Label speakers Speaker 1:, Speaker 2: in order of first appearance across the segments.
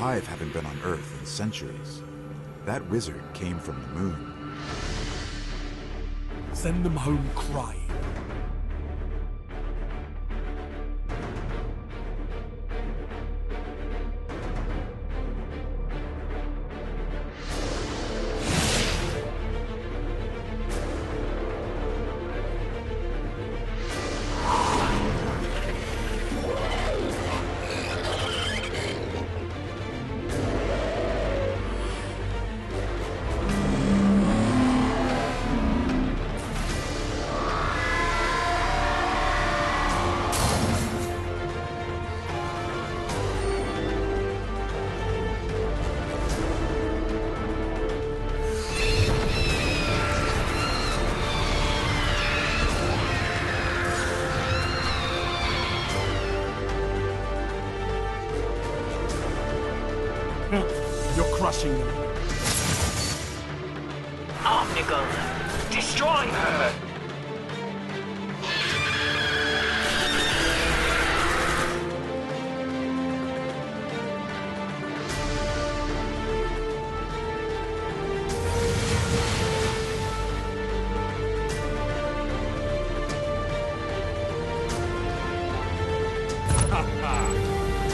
Speaker 1: Hive haven't been on Earth in centuries. That wizard came from the moon.
Speaker 2: Send them home crying. You're crushing them.
Speaker 3: Omnigul, destroy her!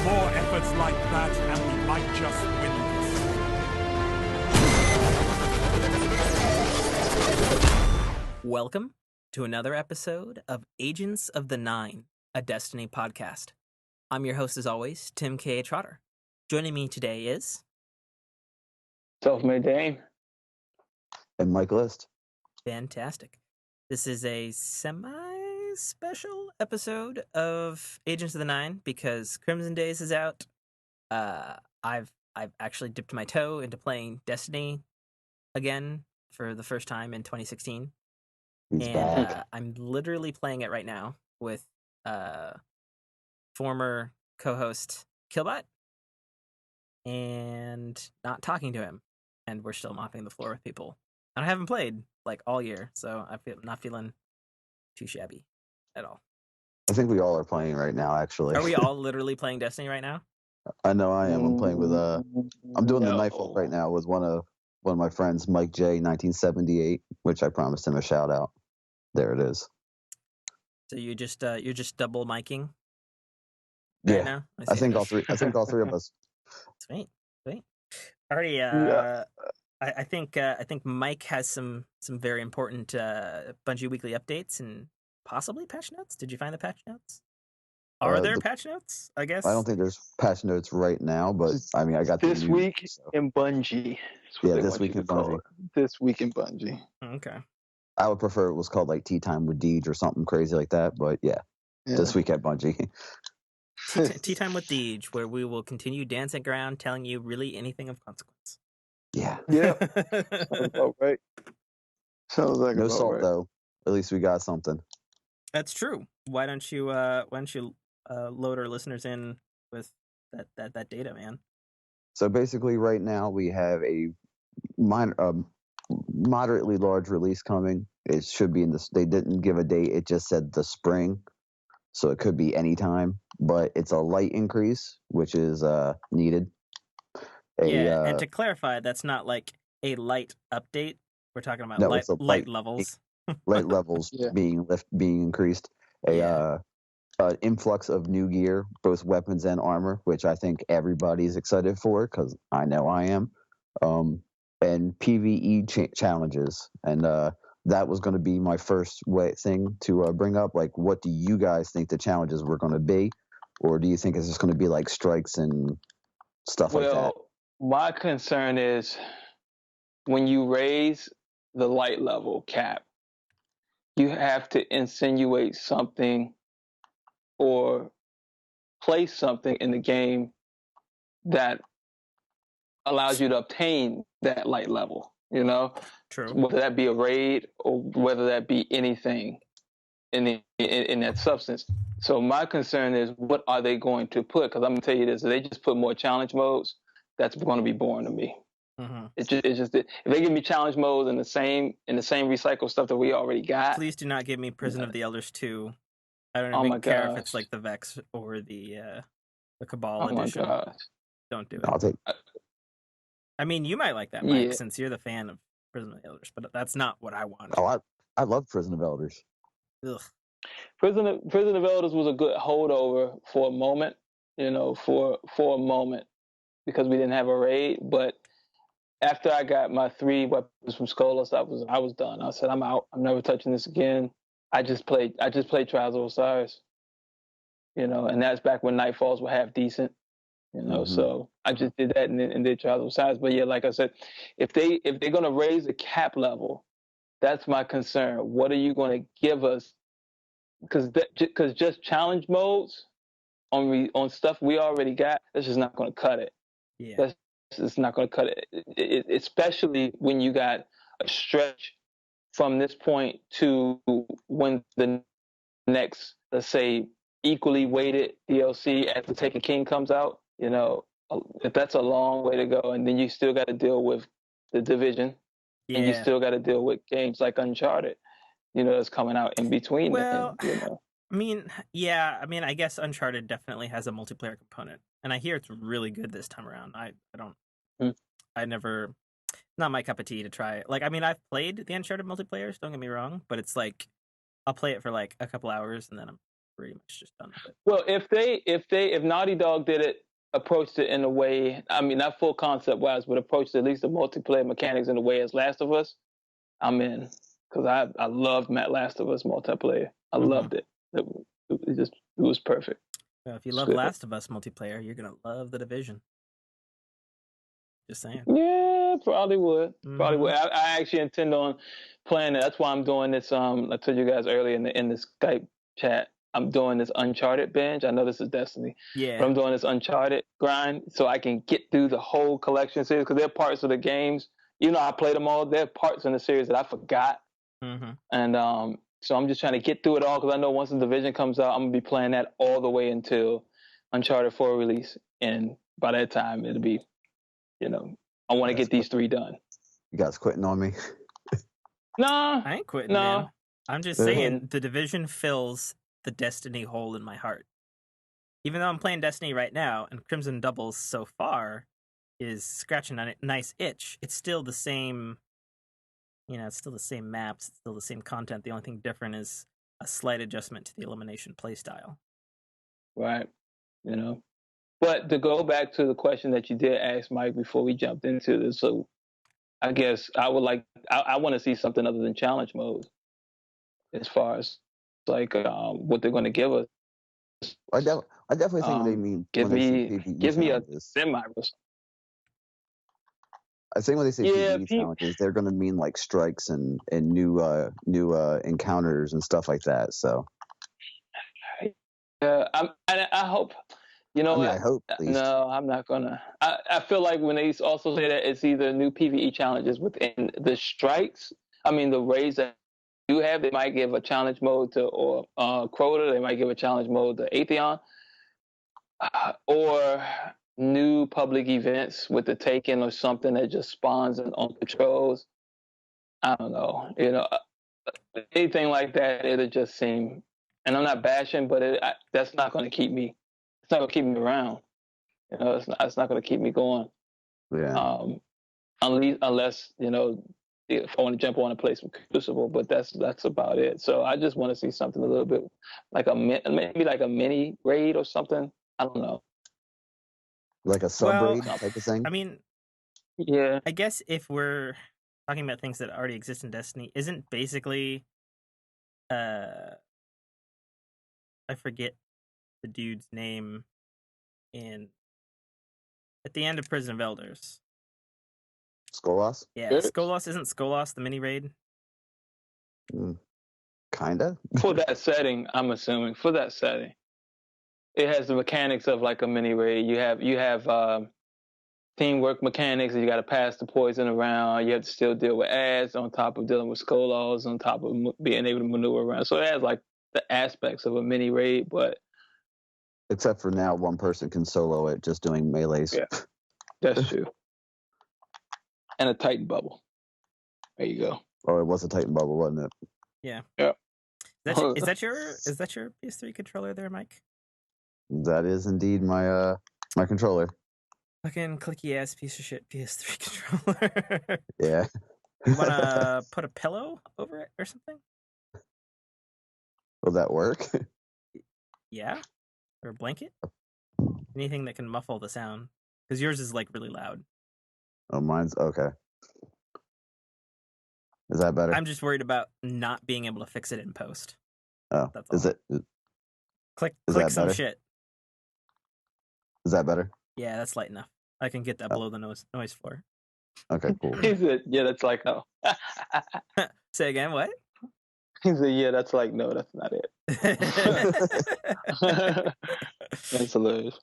Speaker 2: More efforts like that, and we might just win this.
Speaker 4: Welcome to another episode of Agents of the Nine, a Destiny podcast. I'm your host, as always, Tim K. Trotter. Joining me today is...
Speaker 5: Self-made Dane.
Speaker 6: And Mike List.
Speaker 4: Fantastic. This is a semi-special episode of Agents of the Nine because Crimson Days is out. I've actually dipped my toe into playing Destiny again for the first time in 2016.
Speaker 6: He's back.
Speaker 4: I'm literally playing it right now with former co-host Killbot and not talking to him. And we're still mopping the floor with people. And I haven't played like all year, so I'm not feeling too shabby at all.
Speaker 6: I think we all are playing right now, actually.
Speaker 4: Are we all literally playing Destiny right now?
Speaker 6: I know I am. I'm playing with I'm doing the Nightfall right now with one of my friends, Mike J, 1978, which I promised him a shout out. There it is.
Speaker 4: So you're just double miking
Speaker 6: Yeah.
Speaker 4: right now?
Speaker 6: I think all three of us.
Speaker 4: Sweet. Already I think Mike has some very important Bungie weekly updates and possibly patch notes. Did you find the patch notes? Are there patch notes? I guess.
Speaker 6: I don't think there's patch notes right now, but I mean, I got
Speaker 5: this week in Bungie.
Speaker 6: Yeah, this week in Bungie.
Speaker 5: This week in Bungie.
Speaker 4: Okay.
Speaker 6: I would prefer it was called like Tea Time with Deej or something crazy like that, but yeah. This week at Bungie.
Speaker 4: Tea Time with Deej, where we will continue dancing around, telling you really anything of consequence.
Speaker 6: Yeah.
Speaker 5: Yeah. Sounds about right. Sounds like
Speaker 6: no
Speaker 5: about
Speaker 6: salt
Speaker 5: right.
Speaker 6: though. At least we got something.
Speaker 4: That's true. Why don't you load our listeners in with that data, man?
Speaker 6: So basically, right now we have a moderately large release coming. It should be in this. They didn't give a date. It just said the spring, so it could be any time. But it's a light increase, which is needed.
Speaker 4: And to clarify, that's not like a light update. We're talking about light levels.
Speaker 6: Light levels being increased. An influx of new gear, both weapons and armor, which I think everybody's excited for because I know I am. And PvE challenges, and that was going to be my first thing to bring up. Like, what do you guys think the challenges were going to be, or do you think it's just going to be like strikes and stuff like that?
Speaker 5: Well, my concern is when you raise the light level cap, you have to insinuate something or place something in the game that allows you to obtain that light level, you know?
Speaker 4: True.
Speaker 5: Whether that be a raid or whether that be anything in that substance. So my concern is, what are they going to put? Because I'm going to tell you this, if they just put more challenge modes, that's going to be boring to me.
Speaker 4: Mm-hmm.
Speaker 5: It's just if they give me challenge modes in the same recycle stuff that we already got.
Speaker 4: Please do not give me Prison of the Elders 2. I don't even care if it's like the Vex or the Cabal edition.
Speaker 5: Oh my gosh.
Speaker 4: Don't do it.
Speaker 6: I'll take.
Speaker 4: I mean, you might like that, Mike,
Speaker 5: Yeah.
Speaker 4: since you're the fan of Prison of the Elders, but that's not what I want.
Speaker 6: Oh, I love Prison of Elders.
Speaker 4: Ugh.
Speaker 5: Prison of Elders was a good holdover for a moment, for a moment, because we didn't have a raid. But after I got my 3 weapons from Skolas, I was done. I said, I'm out. I'm never touching this again. I just played Trials of Osiris, and that's back when Nightfalls were half decent, So I just did that and did Trials of Osiris. But yeah, like I said, if they're gonna raise the cap level, that's my concern. What are you gonna give us? Because just challenge modes on stuff we already got, that's just not going to cut it.
Speaker 4: Yeah.
Speaker 5: That's just not going to cut it. Especially when you got a stretch from this point to when the next, let's say, equally weighted DLC after Taken King comes out. If that's a long way to go, and then you still got to deal with the Division, and you still got to deal with games like Uncharted. That's coming out in between.
Speaker 4: Well, I mean, I guess Uncharted definitely has a multiplayer component, and I hear it's really good this time around. I don't, I never, not my cup of tea to try. Like, I mean, I've played the Uncharted multiplayers. Don't get me wrong, but it's like I'll play it for like a couple hours, and then I'm pretty much just done with it.
Speaker 5: Well, if Naughty Dog approached it in a way, I mean, not full concept wise, but approached at least the multiplayer mechanics in a way as Last of Us, I'm in. Because I loved Last of Us multiplayer. I loved it. It was perfect.
Speaker 4: Well, if you love Last of Us multiplayer, you're gonna love The Division. Just saying.
Speaker 5: Yeah, probably would. Probably would. I actually intend on playing it. That's why I'm doing this. I told you guys earlier in the Skype chat. I'm doing this Uncharted binge. I know this is Destiny.
Speaker 4: Yeah.
Speaker 5: But I'm doing this Uncharted grind so I can get through the whole collection series because there are parts of the games. I played them all. There are parts in the series that I forgot. And so I'm just trying to get through it all because I know once the Division comes out, I'm going to be playing that all the way until Uncharted 4 release. And by that time, it'll be, I want to get these 3 done.
Speaker 6: You guys quitting on me?
Speaker 5: No.
Speaker 4: I ain't quitting, man. I'm just saying the Division fills the Destiny hole in my heart. Even though I'm playing Destiny right now and Crimson Doubles so far is scratching a nice itch, it's still the same... it's still the same maps, it's still the same content. The only thing different is a slight adjustment to the elimination playstyle.
Speaker 5: Right. But to go back to the question that you did ask, Mike, before we jumped into this, so I guess I want to see something other than challenge mode as far as like what they're going to give us.
Speaker 6: I definitely think they mean
Speaker 5: give me a semi.
Speaker 6: I think when they say PvE challenges, they're going to mean like strikes and new encounters and stuff like that. So,
Speaker 5: I hope.
Speaker 6: I hope. At least.
Speaker 5: No, I'm not gonna. I feel like when they also say that it's either new PvE challenges within the strikes. I mean, the raids that you have, they might give a challenge mode to or Crota. They might give a challenge mode to Atheon, or new public events with the Taken or something that just spawns on patrols. I don't know. Anything like that, it'll just seem. And I'm not bashing, but that's not going to keep me. It's not going to keep me around. It's not going to keep me going.
Speaker 6: Yeah.
Speaker 5: Unless if I want to jump on and play some Crucible, but that's about it. So I just want to see something a little bit like maybe like a mini raid or something. I don't know.
Speaker 6: Like a sub-raid type of thing?
Speaker 4: I mean,
Speaker 5: yeah.
Speaker 4: I guess if we're talking about things that already exist in Destiny, isn't basically, I forget the dude's name at the end of Prison of Elders.
Speaker 6: Skolas?
Speaker 4: Yeah, Skolas. Isn't Skolas the mini raid?
Speaker 6: Kinda.
Speaker 5: For that setting, I'm assuming. For that setting. It has the mechanics of like a mini raid. You have teamwork mechanics. You got to pass the poison around. You have to still deal with ads on top of dealing with Skolas, on top of being able to maneuver around. So it has like the aspects of a mini raid, but
Speaker 6: except for now, one person can solo it just doing melees.
Speaker 5: Yeah, that's true. And a Titan bubble. There you go.
Speaker 6: Oh, it was a Titan bubble, wasn't it?
Speaker 4: Yeah.
Speaker 5: Yeah.
Speaker 4: Is that your PS3 controller there, Mike?
Speaker 6: That is indeed my my controller.
Speaker 4: Fucking clicky ass piece of shit PS3 controller.
Speaker 6: Yeah.
Speaker 4: You wanna put a pillow over it or something?
Speaker 6: Will that work?
Speaker 4: Yeah, or a blanket. Anything that can muffle the sound, because yours is like really loud.
Speaker 6: Oh, mine's okay. Is that better?
Speaker 4: I'm just worried about not being able to fix it in post.
Speaker 6: Oh,
Speaker 4: That's
Speaker 6: is
Speaker 4: all.
Speaker 6: it?
Speaker 4: Click
Speaker 6: Is
Speaker 4: click
Speaker 6: that
Speaker 4: some
Speaker 6: better?
Speaker 4: shit.
Speaker 6: Is that better?
Speaker 4: Yeah, that's light enough. I can get that
Speaker 6: Oh.
Speaker 4: below the noise floor.
Speaker 6: Okay, cool.
Speaker 5: He said, yeah, that's like no.
Speaker 4: Say again, what?
Speaker 5: He said, yeah, that's like no, that's not it. That's hilarious.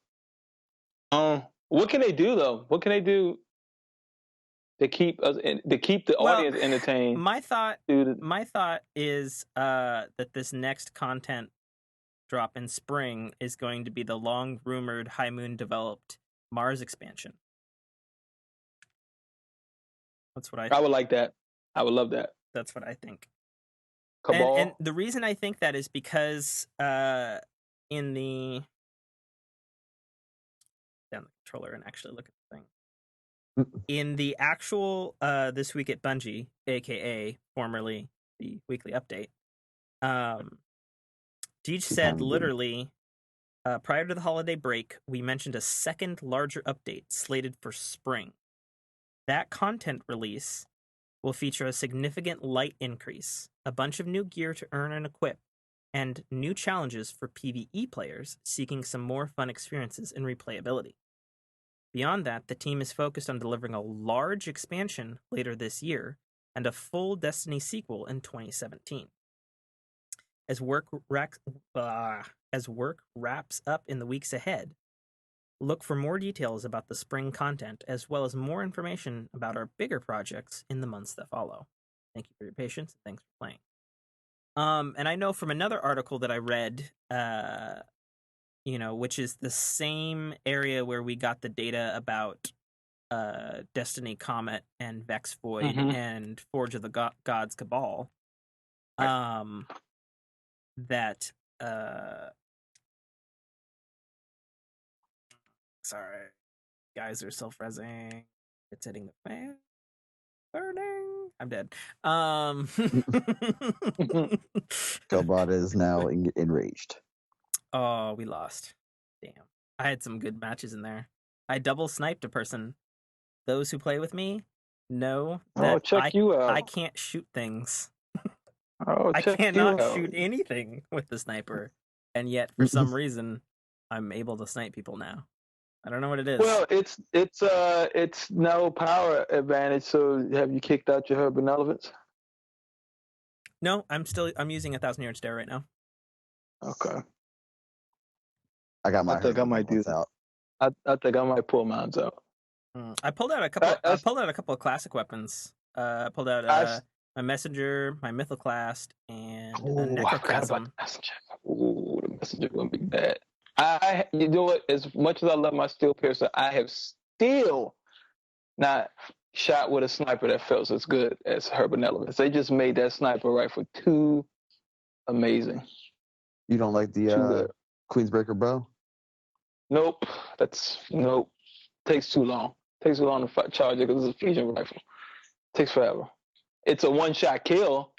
Speaker 5: What can they do though? What can they do to keep us to keep the
Speaker 4: Well,
Speaker 5: audience entertained?
Speaker 4: my thought is that this next content drop in spring is going to be the long rumored High Moon developed Mars expansion. That's what
Speaker 5: I would like that. I would love that.
Speaker 4: That's what I think.
Speaker 5: Cabal.
Speaker 4: And the reason I think that is because in the down the controller and actually look at the thing. In the actual This Week at Bungie, aka formerly the weekly update, Deej said literally prior to the holiday break, we mentioned a second larger update slated for spring. That content release will feature a significant light increase, a bunch of new gear to earn and equip, and new challenges for PvE players seeking some more fun experiences and replayability. Beyond that, the team is focused on delivering a large expansion later this year and a full Destiny sequel in 2017. As work wraps up in the weeks ahead, look for more details about the spring content, as well as more information about our bigger projects in the months that follow. Thank you for your patience, and thanks for playing. And I know from another article that I read, which is the same area where we got the data about Destiny Comet and Vex Void and Forge of the Gods Cabal. That sorry, guys are self-resing. It's hitting the fan. Burning. I'm dead.
Speaker 6: Killbot is now enraged.
Speaker 4: Oh, we lost. Damn. I had some good matches in there. I double sniped a person. Those who play with me know that I can't shoot things. I cannot shoot anything with the sniper. And yet, for some reason, I'm able to snipe people now. I don't know what it is.
Speaker 5: Well, it's no power advantage. So have you kicked out your benevolence?
Speaker 4: No, I'm using 1,000-yard stare right now.
Speaker 5: Okay.
Speaker 6: I got my.
Speaker 5: I think I might do that. Out. I think I might pull mine out.
Speaker 4: I pulled out a couple. I pulled out a couple of classic weapons. I pulled out my messenger, my mythoclast, and a necrochasm.
Speaker 5: Ooh, the messenger gonna be bad. You know what? As much as I love my steel piercer, I have still not shot with a sniper that felt as good as her benevolence. They just made that sniper rifle too amazing.
Speaker 6: You don't like the Queensbreaker bow?
Speaker 5: Nope. Nope. Takes too long. Takes too long to charge it because it's a fusion rifle. Takes forever. It's a one-shot kill,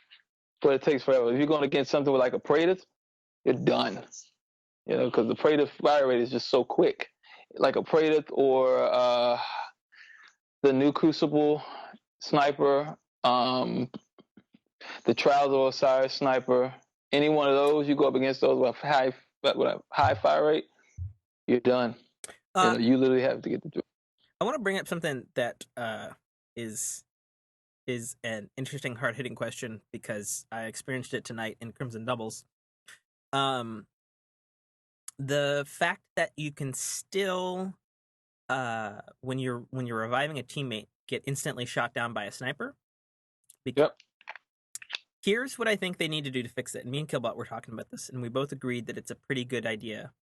Speaker 5: but it takes forever. If you're going against something with like a Praetor, you're done. You know, because the Praetor fire rate is just so quick. Like a Praetor or the new Crucible sniper, the Trials of Osiris sniper, any one of those, you go up against those with a high fire rate, you're done. You literally have to get the job.
Speaker 4: I want to bring up something that is an interesting, hard-hitting question because I experienced it tonight in Crimson Doubles. The fact that you can still, when you're reviving a teammate, get instantly shot down by a sniper.
Speaker 5: Yep.
Speaker 4: Here's what I think they need to do to fix it. And me and Killbot were talking about this, and we both agreed that it's a pretty good idea.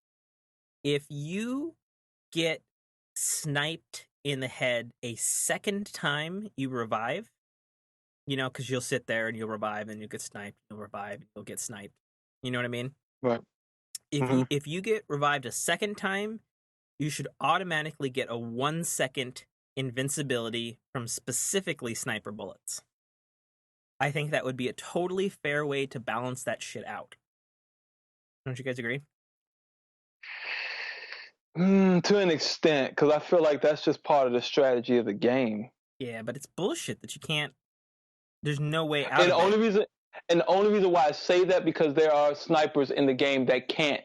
Speaker 4: If you get sniped in the head a second time you revive, because you'll sit there and you'll revive and you'll get sniped, you'll revive, and you'll get sniped. You know what I mean?
Speaker 5: Right.
Speaker 4: If you get revived a second time, you should automatically get a 1 second invincibility from specifically sniper bullets. I think that would be a totally fair way to balance that shit out. Don't you guys agree?
Speaker 5: To an extent, because I feel like that's just part of the strategy of the game.
Speaker 4: Yeah, but it's bullshit that you can't. There's no way out
Speaker 5: And
Speaker 4: of
Speaker 5: the only reason why I say that, because there are snipers in the game that can't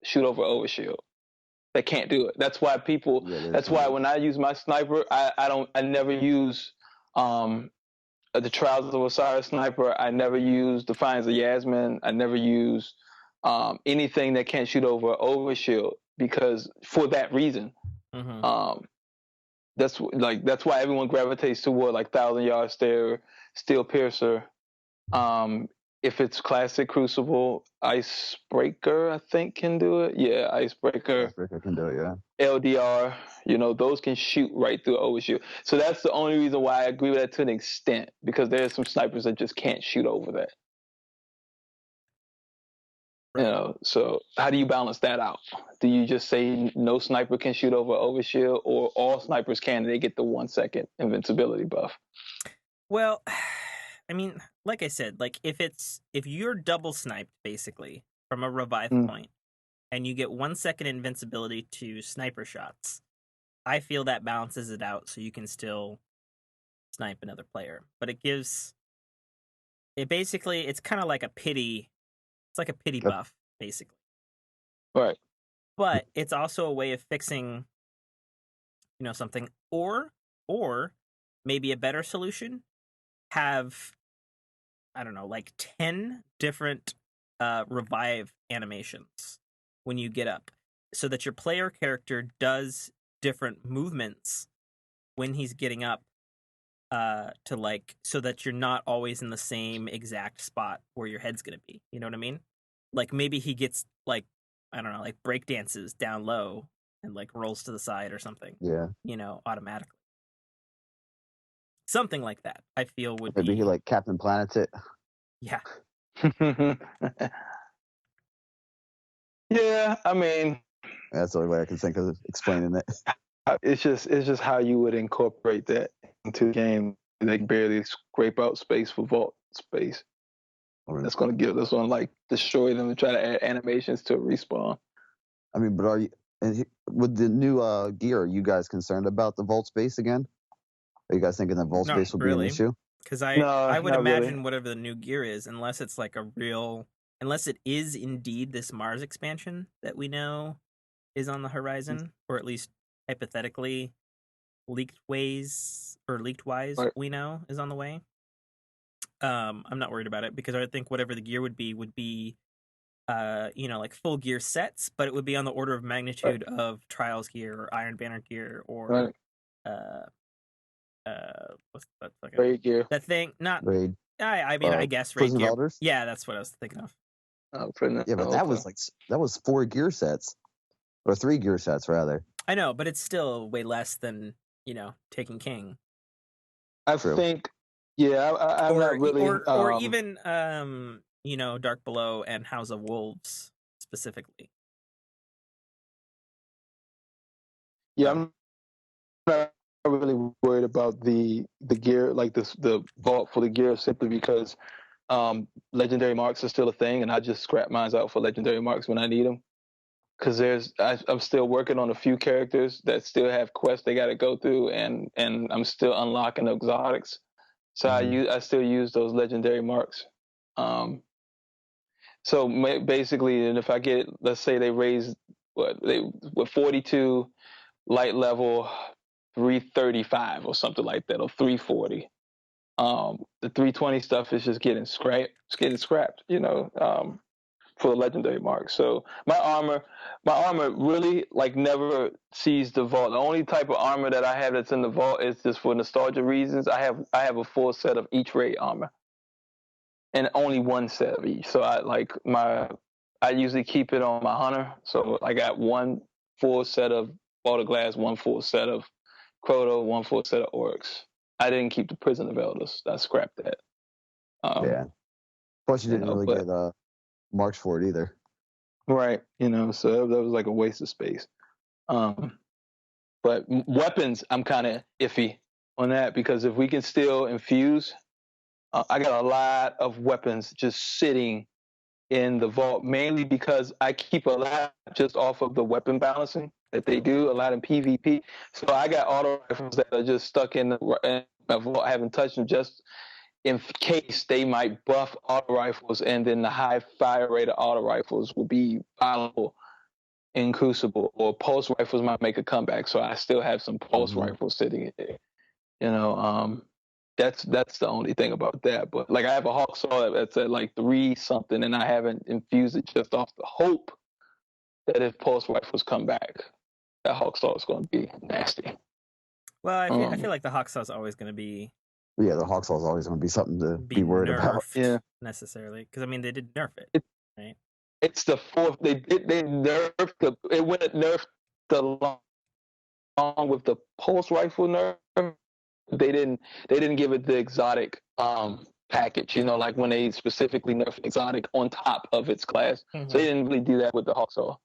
Speaker 5: shoot over overshield. That can't do it. That's why people.
Speaker 6: Yeah,
Speaker 5: That's why when I use my sniper, I never use the Trials of Osiris sniper. I never use Defiance of Yasmin. I never use anything that can't shoot over overshield, because for that reason.
Speaker 4: Mm-hmm.
Speaker 5: That's why everyone gravitates toward like 1,000-yard stare, steel piercer. If it's classic Crucible, Icebreaker, I think, can do it. Yeah, Icebreaker.
Speaker 6: Icebreaker can do it. Yeah.
Speaker 5: LDR, those can shoot right through overshield. So that's the only reason why I agree with that to an extent, because there's some snipers that just can't shoot over that.
Speaker 4: Right.
Speaker 5: So how do you balance that out? Do you just say no sniper can shoot over overshield, or all snipers can, and they get the 1 second invincibility buff?
Speaker 4: Well, I mean, like I said, like if you're double sniped basically from a revive point, and you get 1 second invincibility to sniper shots, I feel that balances it out, so you can still snipe another player. But it's kind of like a pity. It's like a pity buff, basically.
Speaker 5: Right.
Speaker 4: But it's also a way of fixing, something, or maybe a better solution, have, I don't know, like 10 different revive animations when you get up, so that your player character does different movements when he's getting up, to like, so that you're not always in the same exact spot where your head's gonna be. You know what I mean? Like maybe he gets like, I don't know, like break dances down low and like rolls to the side or something.
Speaker 6: Yeah.
Speaker 4: Automatically. Something like that, I feel would
Speaker 6: Maybe
Speaker 4: be.
Speaker 6: he like Captain Planets it.
Speaker 4: Yeah.
Speaker 5: Yeah, I mean,
Speaker 6: That's the only way I can think of explaining it.
Speaker 5: it's just how you would incorporate that into the game. They barely scrape out space for vault space. That's going to like destroy them and try to add animations to respawn.
Speaker 6: I mean, but with the new gear, are you guys concerned about the vault space again? Are you guys thinking that vault space will be an issue?
Speaker 4: Because I would
Speaker 5: not
Speaker 4: imagine
Speaker 5: really.
Speaker 4: whatever the new gear is, unless it's like unless it is indeed this Mars expansion that we know is on the horizon, or at least hypothetically leaked wise
Speaker 5: Right.
Speaker 4: we know is on the way. I'm not worried about it, because I think whatever the gear would be like full gear sets, but it would be on the order of magnitude of Trials gear or Iron Banner gear or what's that fucking
Speaker 5: Raid gear.
Speaker 4: that thing? Not
Speaker 6: Raid.
Speaker 4: I mean, I guess raid
Speaker 6: Prison of
Speaker 4: gear.
Speaker 6: Elders?
Speaker 4: Yeah, that's what I was thinking of.
Speaker 6: Yeah, but that was 4 gear sets, or 3 gear sets rather.
Speaker 4: I know, but it's still way less than Taken King.
Speaker 5: I think, yeah, I'm not really,
Speaker 4: or even Dark Below and House of Wolves specifically.
Speaker 5: Yeah, I'm not really worried about the gear, like the vault for the gear, simply because legendary marks are still a thing, and I just scrap mine out for legendary marks when I need them. Because I'm still working on a few characters that still have quests they got to go through, and I'm still unlocking exotics. So I still use those legendary marks. So basically, and if I get, let's say they raise with 42 light level 335 or something like that, or 340. The 320 stuff is just getting scrapped. It's getting scrapped, for the legendary mark. So my armor really like never sees the vault. The only type of armor that I have that's in the vault is just for nostalgia reasons. I have a full set of each raid armor, and only one set of each. So I usually keep it on my hunter. So I got one full set of Water Glass, one full set of Crota, one full set of Oryx. I didn't keep the Prison of Elders. I scrapped that.
Speaker 6: Yeah. Plus, you didn't really get marks for it either.
Speaker 5: Right. So that was like a waste of space. But weapons, I'm kind of iffy on that because if we can still infuse, I got a lot of weapons just sitting in the vault, mainly because I keep a lot just off of the weapon balancing that they do a lot in PvP. So I got auto rifles that are just stuck in the vault. I haven't touched them just in case they might buff auto rifles, and then the high fire rate of auto rifles will be viable in Crucible, or pulse rifles might make a comeback. So I still have some pulse rifles sitting in there. You know, that's the only thing about that. But like I have a hawk saw that's at like 3 something, and I haven't infused it just off the hope that if pulse rifles come back, that hawk saw is going to be nasty.
Speaker 4: Well, I feel like the hawk saw is always going to be.
Speaker 6: Yeah, the hawk saw is always going to be something to be worried about.
Speaker 5: Yeah,
Speaker 4: necessarily, because I mean they did nerf it, right?
Speaker 5: It's the fourth. They nerfed the. It went nerfed the along with the pulse rifle nerf. They didn't give it the exotic package. You know, like when they specifically nerfed exotic on top of its class. So they didn't really do that with the hawk saw.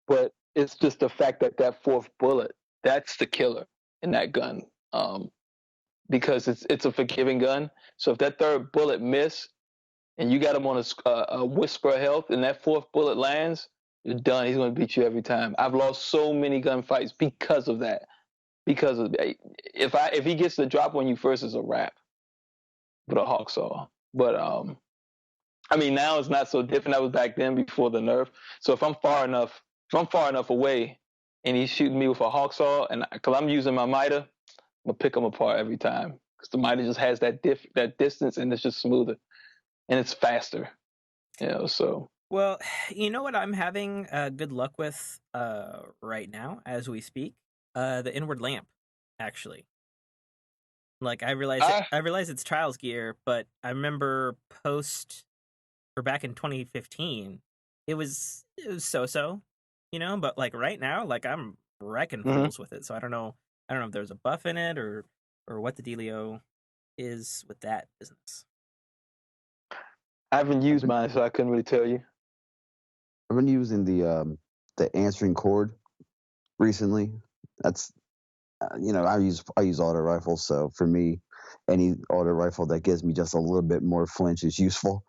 Speaker 5: But it's just the fact that that fourth bullet, that's the killer in that gun. Because it's a forgiving gun. So if that third bullet miss, and you got him on a whisper of health, and that fourth bullet lands, you're done. He's going to beat you every time. I've lost so many gunfights because of that. Because of that. If he gets the drop on you first, it's a wrap with a hawk saw. But I mean, now it's not so different. That was back then before the nerf. So if I'm far enough away, and he's shooting me with a hawk saw, and because I'm using my miter, I'm gonna pick him apart every time because the miter just has that distance, and it's just smoother. And it's faster, you know. So
Speaker 4: well, you know what I'm having good luck with right now as we speak, the inward lamp, actually. Like I realize it's trials gear, but I remember back in 2015, it was so, you know. But like right now, like I'm wrecking fools with it. So I don't know if there's a buff in it or what the dealio is with that business.
Speaker 5: I haven't used mine, so I couldn't really tell you.
Speaker 6: I've been using the answering cord recently. That's you know, I use auto rifles, so for me, any auto rifle that gives me just a little bit more flinch is useful.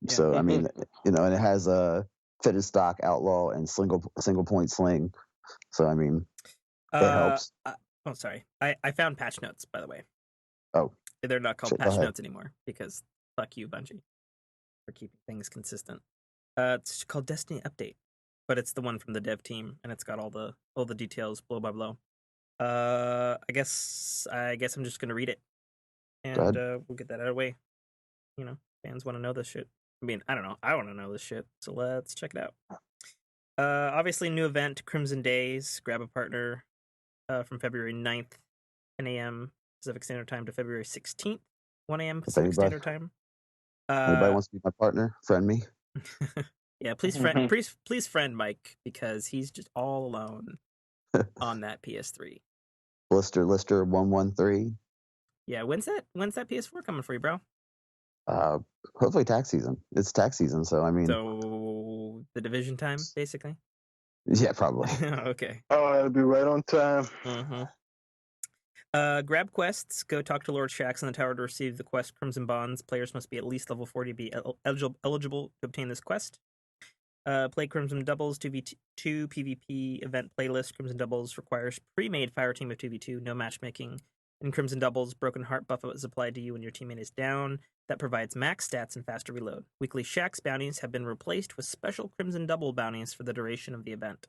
Speaker 6: So I mean, you know, and it has a fitted stock, outlaw, and single point sling. So I mean, it helps.
Speaker 4: Sorry, I found patch notes, by the way.
Speaker 6: Oh,
Speaker 4: they're not called patch notes anymore because fuck you, Bungie, for keeping things consistent. It's called Destiny Update, but it's the one from the dev team, and it's got all the details blow by blow. I guess I'm just gonna read it, and we'll get that out of the way. You know, fans want to know this shit. I mean, I don't know. I want to know this shit, so let's check it out. Obviously, new event, Crimson Days. Grab a partner from February 9th, 10 a.m. Pacific Standard Time to February 16th, 1 a.m. Pacific Standard Time.
Speaker 6: Anybody wants to be my partner? Friend me.
Speaker 4: Yeah, please friend Mike, because he's just all alone on that PS3.
Speaker 6: Lister 113.
Speaker 4: Yeah, when's that PS4 coming for you, bro?
Speaker 6: Hopefully tax season. It's tax season, so I mean.
Speaker 4: So the division time, basically.
Speaker 6: Yeah, probably.
Speaker 4: Okay.
Speaker 5: Oh, that'll be right on time.
Speaker 4: Grab quests. Go talk to Lord Shaxx in the tower to receive the quest Crimson Bonds. Players must be at least level 40 to be eligible to obtain this quest. Play Crimson Doubles 2v2 PvP event playlist. Crimson Doubles requires pre-made fire team of 2v2, no matchmaking. In Crimson Doubles, Broken Heart buff is applied to you when your teammate is down. That provides max stats and faster reload. Weekly Shaxx bounties have been replaced with special Crimson Double bounties for the duration of the event.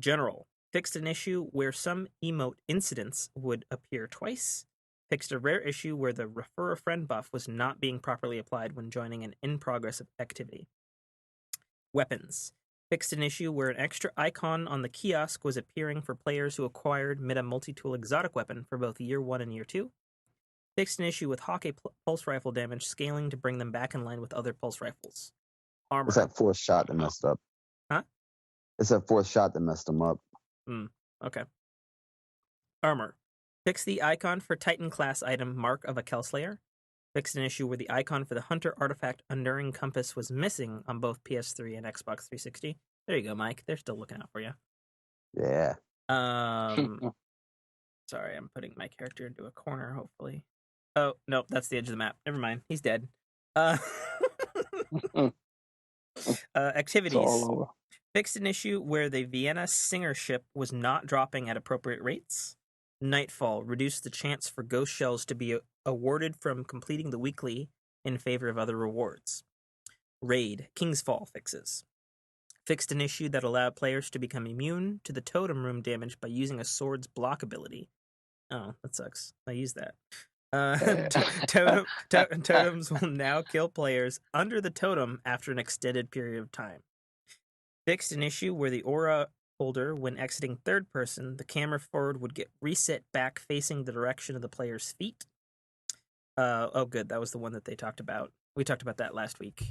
Speaker 4: General. Fixed an issue where some emote incidents would appear twice. Fixed a rare issue where the Refer a Friend buff was not being properly applied when joining an in-progress activity. Weapons. Fixed an issue where an extra icon on the kiosk was appearing for players who acquired meta multi-tool exotic weapon for both Year 1 and Year 2. Fixed an issue with Hawk-A pulse rifle damage scaling to bring them back in line with other pulse rifles. Armor.
Speaker 6: It's that fourth shot that messed up.
Speaker 4: Huh?
Speaker 6: It's that fourth shot that messed them up.
Speaker 4: Okay. Armor. Fix the icon for Titan class item Mark of a Kelslayer. Fixed an issue where the icon for the Hunter artifact Unduring Compass was missing on both PS3 and Xbox 360. There you go, Mike. They're still looking out for you.
Speaker 6: Yeah.
Speaker 4: Sorry, I'm putting my character into a corner, hopefully. Oh, nope, that's the edge of the map. Never mind. He's dead.
Speaker 5: It's
Speaker 4: Activities.
Speaker 5: all over.
Speaker 4: Fixed an issue where the Vienna Singer ship was not dropping at appropriate rates. Nightfall reduced the chance for ghost shells to be awarded from completing the weekly in favor of other rewards. Raid King's Fall fixes. Fixed an issue that allowed players to become immune to the totem room damage by using a sword's block ability. Oh, that sucks. I used that. Totems will now kill players under the totem after an extended period of time. Fixed an issue where the aura holder, when exiting third person, the camera forward would get reset back facing the direction of the player's feet. Oh, good. That was the one that they talked about. We talked about that last week.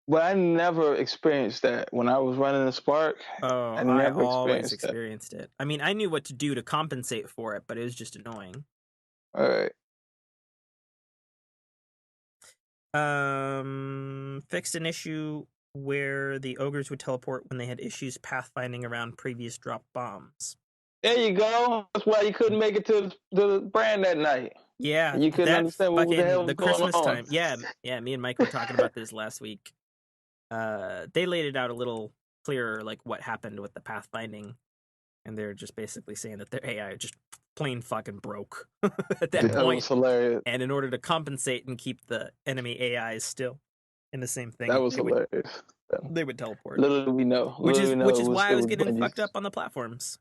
Speaker 5: But I never experienced that when I was running the Spark.
Speaker 4: Oh, I always experienced it. I mean, I knew what to do to compensate for it, but it was just annoying.
Speaker 5: All right.
Speaker 4: Fixed an issue where the ogres would teleport when they had issues pathfinding around previous drop bombs.
Speaker 5: There you go. That's why you couldn't make it to the brand that night.
Speaker 4: Yeah,
Speaker 5: You couldn't understand what the hell was going
Speaker 4: Christmas
Speaker 5: on.
Speaker 4: time. Yeah. Me and Mike were talking about this last week. They laid it out a little clearer, like what happened with the pathfinding, and they're just basically saying that their AI just plain fucking broke at that point.
Speaker 5: That was hilarious.
Speaker 4: And in order to compensate and keep the enemy AIs still in the same thing,
Speaker 5: That was hilarious.
Speaker 4: They would teleport.
Speaker 5: Little we know.
Speaker 4: Which is why I was getting fucked up on the platforms.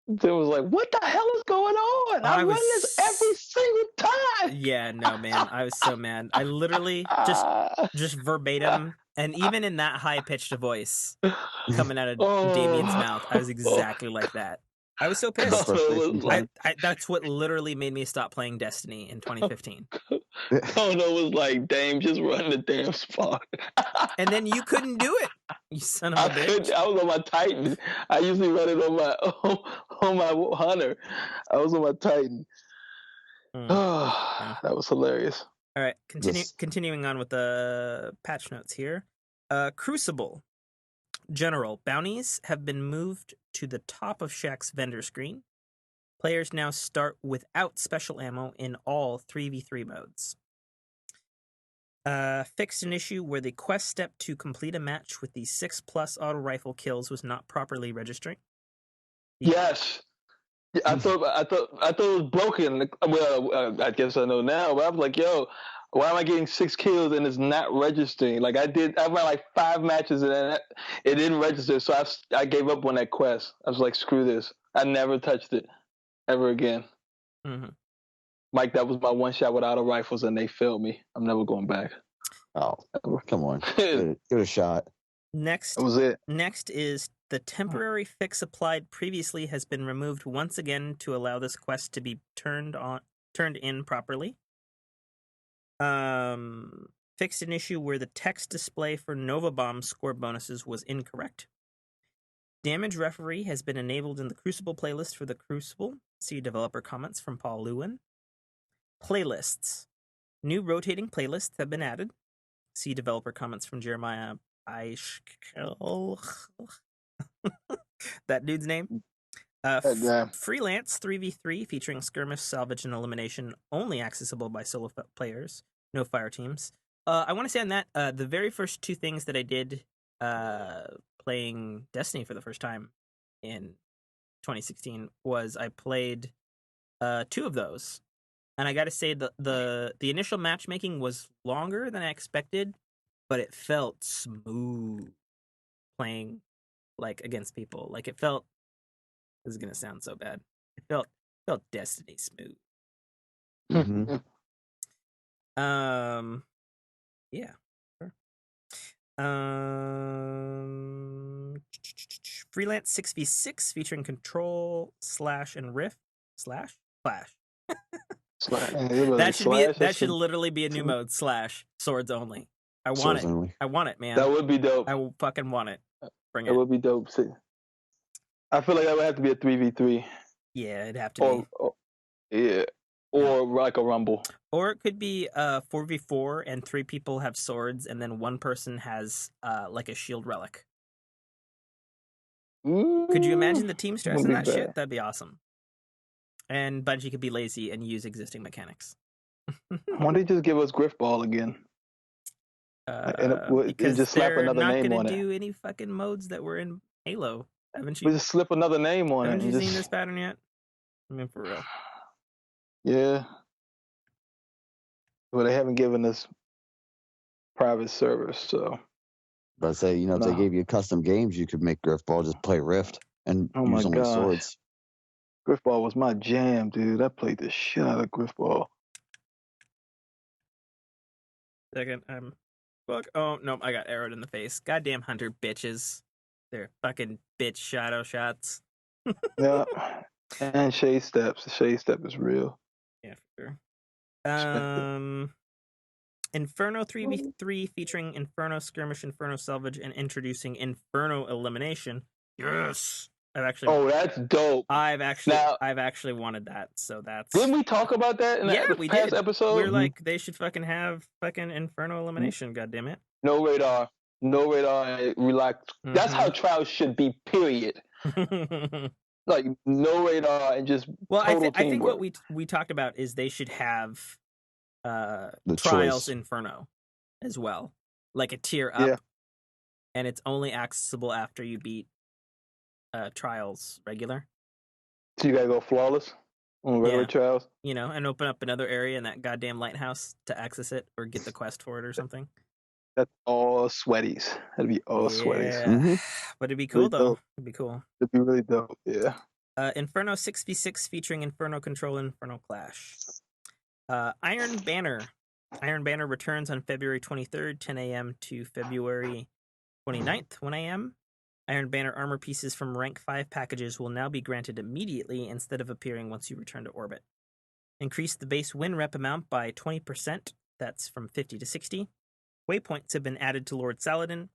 Speaker 5: It was like, what the hell is going on? I run this every single time.
Speaker 4: Yeah, no, man. I was so mad. I literally just verbatim, and even in that high-pitched voice coming out of Damien's mouth, I was exactly like that. I was so pissed. That's what literally made me stop playing Destiny in 2015.
Speaker 5: Oh no, it was like, Dame, just run the damn spot.
Speaker 4: And then you couldn't do it, you son of a bitch.
Speaker 5: I was on my Titan. I usually run it on my Hunter. I was on my Titan.
Speaker 4: Yeah.
Speaker 5: That was hilarious.
Speaker 4: All right, continuing on with the patch notes here. Crucible. General, bounties have been moved to the top of Shaq's vendor screen. Players now start without special ammo in all 3v3 modes. Fixed an issue where the quest step to complete a match with the 6+ auto rifle kills was not properly registering.
Speaker 5: Yes. I thought it was broken. Well, I guess I know now, but I was like, yo, why am I getting 6 kills and it's not registering? Like I ran like 5 matches and it didn't register, so I gave up on that quest. I was like, screw this. I never touched it ever again.
Speaker 4: Mm-hmm.
Speaker 5: Mike, that was my one shot with auto rifles and they failed me. I'm never going back.
Speaker 6: Oh, come on. Give it a shot.
Speaker 4: Next,
Speaker 5: that was it.
Speaker 4: Next is the temporary fix applied previously has been removed once again to allow this quest to be turned in properly. Fixed an issue where the text display for Nova Bomb score bonuses was incorrect. Damage Referee has been enabled in the Crucible playlist for the Crucible. See developer comments from Paul Lewin. Playlists. New rotating playlists have been added. See developer comments from Jeremiah that dude's name. Freelance 3v3 featuring skirmish, salvage, and elimination only accessible by solo players. No fire teams. I want to say on that, the very first 2 things that I did playing Destiny for the first time in 2016 was I played 2 of those. And I got to say the initial matchmaking was longer than I expected, but it felt smooth playing like against people. Like it felt, this is going to sound so bad. It felt Destiny smooth.
Speaker 6: Mm-hmm.
Speaker 4: Yeah. Sure. Freelance 6v6 featuring control / and riff / slash. That should literally be a new mode / swords only. I want it. Only. I want it, man.
Speaker 5: That would be dope.
Speaker 4: I will fucking want it. Bring it.
Speaker 5: That would be dope. I feel like that would have to be a 3v3.
Speaker 4: Yeah, it'd have to
Speaker 5: be. Or like a rumble.
Speaker 4: Or it could be 4v4 and 3 people have swords and then 1 person has like a shield relic. Could you imagine the team stress in
Speaker 5: Wouldn't
Speaker 4: that
Speaker 5: be
Speaker 4: shit?
Speaker 5: bad.
Speaker 4: That'd be awesome. And Bungie could be lazy and use existing mechanics.
Speaker 5: Why don't they just give us Griffball again? And
Speaker 4: Because
Speaker 5: just slap
Speaker 4: they're
Speaker 5: another
Speaker 4: not
Speaker 5: name
Speaker 4: going
Speaker 5: on
Speaker 4: to
Speaker 5: it.
Speaker 4: do any fucking modes that were in Halo. Haven't
Speaker 5: We
Speaker 4: you?
Speaker 5: just slip another name on it.
Speaker 4: Haven't you
Speaker 5: And
Speaker 4: seen
Speaker 5: just,
Speaker 4: this pattern yet? I mean, for real.
Speaker 5: Yeah. Well, they haven't given us private servers, so.
Speaker 6: But I say, if they
Speaker 5: No.
Speaker 6: gave you custom games, you could make Griffball just play Rift and
Speaker 5: Oh my
Speaker 6: use only
Speaker 5: gosh.
Speaker 6: swords.
Speaker 5: Griffball was my jam, dude. I played the shit out of Griffball.
Speaker 4: Second, fuck. Oh no, I got arrowed in the face. Goddamn hunter bitches. They're fucking bitch shadow shots.
Speaker 5: Yeah. And Shade Steps. The Shade Step is real.
Speaker 4: Yeah, for sure.
Speaker 5: Expensive.
Speaker 4: Inferno 3v3 featuring Inferno Skirmish, Inferno Salvage, and introducing Inferno Elimination. Yes,
Speaker 5: That's dope.
Speaker 4: I've actually wanted that. So that's.
Speaker 5: Didn't we talk about that in the
Speaker 4: we
Speaker 5: past
Speaker 4: did.
Speaker 5: episode?
Speaker 4: We're like, they should fucking have fucking Inferno Elimination. God damn it.
Speaker 5: No radar. No radar. Relax. That's how trials should be. Period. Like no radar and just total
Speaker 4: I think
Speaker 5: teamwork.
Speaker 4: what we talked about is they should have
Speaker 6: The
Speaker 4: Trials
Speaker 6: choice.
Speaker 4: Inferno as well, like a tier up,
Speaker 5: Yeah.
Speaker 4: and it's only accessible after you beat Trials regular.
Speaker 5: So you gotta go flawless on regular trials.
Speaker 4: And open up another area in that goddamn lighthouse to access it or get the quest for it or something.
Speaker 5: That's all sweaties. That'd be all sweaties.
Speaker 6: Mm-hmm.
Speaker 4: But it'd be cool
Speaker 5: Really
Speaker 4: though.
Speaker 5: dope.
Speaker 4: It'd be cool.
Speaker 5: It'd be really dope. Yeah.
Speaker 4: Inferno 6v6 featuring Inferno Control and Inferno Clash. Iron Banner. Iron Banner returns on February 23rd, 10 a.m. to February 29th, 1 a.m. Iron Banner armor pieces from rank 5 packages will now be granted immediately instead of appearing once you return to orbit. Increase the base win rep amount by 20%. That's from 50 to 60. Waypoints have been added to Lord Saladin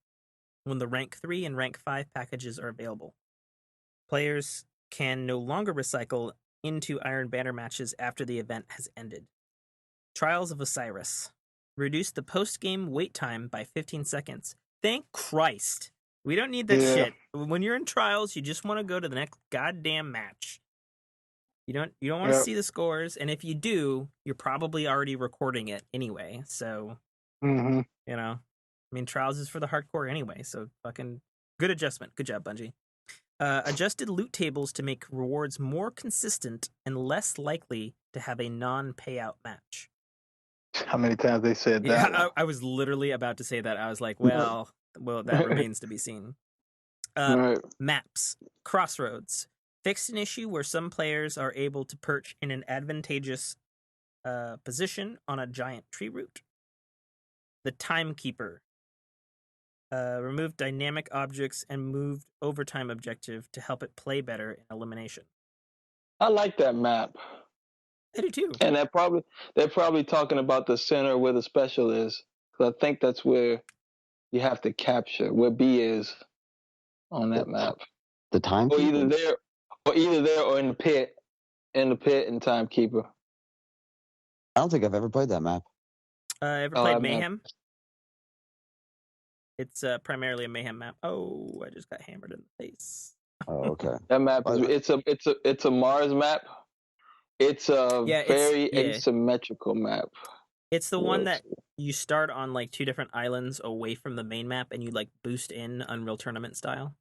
Speaker 4: when the rank 3 and rank 5 packages are available. Players can no longer recycle into Iron Banner matches after the event has ended. Trials of Osiris. Reduce the post-game wait time by 15 seconds. Thank Christ. We don't need that shit. When you're in Trials, you just want to go to the next goddamn match. You don't want to see the scores, and if you do, you're probably already recording it anyway. So, Trials is for the hardcore anyway. So, fucking good adjustment. Good job, Bungie. Adjusted loot tables to make rewards more consistent and less likely to have a non-payout match.
Speaker 5: How many times they said that?
Speaker 4: Yeah, I was literally about to say that. I was like, well, that remains to be seen. Maps. Crossroads. Fixed an issue where some players are able to perch in an advantageous position on a giant tree root. The Timekeeper. Removed dynamic objects and moved overtime objective to help it play better in elimination.
Speaker 5: I like that map.
Speaker 4: I do too.
Speaker 5: And they're probably talking about the center where the special is. Because I think that's where you have to capture where B is on that map.
Speaker 6: The Timekeeper?
Speaker 5: Either there or in the pit. In the pit and Timekeeper.
Speaker 6: I don't think I've ever played that map.
Speaker 4: Ever played Mayhem? It's primarily a Mayhem map. Oh, I just got hammered in the face.
Speaker 6: Oh, okay.
Speaker 5: That map it's a Mars map. It's a very asymmetrical map.
Speaker 4: It's the one that you start on like 2 different islands away from the main map and you like boost in Unreal Tournament style.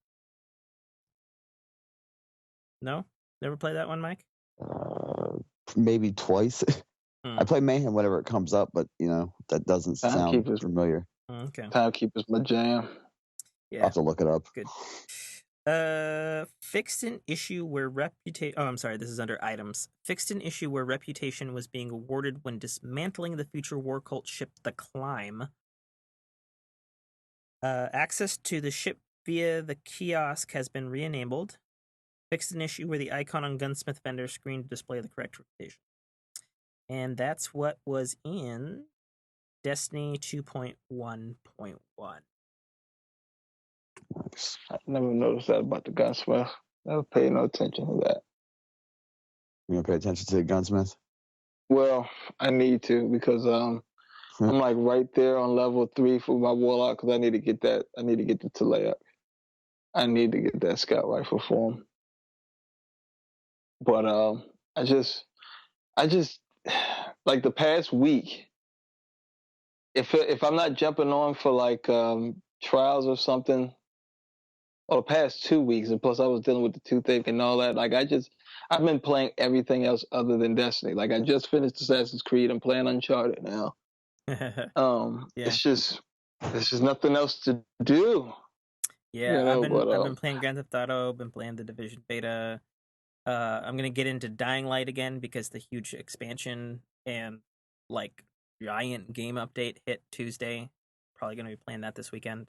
Speaker 4: No? Never play that one, Mike?
Speaker 6: Maybe twice. I play Mayhem whenever it comes up, but that doesn't sound familiar.
Speaker 4: Okay.
Speaker 5: Timekeeper's my jam.
Speaker 4: Yeah.
Speaker 6: I'll have to look it up.
Speaker 4: Good. Fixed an issue where reputation. Oh, I'm sorry. This is under items. Fixed an issue where reputation was being awarded when dismantling the future war cult ship, the Climb. Access to the ship via the kiosk has been re-enabled. Fixed an issue where the icon on Gunsmith vendor screen to display the correct reputation. And that's what was in Destiny 2.1.1.
Speaker 5: I never noticed that about the gunsmith. Never paid no attention to that.
Speaker 6: You don't pay attention to the gunsmith?
Speaker 5: Well, I need to because I'm like right there on level 3 for my warlock because I need to get that. I need to get the Talaic. I need to get that scout rifle for him. But I just like the past week, if I'm not jumping on for like trials or something, or the past 2 weeks, and plus I was dealing with the toothache and all that. Like I've been playing everything else other than Destiny. Like I just finished Assassin's Creed. I'm playing Uncharted now.
Speaker 4: Yeah.
Speaker 5: It's just there's just nothing else to do.
Speaker 4: Yeah,
Speaker 5: But
Speaker 4: I've been playing Grand Theft Auto, been playing the Division beta. I'm gonna get into Dying Light again because the huge expansion and like giant game update hit Tuesday. Probably gonna be playing that this weekend.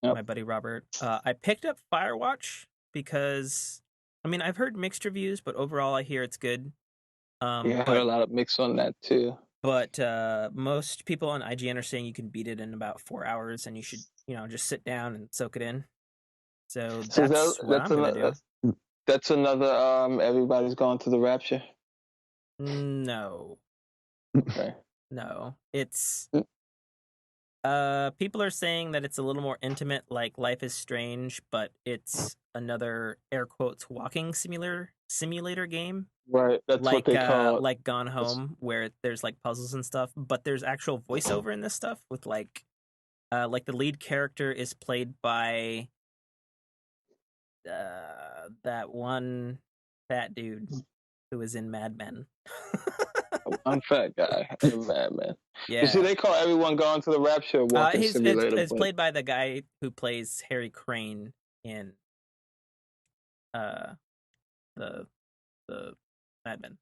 Speaker 5: Yep.
Speaker 4: My buddy Robert. I picked up Firewatch because I mean I've heard mixed reviews, but overall I hear it's good.
Speaker 5: yeah, I heard a lot of mix on that too.
Speaker 4: But most people on IGN are saying you can beat it in about 4 hours, and you should just sit down and soak it in. So that's what I'm gonna do.
Speaker 5: That's another everybody's going to the Rapture.
Speaker 4: No.
Speaker 5: Okay.
Speaker 4: No. It's people are saying that it's a little more intimate, like Life is Strange, but it's another air quotes walking simulator game.
Speaker 5: Right. That's
Speaker 4: like
Speaker 5: what they call
Speaker 4: like Gone Home, where there's like puzzles and stuff, but there's actual voiceover in this stuff with like the lead character is played by that one fat dude who was in Mad Men.
Speaker 5: one fat guy in Mad Men.
Speaker 4: Yeah.
Speaker 5: You see, they call everyone going to the Rapture walking simulator.
Speaker 4: It's played by the guy who plays Harry Crane in the Mad Men.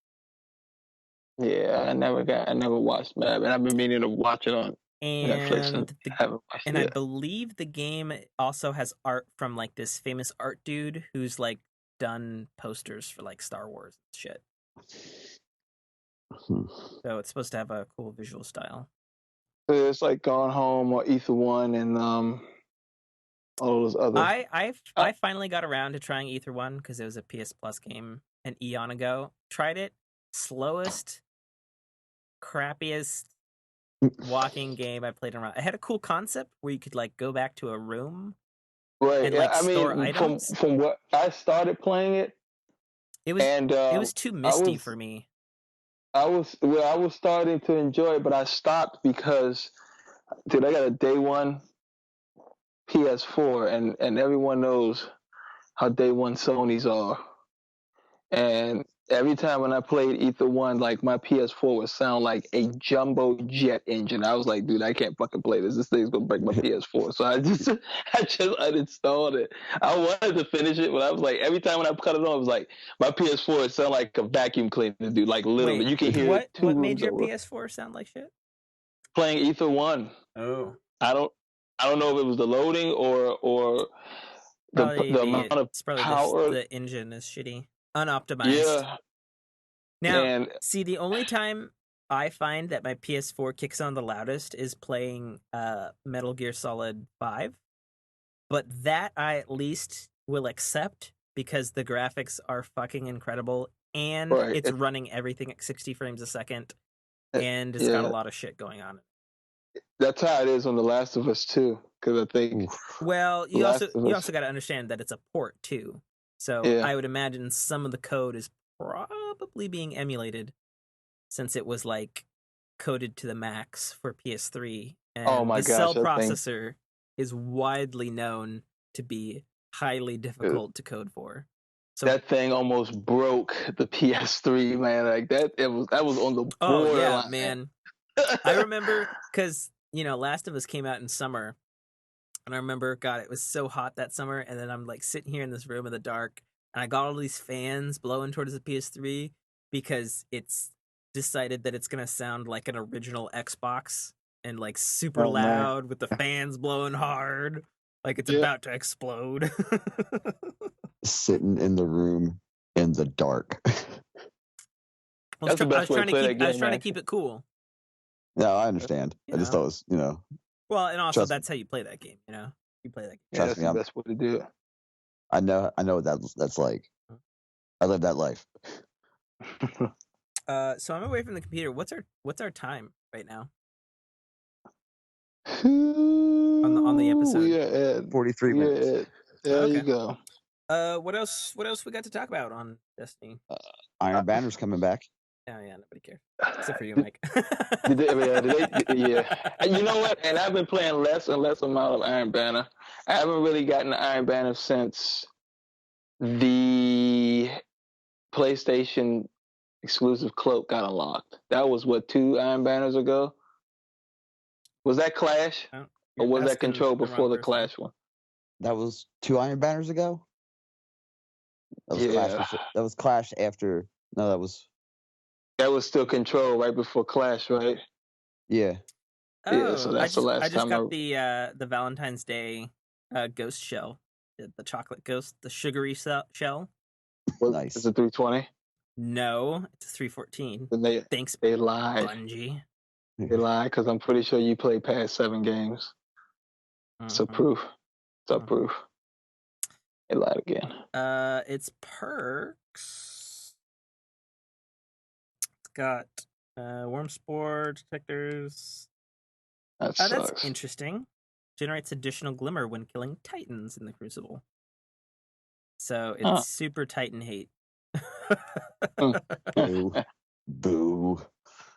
Speaker 5: Yeah, I never watched Mad Men. I've been meaning to watch it on Netflix and haven't watched it.
Speaker 4: I believe the game also has art from like this famous art dude who's like done posters for like Star Wars and shit. So it's supposed to have a cool visual style.
Speaker 5: It's like Gone Home or Ether One and all those other.
Speaker 4: I finally got around to trying Ether One because it was a PS Plus game an eon ago. Tried it. Slowest, crappiest walking game I played around. It had a cool concept where you could like go back to a room,
Speaker 5: right?
Speaker 4: And like store items.
Speaker 5: From what I started playing it,
Speaker 4: it was too misty for me.
Speaker 5: I was starting to enjoy it, but I stopped because, dude, I got a day one PS4, and everyone knows how day one Sonys are, and every time when I played Ether One, like my PS4 would sound like a jumbo jet engine. I was like, dude, I can't fucking play this. This thing's gonna break my PS4. So I just uninstalled it. I wanted to finish it, but I was like, every time when I cut it on, it was like my PS4 sound like a vacuum cleaner, dude. Like literally,
Speaker 4: Wait,
Speaker 5: you can hear
Speaker 4: what made your
Speaker 5: over.
Speaker 4: PS4 sound like shit?
Speaker 5: Playing Ether One.
Speaker 4: Oh,
Speaker 5: I don't know if it was the loading or the amount of power.
Speaker 4: The engine is shitty. Unoptimized.
Speaker 5: Yeah.
Speaker 4: Now, see, the only time I find that my PS4 kicks on the loudest is playing Metal Gear Solid 5. But that I at least will accept because the graphics are fucking incredible and it's running everything at 60 frames a second and it's got a lot of shit going on.
Speaker 5: That's how it is on The Last of Us too, because I think.
Speaker 4: Well, you also got to understand that it's a port too. So I would imagine some of the code is probably being emulated since it was like coded to the max for PS3. And the cell processor is widely known to be highly difficult to code for. So
Speaker 5: that thing almost broke the PS3, man. Like that was on the borderline.
Speaker 4: Oh yeah, man. I remember because Last of Us came out in summer, and I remember, God, it was so hot that summer, and then I'm like sitting here in this room in the dark, and I got all these fans blowing towards the PS3 because it's decided that it's gonna sound like an original Xbox and like super loud with the fans blowing hard, like it's about to explode.
Speaker 6: Sitting in the room in the dark.
Speaker 4: I was trying to keep it cool.
Speaker 6: No, I understand. I just thought it was,
Speaker 4: Well, and also that's how you play that game. You play that game.
Speaker 5: Yeah, that's the best way to do it.
Speaker 6: I know what that's like. I live that life.
Speaker 4: So I'm away from the computer. What's our time right now?
Speaker 5: On
Speaker 4: the episode.
Speaker 5: We are at
Speaker 6: 43 minutes.
Speaker 5: There you
Speaker 4: Okay.
Speaker 5: go.
Speaker 4: What else? What else we got to talk about on Destiny?
Speaker 6: Iron Banner's coming back.
Speaker 4: Oh yeah, nobody cares except for you, Mike.
Speaker 5: Yeah. And you know what? And I've been playing less and less amount of Iron Banner. I haven't really gotten to Iron Banner since the PlayStation exclusive cloak got unlocked. That was what, 2 Iron Banners ago? Was that Clash?
Speaker 4: Oh,
Speaker 5: Or
Speaker 4: you're
Speaker 5: was that
Speaker 4: asking
Speaker 5: Control
Speaker 4: the
Speaker 5: before
Speaker 4: wrong
Speaker 5: the
Speaker 4: person.
Speaker 5: Clash one?
Speaker 6: That was 2 Iron Banners ago. That was Clash.
Speaker 5: Yeah.
Speaker 6: That was Clash after. No, that was
Speaker 5: That was still Control right before Clash, right?
Speaker 6: yeah.
Speaker 5: Yeah, so
Speaker 4: Oh,
Speaker 5: that's the
Speaker 4: I
Speaker 5: last
Speaker 4: just
Speaker 5: time
Speaker 4: got the Valentine's Day ghost shell, the chocolate ghost, the sugary shell.
Speaker 6: Nice.
Speaker 5: Is it 320?
Speaker 4: No, it's 314.
Speaker 5: Then
Speaker 4: Thanks,
Speaker 5: they lied.
Speaker 4: Bungie.
Speaker 5: They lied because I'm pretty sure you played past 7 games. So
Speaker 4: Mhm.
Speaker 5: proof. So
Speaker 4: Mhm.
Speaker 5: proof. They lied again.
Speaker 4: It's perks. It's got worm spore detectors.
Speaker 5: That
Speaker 4: That's
Speaker 5: sucks.
Speaker 4: interesting. Generates additional glimmer when killing titans in the Crucible. So it's
Speaker 5: Huh.
Speaker 4: super Titan hate.
Speaker 6: Boo. Boo.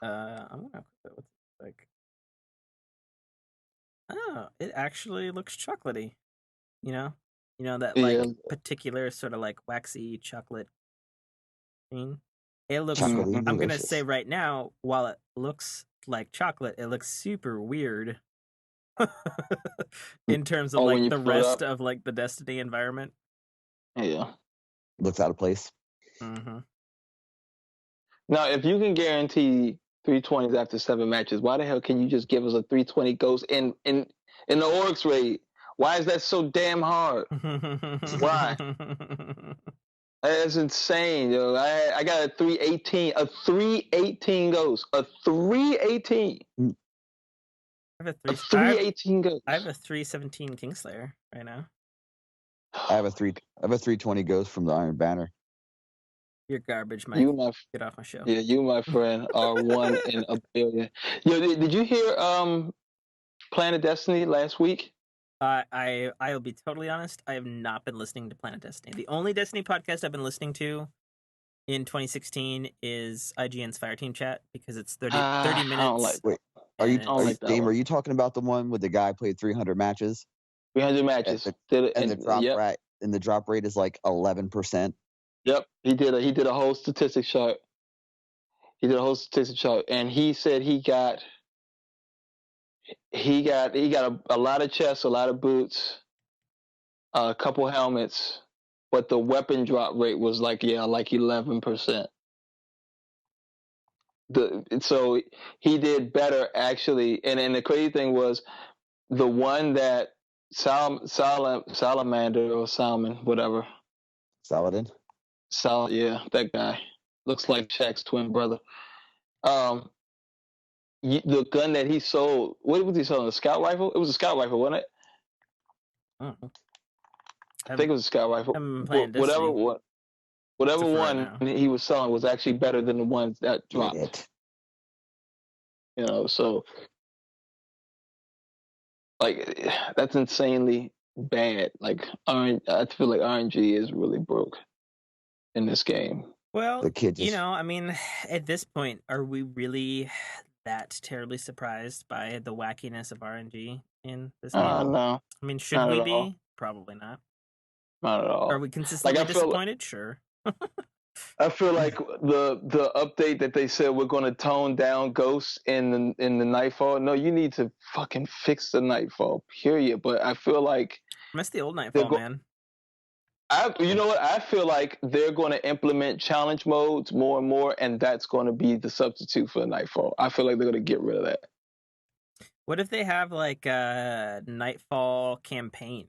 Speaker 4: I'm gonna put what's it like. Oh, it actually looks chocolatey. You know that
Speaker 5: Yeah.
Speaker 4: like particular sort of like waxy chocolate thing. It looks.
Speaker 6: Chocolatey
Speaker 4: I'm gonna
Speaker 6: delicious.
Speaker 4: say right now, while it looks like chocolate, it looks super weird in terms of
Speaker 5: Oh, when
Speaker 4: like
Speaker 5: you
Speaker 4: the
Speaker 5: pull it
Speaker 4: rest
Speaker 5: up?
Speaker 4: of like the Destiny environment.
Speaker 5: Yeah.
Speaker 6: Looks out of place.
Speaker 4: Mm-hmm.
Speaker 5: Now, if you can guarantee 320s after 7 matches, why the hell can you just give us a 320 ghost in the Orcs raid? Why is that so damn hard? Why? That's insane, yo. I got a 318 ghost. A 318.
Speaker 4: I have a
Speaker 5: A
Speaker 4: three.
Speaker 5: 318 ghost.
Speaker 4: I have a 317 Kingslayer right now.
Speaker 6: I have a 320 ghost from the Iron Banner.
Speaker 4: You're garbage, Mike.
Speaker 5: You my
Speaker 4: Get off my show.
Speaker 5: Yeah, you my friend are one in a billion. Yo, did you hear Planet Destiny last week?
Speaker 4: I'll be totally honest. I have not been listening to Planet Destiny. The only Destiny podcast I've been listening to in 2016 is IGN's Fireteam Chat because it's 30
Speaker 5: I don't like
Speaker 4: minutes.
Speaker 6: Wait,
Speaker 4: And
Speaker 5: I don't like that
Speaker 6: Dame?
Speaker 5: one.
Speaker 6: Are you talking about the one with the guy played 300 matches
Speaker 5: 300
Speaker 6: and
Speaker 5: matches. Yep.
Speaker 6: the drop rate is like 11%?
Speaker 5: Yep. He did a whole statistic chart. And he said he got a lot of chests, a lot of boots, a couple helmets, but the weapon drop rate was like 11%. So he did better actually, and the crazy thing was the one that Salamander or Salmon, whatever.
Speaker 6: Saladin.
Speaker 5: Yeah, that guy looks like Shaq's twin brother. Um, the gun that he sold, what was he selling? A scout rifle? It was a scout rifle, wasn't it?
Speaker 4: I don't know.
Speaker 5: I think it was a scout rifle.
Speaker 4: I'm playing
Speaker 5: Whatever
Speaker 4: Destiny.
Speaker 5: whatever
Speaker 4: Except for right
Speaker 5: one
Speaker 4: now.
Speaker 5: he was selling was actually better than the ones that
Speaker 6: Get
Speaker 5: dropped.
Speaker 6: it.
Speaker 5: So like that's insanely bad. Like I feel like RNG is really broke in this game.
Speaker 4: Well,
Speaker 6: The kid just
Speaker 4: I mean, at this point, are we really that terribly surprised by the wackiness of RNG in this game?
Speaker 5: No,
Speaker 4: I mean, should
Speaker 5: not
Speaker 4: we
Speaker 5: at all.
Speaker 4: be? Probably not.
Speaker 5: Not at all.
Speaker 4: Are we
Speaker 5: Like
Speaker 4: consistently disappointed? Sure.
Speaker 5: I feel like the update that they said we're going to tone down ghosts in the Nightfall. No, you need to fucking fix the Nightfall. Period. But I feel like
Speaker 4: I miss the old
Speaker 5: they're
Speaker 4: Nightfall, man.
Speaker 5: you know what? I feel like they're going to implement challenge modes more and more, and that's going to be the substitute for the Nightfall. I feel like they're going to get rid of that.
Speaker 4: What if they have like a Nightfall campaign?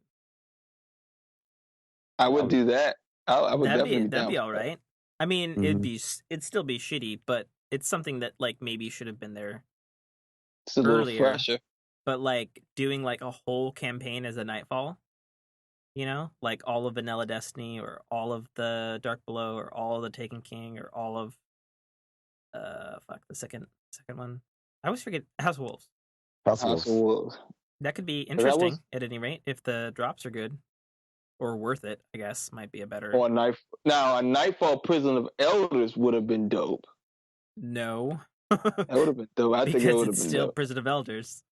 Speaker 5: I would do that. I would definitely be
Speaker 4: That'd
Speaker 5: down
Speaker 4: be
Speaker 5: for
Speaker 4: all
Speaker 5: that.
Speaker 4: right. I mean,
Speaker 6: Mhm.
Speaker 4: it'd still be shitty, but it's something that like maybe should have been there
Speaker 5: It's a little
Speaker 4: earlier.
Speaker 5: fresher.
Speaker 4: But like doing like a whole campaign as a Nightfall, like all of Vanilla Destiny or all of the Dark Below or all of the Taken King or all of the second one. I always forget House of Wolves.
Speaker 6: House of
Speaker 5: House of
Speaker 6: Wolves.
Speaker 5: Wolves.
Speaker 4: That could be
Speaker 5: That was
Speaker 4: interesting at any rate if the drops are good. or worth it, I guess, might be a better.
Speaker 5: Or a Nightfall Prison of Elders would have been dope.
Speaker 4: No.
Speaker 5: That would have been dope. I think it
Speaker 4: Because
Speaker 5: would have
Speaker 4: it's
Speaker 5: been
Speaker 4: still
Speaker 5: dope.
Speaker 4: Prison of Elders.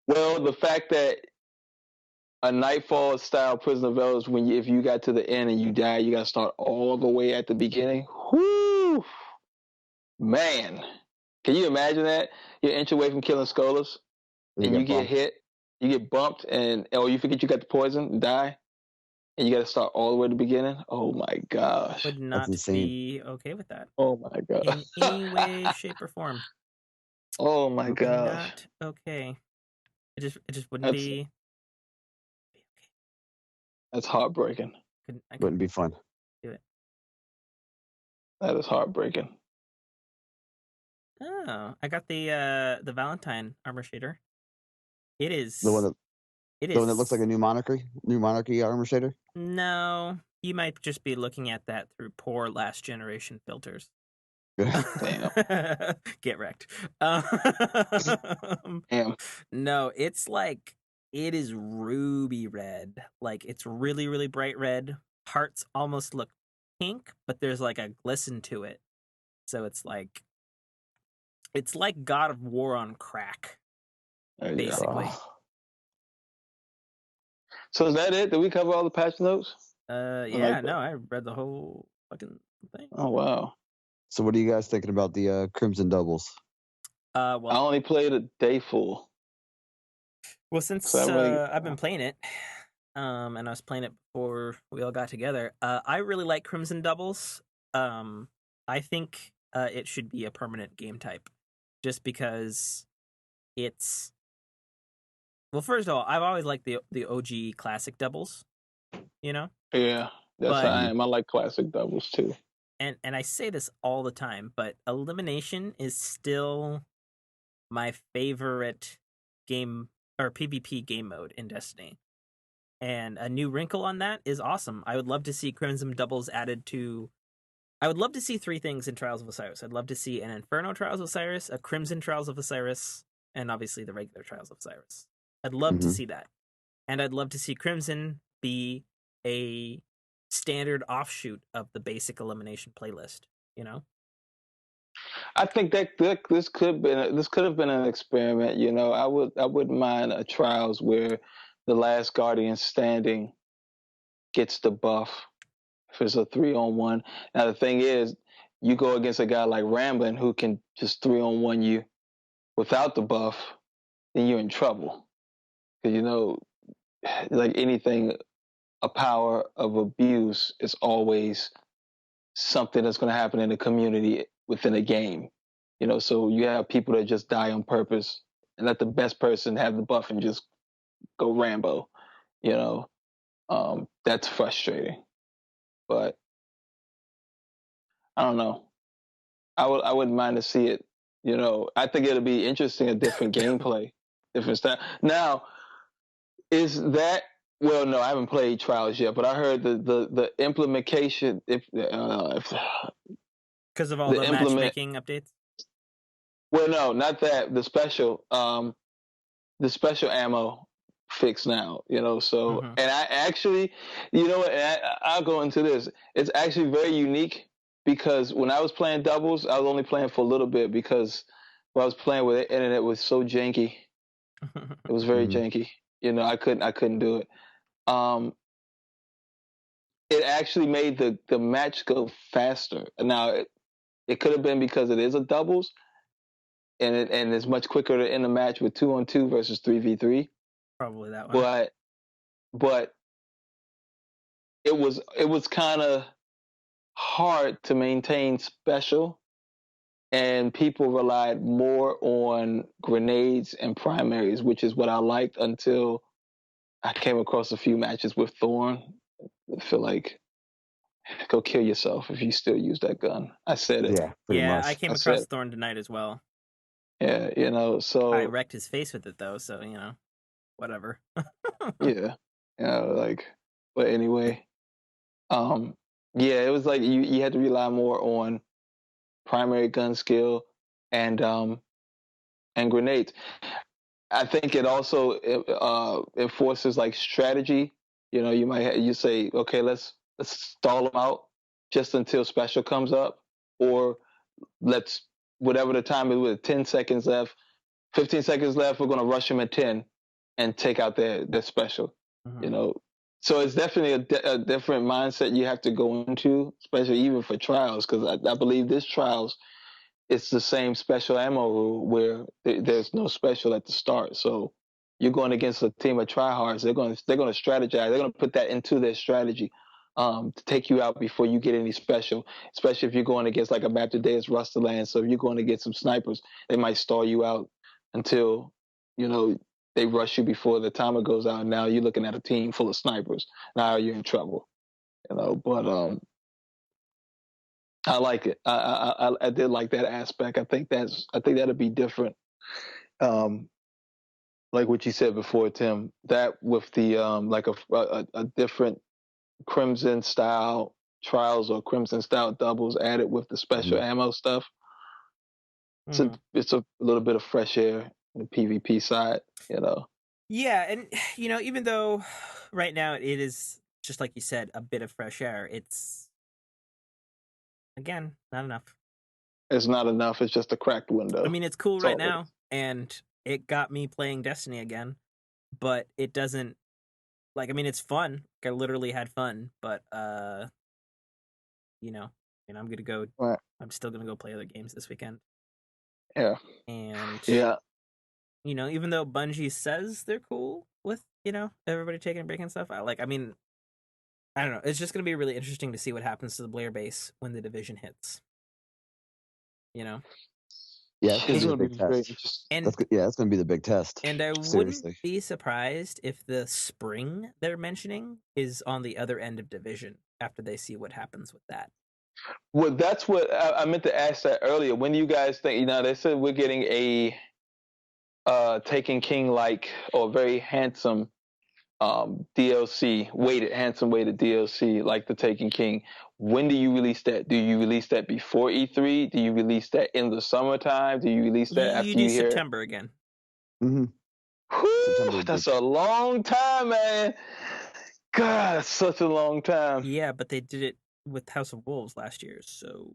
Speaker 5: Well, the fact that a Nightfall style Prison of Elders, if you got to the end and you die, you got to start all the way at the beginning. Whoo, man! Can you imagine that? You're an inch away from killing Skolas, and you get hit, you get bumped, or you forget you got the poison, and die, and you got to start all the way at the beginning. Oh my gosh!
Speaker 4: Would not be okay with that.
Speaker 5: Oh my god!
Speaker 4: In any way, shape, or form.
Speaker 5: Oh my gosh!
Speaker 4: Not okay. It just wouldn't be.
Speaker 5: That's heartbreaking.
Speaker 6: Wouldn't be fun.
Speaker 4: Do it.
Speaker 5: That is heartbreaking.
Speaker 4: Oh, I got the Valentine armor shader. It is
Speaker 6: the one that looks like a new monarchy armor shader.
Speaker 4: No, you might just be looking at that through poor last generation filters.
Speaker 5: Damn.
Speaker 4: Get wrecked.
Speaker 5: Damn.
Speaker 4: No, it's like it is ruby red. Like it's really, really bright red. Hearts almost look pink, but there's like a glisten to it. So it's like God of War on crack, basically.
Speaker 5: So is that it? Did we cover all the patch notes?
Speaker 4: Yeah, no, I read the whole fucking thing.
Speaker 5: Oh wow.
Speaker 6: So what are you guys thinking about the Crimson doubles?
Speaker 4: Well,
Speaker 5: I only played a day full.
Speaker 4: Well, since I've been playing it, and I was playing it before we all got together, I really like Crimson doubles. I think it should be a permanent game type, just because it's. Well, first of all, I've always liked the OG classic doubles, you know.
Speaker 5: Yeah, that's how I am. I like classic doubles too.
Speaker 4: And I say this all the time, but elimination is still my favorite game or PvP game mode in Destiny. And a new wrinkle on that is awesome. I would love to see Crimson doubles added to. I would love to see three things in Trials of Osiris. I'd love to see an Inferno Trials of Osiris, a Crimson Trials of Osiris, and obviously the regular Trials of Osiris. I'd love to see that. And I'd love to see Crimson be a standard offshoot of the basic elimination playlist, you know?
Speaker 5: I think that this could have been an experiment, you know. I wouldn't mind a Trials where the last Guardian standing gets the buff if it's a 3-on-1. Now the thing is, you go against a guy like Ramblin who can just 3-on-1 you without the buff, then you're in trouble. Because you know, like anything, a power of abuse is always something that's going to happen in the community within a game. You know, so you have people that just die on purpose and let the best person have the buff and just go Rambo. You know, that's frustrating. But I don't know. I wouldn't mind to see it. You know, I think it'll be interesting, a different gameplay, different style. Now, is that well? No, I haven't played Trials yet, but I heard the implementation
Speaker 4: because of all the matchmaking updates.
Speaker 5: Well, no, not that. The special ammo fixed now. You know, so and I actually, you know, I'll go into this. It's actually very unique because when I was playing doubles, I was only playing for a little bit because when I was playing with it, internet was so janky. It was very janky. You know, I couldn't do it. It actually made the match go faster. Now, it could have been because it is a doubles, and it's much quicker to end the match with 2-on-2 versus 3v3.
Speaker 4: Probably that one.
Speaker 5: But it was kind of hard to maintain special, and people relied more on grenades and primaries, which is what I liked until I came across a few matches with Thorn. I feel like go kill yourself if you still use that gun. I said it.
Speaker 6: Yeah, pretty much.
Speaker 4: I came across Thorn tonight as well.
Speaker 5: Yeah, you know, so
Speaker 4: I wrecked his face with it though, so you know, whatever.
Speaker 5: Yeah, you know, like, but anyway, yeah, it was like you had to rely more on primary gun skill and grenades. I think it also enforces like strategy You know, you say, okay, let's stall them out just until special comes up, or let's whatever the time is with 10 seconds left, 15 seconds left, we're going to rush them at 10 and take out their special. You know, so it's definitely a different mindset you have to go into, especially even for trials, because I believe this trials it's the same special ammo rule where there's no special at the start. So you're going against a team of tryhards. They're going to strategize. They're going to put that into their strategy to take you out before you get any special. Especially if you're going against like a map today is Rustaland. So if you're going to get some snipers, they might stall you out until they rush you before the timer goes out. And now you're looking at a team full of snipers. Now you're in trouble. But I like it. I did like that aspect. I think that'll be different. Like what you said before, Tim. That with the like a different Crimson style trials or Crimson style doubles added with the special ammo stuff. It's a little bit of fresh air on the PvP side.
Speaker 4: Yeah, and even though right now it is just like you said, a bit of fresh air, it's again not enough.
Speaker 5: It's not enough. It's just a cracked window.
Speaker 4: I mean, it's cool right now, and it got me playing Destiny again, but it doesn't I mean, it's fun. I literally had fun, but I'm gonna go.
Speaker 5: Right.
Speaker 4: I'm still gonna go play other games this weekend.
Speaker 5: Yeah.
Speaker 4: And
Speaker 5: yeah.
Speaker 4: Even though Bungie says they're cool with everybody taking a break and stuff, I mean, I don't know. It's just gonna be really interesting to see what happens to the player base when the division hits.
Speaker 6: Yeah, it's gonna be a big test.
Speaker 4: And
Speaker 6: that's gonna be the big test.
Speaker 4: And I wouldn't be surprised if the spring they're mentioning is on the other end of division after they see what happens with that.
Speaker 5: Well, that's what I meant to ask that earlier. When do you guys think? They said we're getting a Taken King like or very handsome DLC, handsome weighted DLC like the Taken King. When do you release that? Do you release that before E3? Do you release that in the summertime? Do you release that after you hear
Speaker 4: September again?
Speaker 5: Whew, that's a long time, man. God, that's such a long time.
Speaker 4: Yeah, but they did it with House of Wolves last year, so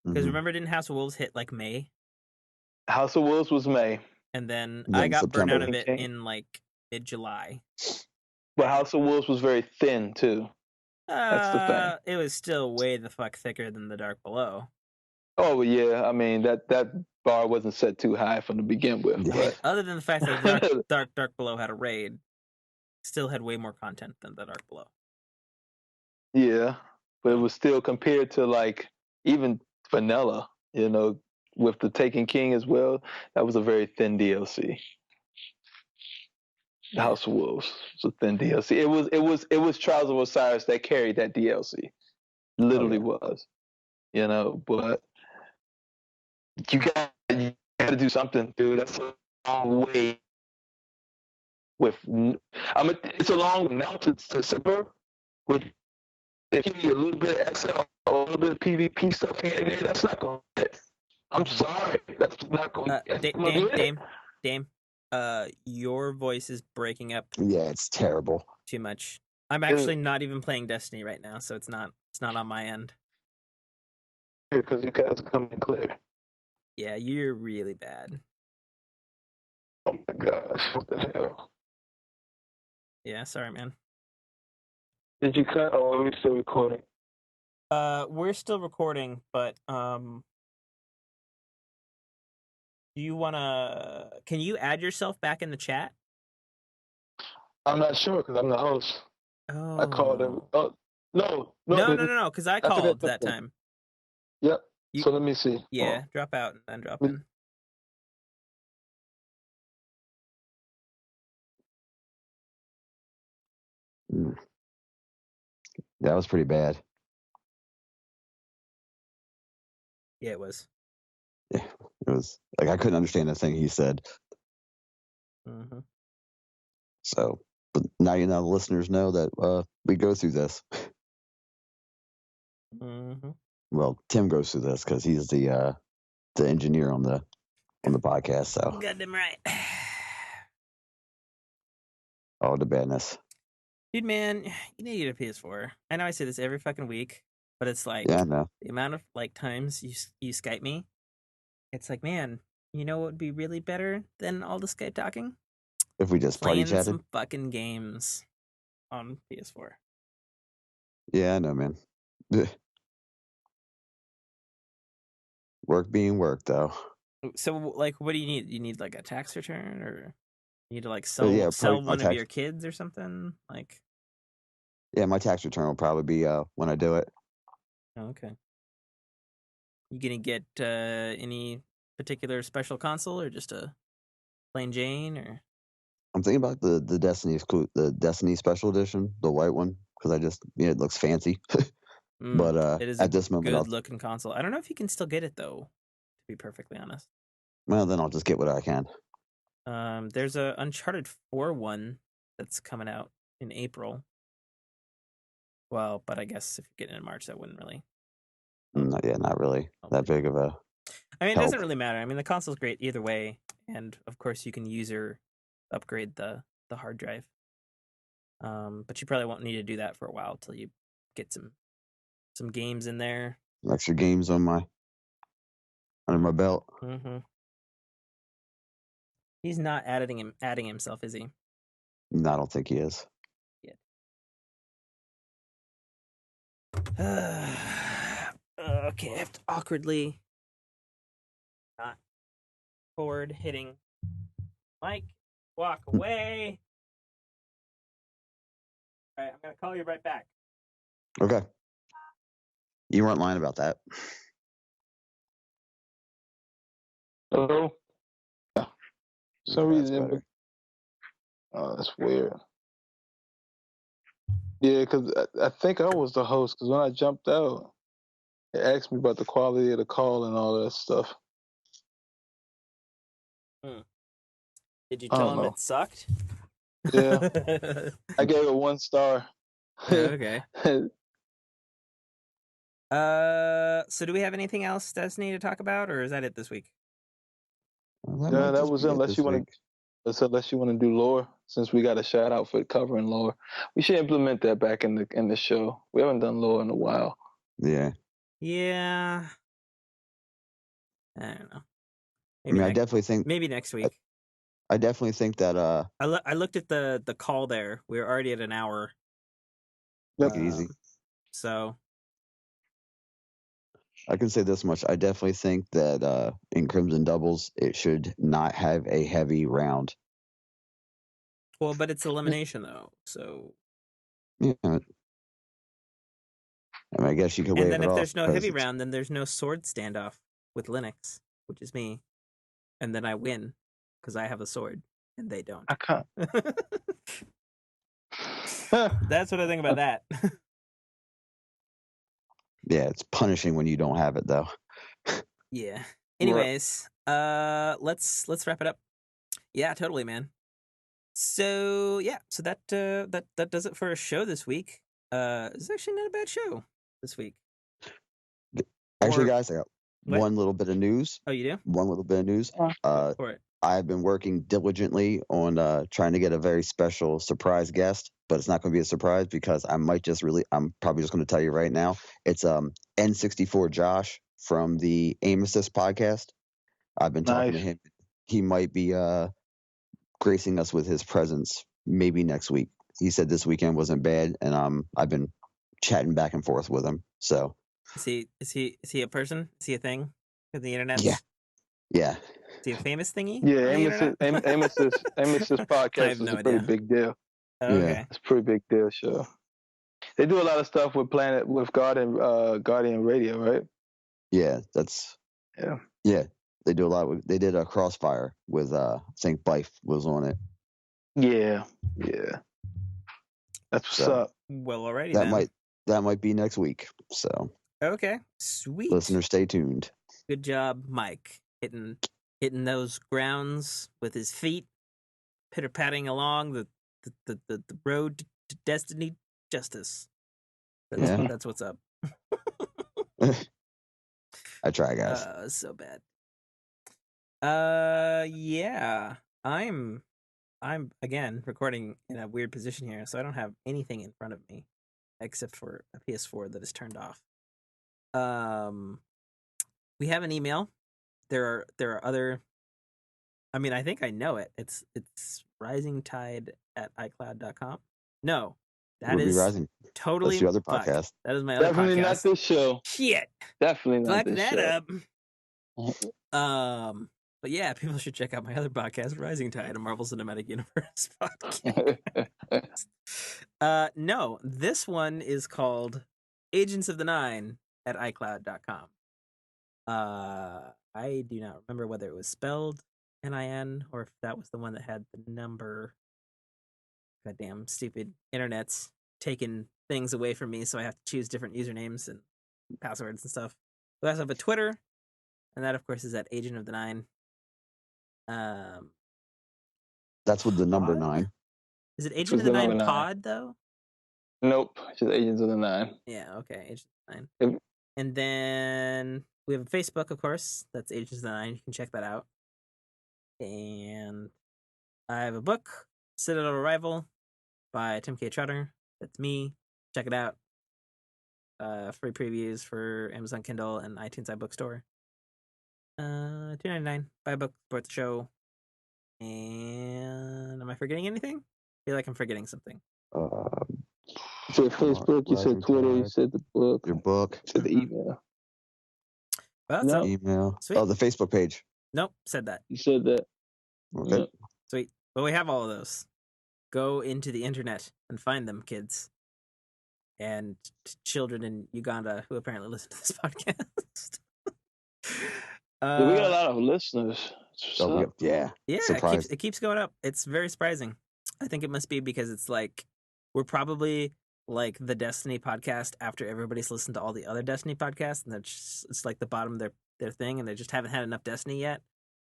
Speaker 4: because remember, didn't House of Wolves hit like May?
Speaker 5: House of Wolves was May,
Speaker 4: and then I got burned out of it in like mid-July.
Speaker 5: But House of Wolves was very thin too. That's the thing.
Speaker 4: It was still way the fuck thicker than the Dark Below.
Speaker 5: Oh yeah, I mean that bar wasn't set too high from the begin with. But
Speaker 4: other than the fact that Dark Below had a raid, still had way more content than the Dark Below.
Speaker 5: Yeah, but it was still compared to like even vanilla, with the Taken King as well. That was a very thin DLC. The House of Wolves was a thin DLC. It was Trials of Osiris that carried that DLC. Literally was, But you got to do something, dude. That's a long way. It's a long now to December. With they give you a little bit of XL, a little bit of PvP stuff here and there. That's not going to fit. I'm sorry. That's not going to
Speaker 4: Dame, your voice is breaking up.
Speaker 6: Yeah, it's terrible.
Speaker 4: Too much. I'm actually not even playing Destiny right now, so it's not on my end.
Speaker 5: Because you guys are coming clear.
Speaker 4: Yeah, you're really bad.
Speaker 5: Oh my gosh, what the hell?
Speaker 4: Yeah, sorry, man.
Speaker 5: Did you cut or are we still recording?
Speaker 4: We're still recording, but do you wanna? Can you add yourself back in the chat?
Speaker 5: I'm not sure because I'm the host.
Speaker 4: Oh.
Speaker 5: I called him. Oh, no.
Speaker 4: No, because I called that time.
Speaker 5: Yep. So let me see.
Speaker 4: Yeah, drop out and then drop in.
Speaker 6: That was pretty bad.
Speaker 4: Yeah, it was.
Speaker 6: Yeah, it was like I couldn't understand a thing he said.
Speaker 4: Mm-hmm.
Speaker 6: So, but now the listeners know that we go through this.
Speaker 4: Mm-hmm.
Speaker 6: Well, Tim goes through this because he's the engineer on the podcast. So
Speaker 4: Goddamn right.
Speaker 6: All the badness.
Speaker 4: Dude, man, you need to get a PS4. I know I say this every fucking week, but it's like
Speaker 6: Yeah, I know.
Speaker 4: the amount of like times you Skype me. It's like, man, you know what would be really better than all the Skype talking?
Speaker 6: If we just party
Speaker 4: Playing
Speaker 6: chatted.
Speaker 4: some fucking games on PS4.
Speaker 6: Yeah, I know, man. Work being work, though.
Speaker 4: So, like, what do you need? You need like a tax return, or you need to like
Speaker 6: But yeah,
Speaker 4: sell
Speaker 6: probably my
Speaker 4: one of
Speaker 6: tax.
Speaker 4: your kids or something? Like,
Speaker 6: Yeah, my tax return will probably be when I do it.
Speaker 4: oh, okay. You gonna get any particular special console, or just a plain Jane, or?
Speaker 6: I'm thinking about the the Destiny Special Edition, the white one, because it looks fancy. But
Speaker 4: It is a
Speaker 6: at this moment,
Speaker 4: good looking console. I don't know if you can still get it though, to be perfectly honest.
Speaker 6: then I'll just get what I can.
Speaker 4: There's a Uncharted 4 one that's coming out in April. Well, but I guess if you get it in March, that wouldn't really.
Speaker 6: Not really that big of a
Speaker 4: I mean, it
Speaker 6: help.
Speaker 4: doesn't really matter. I mean, the console's great either way, and of course, you can user upgrade the hard drive. But you probably won't need to do that for a while till you get some games in there.
Speaker 6: Extra games under my belt.
Speaker 4: Mm-hmm. He's not adding himself, is he?
Speaker 6: No, I don't think he is.
Speaker 4: Okay, I have to awkwardly not forward hitting Mike. Walk away. All right, I'm gonna call you right back.
Speaker 6: Okay. You weren't lying about that.
Speaker 5: Hello? For some
Speaker 6: That's
Speaker 5: reason,
Speaker 6: better.
Speaker 5: oh, that's weird. Yeah, because I think I was the host, because when I jumped out, it asked me about the quality of the call and all that stuff.
Speaker 4: Did you
Speaker 5: I
Speaker 4: tell
Speaker 5: don't
Speaker 4: him
Speaker 5: know.
Speaker 4: it sucked?
Speaker 5: Yeah, I gave it 1 star.
Speaker 4: Okay. So do we have anything else Destiny to talk about, or is that it this week?
Speaker 6: Well,
Speaker 5: Yeah,
Speaker 6: might
Speaker 5: that
Speaker 6: just
Speaker 5: was
Speaker 6: be
Speaker 5: it.
Speaker 6: this week.
Speaker 5: Unless you want to do lore, since we got a shout out for covering lore, we should implement that back in the show. We haven't done lore in a while.
Speaker 6: Yeah.
Speaker 4: Yeah. I don't know.
Speaker 6: I definitely think
Speaker 4: maybe next week.
Speaker 6: I definitely think that
Speaker 4: I looked at the call there. We were already at an hour.
Speaker 5: Yep.
Speaker 6: Easy.
Speaker 4: So
Speaker 6: I can say this much. I definitely think that in Crimson Doubles, it should not have a heavy round.
Speaker 4: well, but it's elimination though. So
Speaker 6: Yeah. I guess you could
Speaker 4: and
Speaker 6: wave
Speaker 4: then
Speaker 6: it
Speaker 4: if
Speaker 6: off.
Speaker 4: there's no heavy round, then there's no sword standoff with Linux, which is me, and then I win because I have a sword and they don't.
Speaker 5: I can't.
Speaker 4: That's what I think about that.
Speaker 6: Yeah, it's punishing when you don't have it, though.
Speaker 4: Yeah. Anyways, let's wrap it up. Yeah, totally, man. So yeah, so that does it for a show this week. It's actually not a bad show this week.
Speaker 6: Actually,
Speaker 4: Or-
Speaker 6: guys, I got
Speaker 4: What?
Speaker 6: one little bit of news.
Speaker 4: Oh, you do?
Speaker 6: One little bit of news.
Speaker 4: Go for it.
Speaker 6: I've been working diligently on trying to get a very special surprise guest, but it's not going to be a surprise because I'm probably just going to tell you right now. It's N64 Josh from the Aim Assist podcast. I've been talking to
Speaker 5: Nice.
Speaker 6: him. He might be gracing us with his presence maybe next week. He said this weekend wasn't bad, and I've been chatting back and forth with him. So
Speaker 4: Is he a person? Is he a thing in the internet?
Speaker 6: yeah.
Speaker 4: Is he a famous thingy?
Speaker 5: Yeah,
Speaker 4: on the internet?
Speaker 5: Amos's
Speaker 4: I
Speaker 5: podcast
Speaker 4: have
Speaker 5: is
Speaker 4: no
Speaker 5: a pretty
Speaker 4: idea.
Speaker 5: big deal.
Speaker 4: Okay.
Speaker 5: It's a pretty big deal show. They do a lot of stuff with Guardian Radio, right?
Speaker 6: Yeah, that's
Speaker 5: Yeah.
Speaker 6: They do a lot. They did a Crossfire with I think Bife was on it.
Speaker 5: Yeah. That's what's up.
Speaker 4: Well, alrighty then.
Speaker 6: That might be next week. So
Speaker 4: Okay, sweet.
Speaker 6: listeners, stay tuned.
Speaker 4: Good job, Mike, hitting those grounds with his feet, pitter patting along the road to destiny, justice. That's what's up.
Speaker 6: I try, guys.
Speaker 4: So bad. Yeah, I'm I'm again recording in a weird position here, so I don't have anything in front of me except for a PS4 that is turned off. We have an email. There are other. I mean, I think I know it. It's risingtide@icloud.com. No, that
Speaker 6: Ruby
Speaker 4: is
Speaker 6: Rising.
Speaker 4: totally
Speaker 6: That's your other
Speaker 4: fuck.
Speaker 6: podcast.
Speaker 4: That is my other
Speaker 5: Definitely
Speaker 4: podcast.
Speaker 5: not this show.
Speaker 4: Shit.
Speaker 5: Definitely not
Speaker 4: Fuck
Speaker 5: this
Speaker 4: that
Speaker 5: show.
Speaker 4: up. But yeah, people should check out my other podcast, Rising Tide, a Marvel Cinematic Universe podcast. No, this one is called Agents of the Nine at iCloud.com. I do not remember whether it was spelled NIN or if that was the one that had the number. Goddamn stupid internet's taking things away from me, so I have to choose different usernames and passwords and stuff. We also have a Twitter, and that of course is at Agent of the Nine.
Speaker 6: That's with the number
Speaker 4: Pod?
Speaker 6: 9.
Speaker 4: Is it Agent of the Nine Pod though?
Speaker 5: Nope, just Agents of the Nine.
Speaker 4: Yeah, okay, Agent of the Nine.
Speaker 5: If-
Speaker 4: And then we have a Facebook, of course. That's Agents of the Nine. You can check that out. And I have a book, Citadel Arrival, by Tim K. Trotter. That's me. Check it out. Free previews for Amazon Kindle and iTunes iBookstore. $2.99. Buy a book, support the show. And am I forgetting anything? I feel like I'm forgetting something.
Speaker 5: You said Facebook, you said Twitter, you said the book,
Speaker 6: your book,
Speaker 5: you said the email.
Speaker 4: Well, that's all.
Speaker 6: Email.
Speaker 4: Sweet.
Speaker 6: Oh, the Facebook page.
Speaker 4: Nope, said that.
Speaker 5: You said that.
Speaker 6: Okay.
Speaker 5: Yep.
Speaker 4: Sweet. Well, we have all of those. Go into the internet and find them, kids. And children in Uganda who apparently listen to this podcast.
Speaker 5: Yeah, we got a lot of listeners.
Speaker 6: Yeah.
Speaker 4: Yeah,
Speaker 6: Surprised.
Speaker 4: it keeps going up. It's very surprising. I think it must be because it's like we're probably like the Destiny podcast after everybody's listened to all the other Destiny podcasts, and it's like the bottom of their thing, and they just haven't had enough Destiny yet,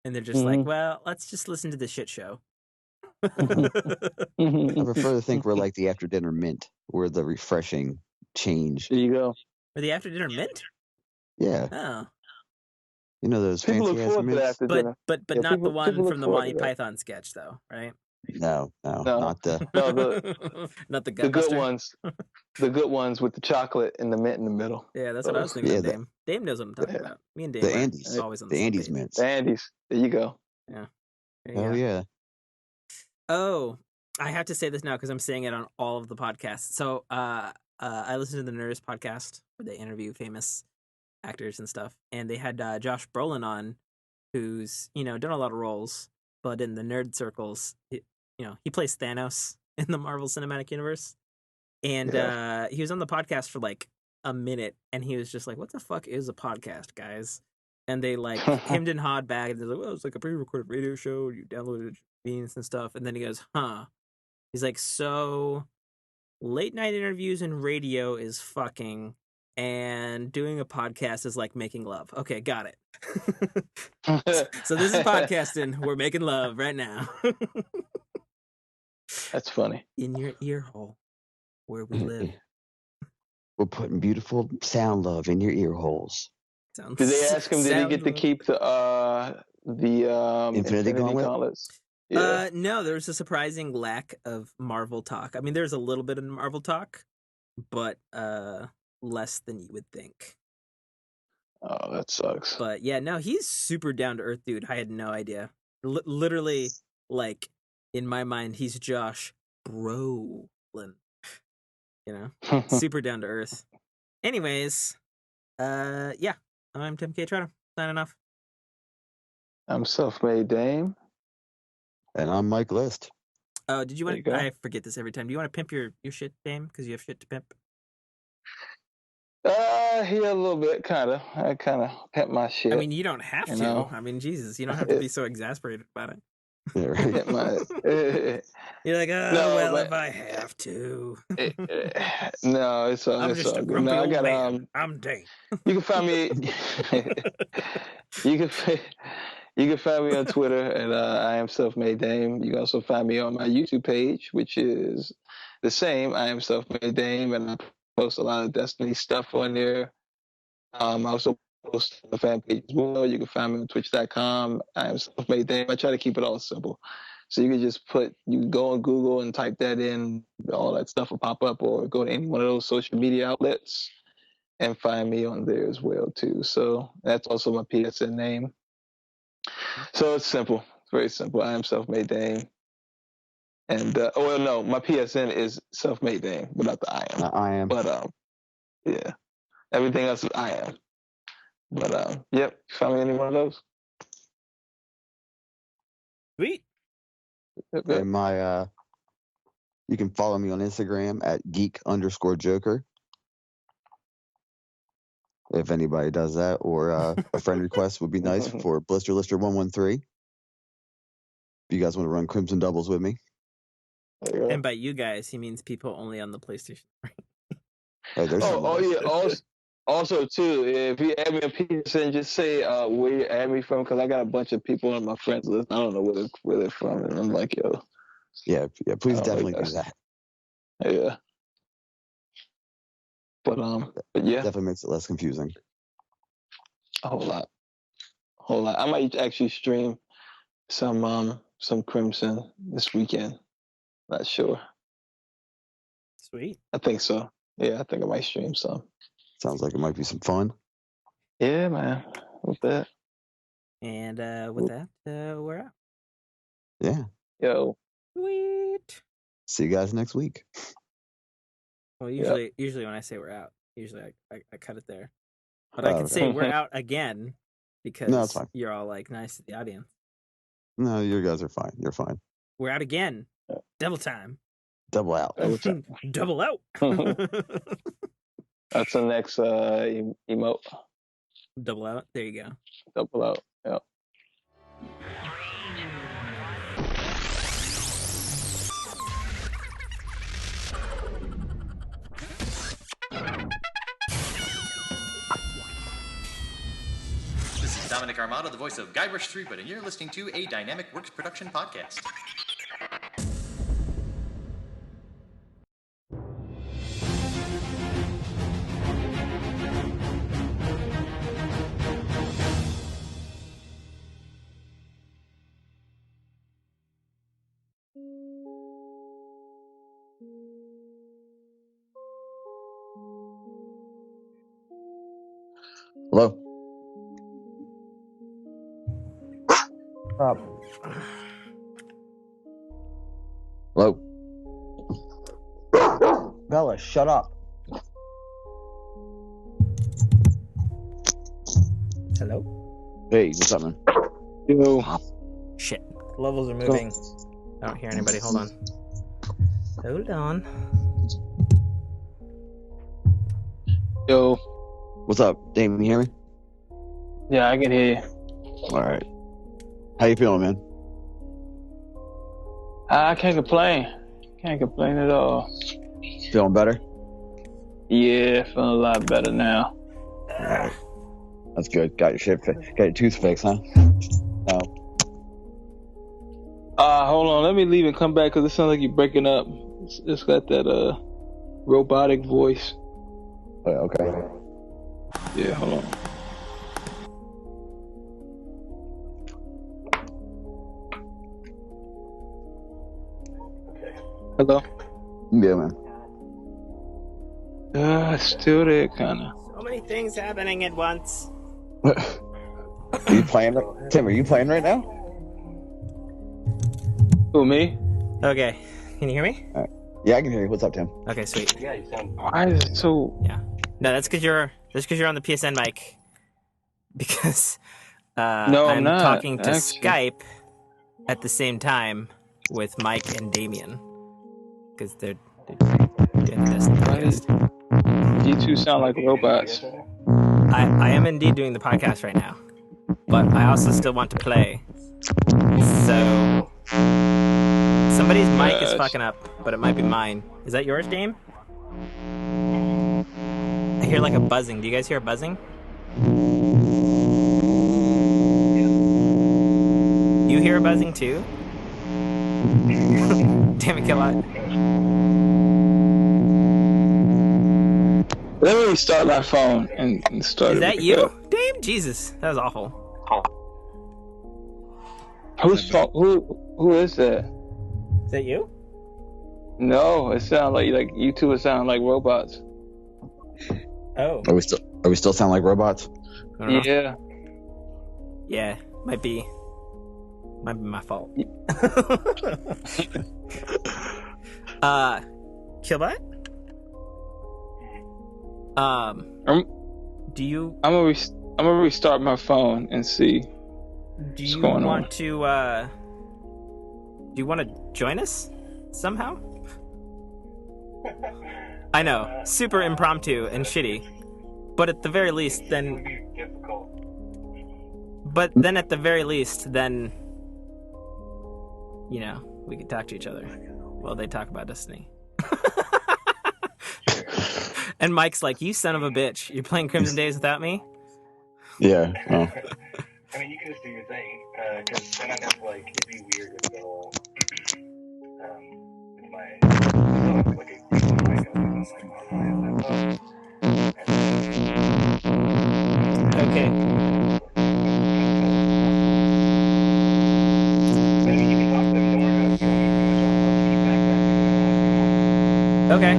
Speaker 4: and they're just like, well, let's just listen to this shit show.
Speaker 6: I prefer to think we're like the after dinner mint. We're the refreshing change.
Speaker 5: There you go.
Speaker 4: Or the after dinner mint?
Speaker 6: Yeah.
Speaker 4: Oh.
Speaker 6: You know those
Speaker 5: People
Speaker 6: fancy
Speaker 5: look
Speaker 6: ass
Speaker 5: forward to that
Speaker 6: mints?
Speaker 5: after dinner.
Speaker 4: But
Speaker 5: Yeah,
Speaker 4: not
Speaker 5: people-
Speaker 4: the one
Speaker 5: people look
Speaker 4: from the
Speaker 5: forward
Speaker 4: Monty
Speaker 5: to that.
Speaker 4: Python sketch, though, right?
Speaker 6: No, not the.
Speaker 5: No,
Speaker 4: not the
Speaker 5: the good
Speaker 4: Gutbuster.
Speaker 5: ones. The good ones with the chocolate and the mint in the middle.
Speaker 4: Yeah, that's what I was thinking
Speaker 6: Yeah,
Speaker 4: of
Speaker 6: the-
Speaker 4: Dame. Dame knows what I'm talking about. Me and Dame
Speaker 6: the
Speaker 4: are
Speaker 6: Andes.
Speaker 4: always on
Speaker 6: The
Speaker 4: same
Speaker 6: Andes
Speaker 4: page.
Speaker 6: mints.
Speaker 5: The Andes. There you go.
Speaker 4: There you
Speaker 6: Oh
Speaker 4: go.
Speaker 6: yeah.
Speaker 4: Oh, I have to say this now because I'm saying it on all of the podcasts. So I listened to the Nerdist podcast where they interview famous actors and stuff, and they had Josh Brolin on, who's done a lot of roles, but in the nerd circles, he plays Thanos in the Marvel Cinematic Universe, and he was on the podcast for like a minute, and he was just like, "What the fuck is a podcast, guys?" And they like hemmed and hawed back, and they're like, "Well, it's like a pre-recorded radio show. You downloaded beans and stuff," and then he goes, "Huh." He's like, "So late night interviews and radio is fucking, and doing a podcast is like making love." Okay, got it. So this is podcasting. We're making love right now.
Speaker 5: That's funny.
Speaker 4: In your ear hole where we live.
Speaker 6: We're putting beautiful sound love in your ear holes.
Speaker 4: Sounds
Speaker 5: Did they ask him? Did he get to
Speaker 4: sound-
Speaker 5: keep the
Speaker 6: Infinity Gauntlet?
Speaker 5: Gauntlets? Yeah.
Speaker 4: No, there's a surprising lack of Marvel talk. I mean, there's a little bit of Marvel talk, but less than you would think.
Speaker 5: Oh, that sucks.
Speaker 4: But yeah, no, he's super down to earth, dude. I had no idea. Literally, like in my mind, he's Josh Brolin. Super down to earth. Anyways, yeah, I'm Tim K. Trotter, signing off.
Speaker 5: I'm self-made Dame.
Speaker 6: And I'm Mike List.
Speaker 4: Oh, did you
Speaker 5: There
Speaker 4: want?
Speaker 5: you go.
Speaker 4: I forget this every time. Do you want to pimp your shit, Dame? Because you have shit to pimp.
Speaker 5: Yeah, a little bit, kind of. I kind of pimp my shit.
Speaker 4: I mean, you don't have
Speaker 5: You
Speaker 4: to.
Speaker 5: know?
Speaker 4: I mean, Jesus, you don't have to be so exasperated about it.
Speaker 6: Yeah, right.
Speaker 5: Pimp my.
Speaker 4: You're like, oh,
Speaker 5: No,
Speaker 4: well,
Speaker 5: but-
Speaker 4: if I have to.
Speaker 5: No, it's all.
Speaker 4: I'm
Speaker 5: it's
Speaker 4: just
Speaker 5: all
Speaker 4: a
Speaker 5: good.
Speaker 4: grumpy
Speaker 5: No, I
Speaker 4: old
Speaker 5: got
Speaker 4: man. I'm Dame.
Speaker 5: You can find me. you can find me on Twitter at I am self-made Dame. You can also find me on my YouTube page, which is the same. I am self-made Dame, and I post a lot of Destiny stuff on there. I also post on the fan page as well. You can find me on Twitch.com. I am self-made Dame. I try to keep it all simple. So you can just you can go on Google and type that in, all that stuff will pop up, or go to any one of those social media outlets and find me on there as well too. So that's also my PSN name. So it's simple, very simple. I am Self-Made Dame. And no, my PSN is Self-Made Dame without the I am.
Speaker 6: I am.
Speaker 5: But yeah, everything else is I am. But yep, find me any one of those.
Speaker 4: Sweet.
Speaker 5: Yep, yep.
Speaker 6: And you can follow me on Instagram at geek_joker. If anybody does that, or a friend request would be nice for Blister Lister 113. If you guys want to run Crimson Doubles with me.
Speaker 4: And by you guys, he means people only on the PlayStation.
Speaker 5: Yeah. Also, too, if you add me on PSN, just say where you add me from, because I got a bunch of people on my friends list. I don't know where they're from, and I'm like, yo.
Speaker 6: Yeah. Please definitely do that.
Speaker 5: Yeah. But yeah.
Speaker 6: Definitely makes it less confusing.
Speaker 5: A whole lot. I might actually stream some Crimson this weekend. Not sure.
Speaker 4: Sweet.
Speaker 5: I think so. Yeah, I think I might stream some.
Speaker 6: Sounds like it might be some fun.
Speaker 5: Yeah, man. With that.
Speaker 4: And with that, we're out.
Speaker 6: Yeah.
Speaker 5: Yo.
Speaker 4: Sweet.
Speaker 6: See you guys next week.
Speaker 4: Well, usually when I say we're out, usually I cut it there. But I can say we're out again because
Speaker 6: no, that's fine.
Speaker 4: You're all like nice to the audience.
Speaker 6: No, you guys are fine. You're fine.
Speaker 4: We're out again. Double time.
Speaker 6: Double out.
Speaker 4: Double out.
Speaker 5: That's the next emote.
Speaker 4: Double out. There you go.
Speaker 5: Double out. Yep.
Speaker 7: This is Dominic Armato, the voice of Guybrush Threepwood, and you're listening to a Dynamic Works production podcast.
Speaker 6: Hello? Stop. Hello? Bella, shut up.
Speaker 4: Hello?
Speaker 6: Hey, what's up, man?
Speaker 5: Yo.
Speaker 4: Shit. Levels are moving. I don't hear anybody. Hold on. Hold on.
Speaker 5: Yo.
Speaker 6: What's up, Damon? You hear me?
Speaker 5: Yeah, I can hear you.
Speaker 6: All right. How you feeling, man?
Speaker 5: I can't complain. Can't complain at all.
Speaker 6: Feeling better?
Speaker 5: Yeah, feeling a lot better now.
Speaker 6: All right. That's good. Got your tooth fixed, huh? No.
Speaker 5: Hold on. Let me leave and come back because it sounds like you're breaking up. It's got that robotic voice.
Speaker 6: Oh, okay.
Speaker 5: Yeah, hold on. Hello?
Speaker 6: Yeah, man.
Speaker 5: Still there, kind of.
Speaker 4: So many things happening at once.
Speaker 6: Are you playing? Tim, are you playing right now?
Speaker 5: Who, me?
Speaker 4: Okay. Can you hear me?
Speaker 6: Yeah, I can hear you. What's up, Tim?
Speaker 4: Okay, sweet.
Speaker 5: Why is it so...
Speaker 4: Yeah. No, that's because you're on the PSN mic. Because
Speaker 5: No, I'm not,
Speaker 4: talking to
Speaker 5: actually.
Speaker 4: Skype at the same time with Mike and Damien. Because they're doing this podcast.
Speaker 5: You two sound like robots.
Speaker 4: I am indeed doing the podcast right now. But I also still want to play. So somebody's mic is fucking up, but it might be mine. Is that yours, Dame? I hear like a buzzing. Do you guys hear a buzzing? You hear a buzzing too? Damn it, Killot.
Speaker 5: Let me restart my phone and start
Speaker 4: Is
Speaker 5: it
Speaker 4: that
Speaker 5: back
Speaker 4: you?
Speaker 5: up.
Speaker 4: Dame? Jesus, that was awful.
Speaker 5: Who is that?
Speaker 4: Is that you?
Speaker 5: No, it sounds like you two are sounding like robots.
Speaker 4: Oh.
Speaker 6: Are we still sound like robots?
Speaker 4: I don't know.
Speaker 5: Yeah.
Speaker 4: Yeah, might be my fault. Killbot? Do you
Speaker 5: I'm gonna restart my phone and see.
Speaker 4: do you want to join us somehow? I know, super impromptu and shitty, but at the very least, then. But then, at the very least, then, you know, we could talk to each other while they talk about Destiny. And Mike's like, "You son of a bitch! You're playing Crimson Days without me?"
Speaker 6: Yeah. Oh.
Speaker 8: I mean, you can just do your thing, because then I'd have like, it'd be weird with the whole, with my, like a mic, on my laptop.
Speaker 4: Okay.
Speaker 8: But I mean, you can talk to them, don't worry about it.
Speaker 4: Okay.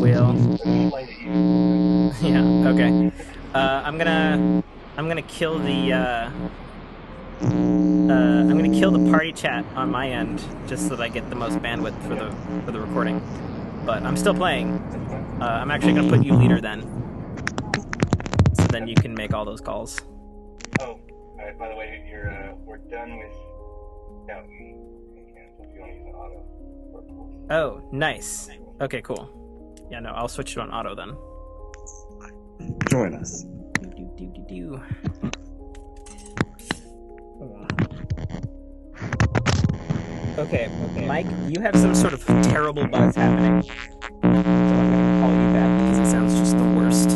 Speaker 4: Will. Yeah. Okay. I'm gonna kill the party chat on my end just so that I get the most bandwidth for the recording. But I'm still playing. I'm actually gonna put you leader then, so then you can make all those calls.
Speaker 8: Oh, alright, by the way, we're done with scouting. You want to use the auto.
Speaker 4: Oh, nice. Okay, cool. Yeah, no, I'll switch to an auto then.
Speaker 6: Join us.
Speaker 4: Do. Okay, Mike, you have some sort of terrible buzz happening. So I'm gonna call you back because it sounds just the worst.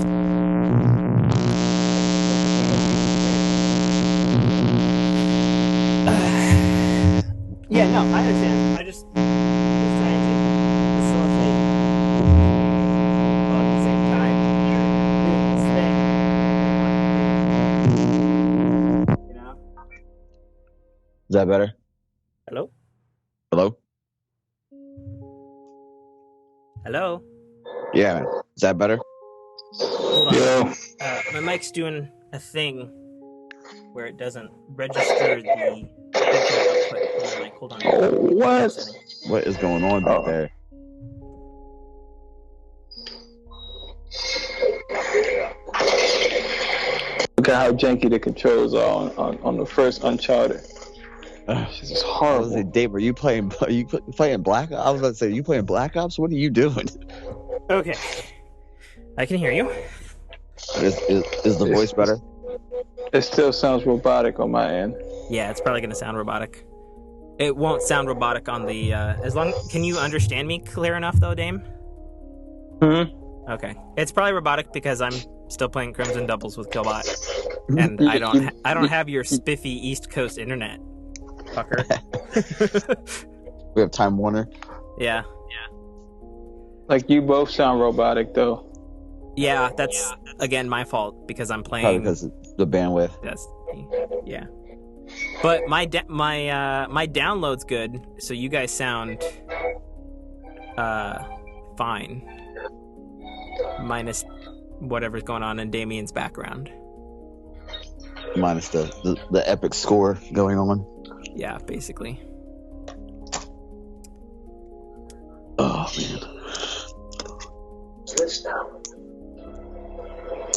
Speaker 4: Yeah, no, I understand. I just was trying to facilitate while at the same time doing this thing. You know?
Speaker 6: Is that better?
Speaker 4: Hello?
Speaker 6: Hello?
Speaker 4: Hello?
Speaker 6: Yeah. Is that better?
Speaker 4: Hold on.
Speaker 5: Yo.
Speaker 4: My mic's doing a thing where it doesn't register the output on the mic. Hold on.
Speaker 5: What?
Speaker 6: What is going on back there?
Speaker 5: Look at how janky the controls are on the first Uncharted. This is
Speaker 6: I
Speaker 5: horrible.
Speaker 6: was like, Dave, are you playing Black Ops? I was about to say, are you playing Black Ops? What are you doing?
Speaker 4: Okay. I can hear you.
Speaker 6: Is the voice better?
Speaker 5: It still sounds robotic on my end.
Speaker 4: Yeah, it's probably going to sound robotic. It won't sound robotic on the... Can you understand me clear enough, though, Dame? Okay. It's probably robotic because I'm still playing Crimson Doubles with Killbot. And I don't have your spiffy East Coast internet, fucker.
Speaker 6: We have Time Warner.
Speaker 4: Yeah.
Speaker 5: Like, you both sound robotic, though.
Speaker 4: Yeah, that's, again, my fault because I'm playing...
Speaker 6: Probably because of the bandwidth.
Speaker 4: Yeah. But my download's good, so you guys sound fine. Minus whatever's going on in Damien's background.
Speaker 6: Minus the epic score going on.
Speaker 4: Yeah, basically.
Speaker 6: Oh, man.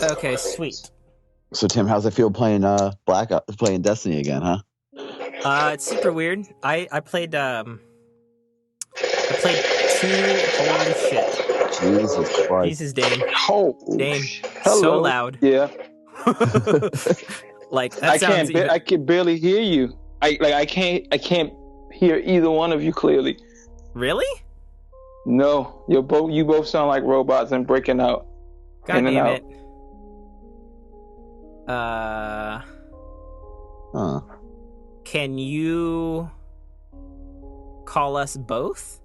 Speaker 4: Okay, sweet.
Speaker 6: So, Tim, how's it feel playing playing Destiny again, huh?
Speaker 4: It's super weird. I played 2. Holy shit.
Speaker 6: Jesus Christ.
Speaker 4: Jesus, Dame.
Speaker 5: Oh,
Speaker 4: Dame.
Speaker 5: hello.
Speaker 4: So loud.
Speaker 5: Yeah.
Speaker 4: Like that sounds.
Speaker 5: I can barely hear you. I can't hear either one of you clearly.
Speaker 4: Really?
Speaker 5: No, you both sound like robots and breaking out.
Speaker 4: God
Speaker 5: in and
Speaker 4: damn
Speaker 5: out.
Speaker 4: it. Can you call us both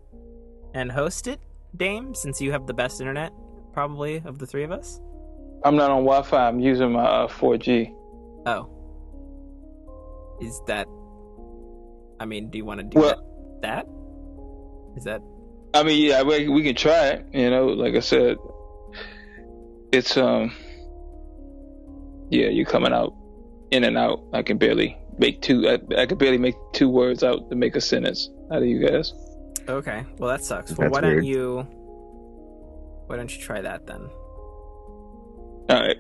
Speaker 4: and host it, Dame, since you have the best internet, probably, of the three of us?
Speaker 5: I'm not on Wi-Fi. I'm using my 4G.
Speaker 4: Oh. Is that? I mean, do you want to do that? Is that?
Speaker 5: I mean, yeah, we can try it. You know, like I said, it's yeah, you're coming out in and out. I can barely make two. I could barely make 2 words out to make a sentence out of you guys.
Speaker 4: Okay, well that sucks. Well, why don't you try that then?
Speaker 5: All right.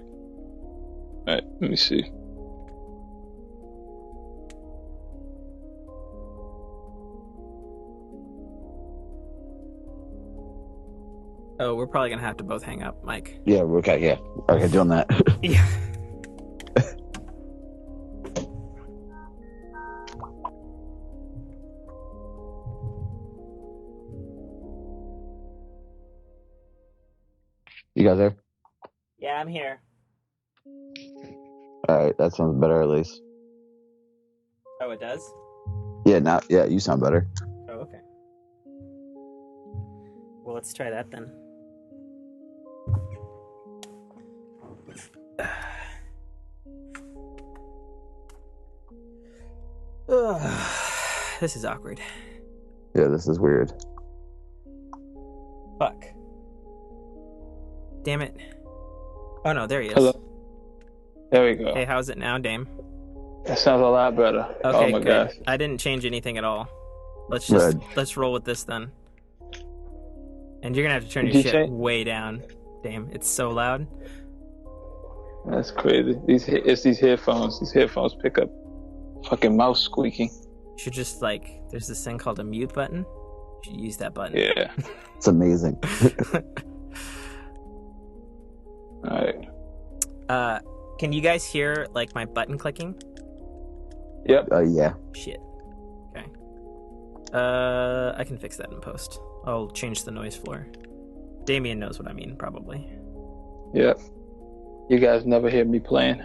Speaker 5: Let me see.
Speaker 4: Oh, we're probably gonna have to both hang up, Mike.
Speaker 6: Yeah, okay, yeah. Okay, doing that.
Speaker 4: Yeah.
Speaker 6: You guys there?
Speaker 4: Yeah, I'm here.
Speaker 6: Alright, that sounds better at least.
Speaker 4: Oh, it does?
Speaker 6: Yeah, you sound better.
Speaker 4: Oh, okay. Well, let's try that then. This is awkward.
Speaker 6: Yeah, this is weird.
Speaker 4: Fuck. Damn it. Oh no, there he is.
Speaker 5: Hello. There we go.
Speaker 4: Hey, how's it now, Dame?
Speaker 5: That sounds a lot better.
Speaker 4: Okay,
Speaker 5: oh my
Speaker 4: good.
Speaker 5: gosh.
Speaker 4: I didn't change anything at all. Let's roll with this then. And you're gonna have to turn your shit way down, Dame. It's so loud.
Speaker 5: That's crazy. It's these headphones. These headphones pick up fucking mouse squeaking.
Speaker 4: You should just there's this thing called a mute button. You should use that button.
Speaker 5: Yeah.
Speaker 6: It's amazing.
Speaker 5: Alright.
Speaker 4: Can you guys hear my button clicking?
Speaker 5: Yep.
Speaker 6: Yeah.
Speaker 4: Shit. Okay. I can fix that in post. I'll change the noise floor. Damien knows what I mean, probably.
Speaker 5: Yep. You guys never hear me playing.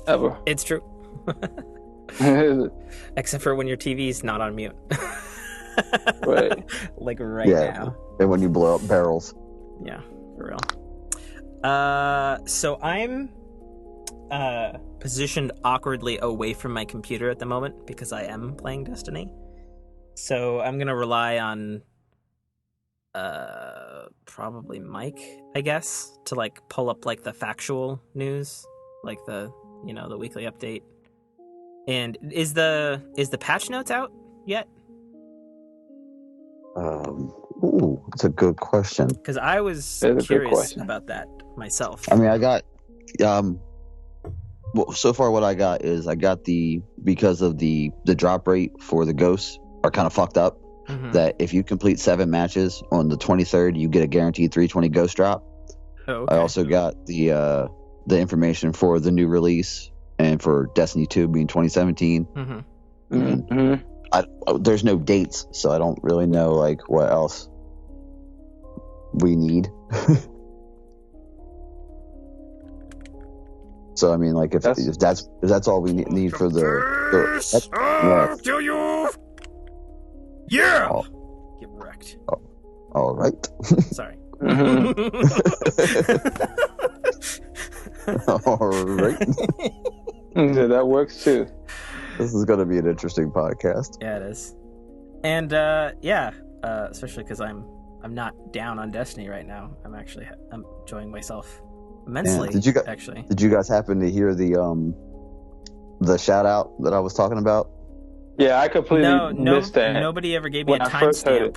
Speaker 5: Ever.
Speaker 4: It's true. Except for when your TV's not on mute.
Speaker 5: Right.
Speaker 4: Right now.
Speaker 6: And when you blow up barrels.
Speaker 4: Yeah, for real. So I'm positioned awkwardly away from my computer at the moment because I am playing Destiny. So I'm gonna rely on probably Mike, I guess, to pull up the factual news, the the weekly update. And is the patch notes out yet?
Speaker 6: Ooh, that's a good question.
Speaker 4: Because I was curious about that myself.
Speaker 6: I mean, I got well, so far what I got is because of the drop rate for the ghosts are kind of fucked up. Mm-hmm. That if you complete 7 matches on the 23rd, you get a guaranteed 320 ghost drop. Oh, okay. I also got the information for the new release and for Destiny 2 being 2017. Mm-hmm. Mm-hmm. There's no dates, so I don't really know what else we need. So I mean, if that's all we need for the
Speaker 2: kill you. Yeah.
Speaker 6: Oh.
Speaker 4: Get wrecked.
Speaker 6: Oh. All right.
Speaker 4: Sorry.
Speaker 6: All right.
Speaker 5: Yeah, that works too.
Speaker 6: This is going to be an interesting podcast.
Speaker 4: Yeah, it is. And especially because I'm not down on Destiny right now. I'm enjoying myself immensely.
Speaker 6: Did you guys happen to hear the shout out that I was talking about?
Speaker 5: Yeah, I completely missed that.
Speaker 4: Nobody ever gave me a timestamp.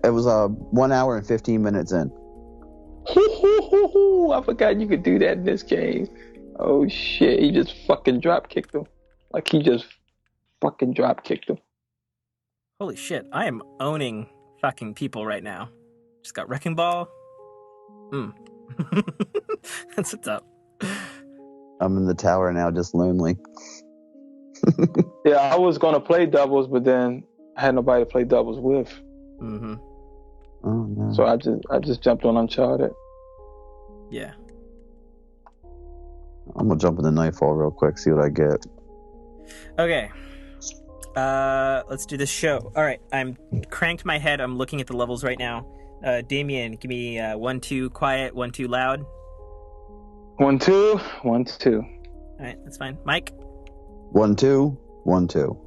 Speaker 6: It was 1 hour and 15 minutes in.
Speaker 5: I forgot you could do that in this game. Oh shit, he just fucking drop kicked him. He just fucking drop kicked him.
Speaker 4: Holy shit, I am owning fucking people right now. Just got Wrecking Ball. That's what's up.
Speaker 6: I'm in the tower now, just lonely.
Speaker 5: Yeah, I was gonna play doubles, but then I had nobody to play doubles with.
Speaker 4: Mm-hmm.
Speaker 6: Oh no.
Speaker 5: So I just jumped on Uncharted.
Speaker 4: Yeah.
Speaker 6: I'm gonna jump in the Nightfall real quick, see what I get.
Speaker 4: Okay. Let's do this show. All right, I'm cranked my head. I'm looking at the levels right now. Damien, give me 1-2 quiet, 1-2 loud.
Speaker 5: 1-2, 1-2.
Speaker 4: All right, that's fine. Mike.
Speaker 6: 1-2, 1-2.
Speaker 4: All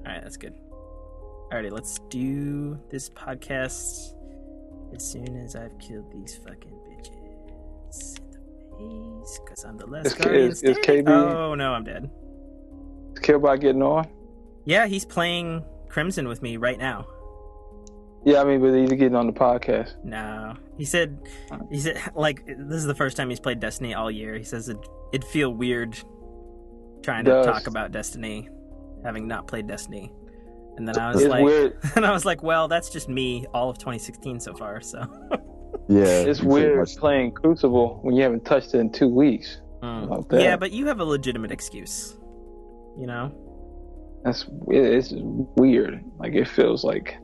Speaker 4: right, that's good. Alrighty, let's do this podcast as soon as I've killed these fucking bitches in the face, because I'm the last guardian
Speaker 5: is
Speaker 4: standing.
Speaker 5: KB?
Speaker 4: Oh no, I'm dead.
Speaker 5: Is Killbot getting on?
Speaker 4: Yeah, he's playing Crimson with me right now.
Speaker 5: Yeah, I mean, but he's getting on the podcast.
Speaker 4: No, he said, like, this is the first time he's played Destiny all year. He says it'd feel weird trying to talk about Destiny, having not played Destiny. And then I was
Speaker 5: weird.
Speaker 4: And I was like, well, that's just me all of 2016 so far. So
Speaker 6: Yeah,
Speaker 5: it's weird playing Crucible when you haven't touched it in 2 weeks.
Speaker 4: Yeah, but you have a legitimate excuse, you know.
Speaker 5: It's weird. Like, it feels like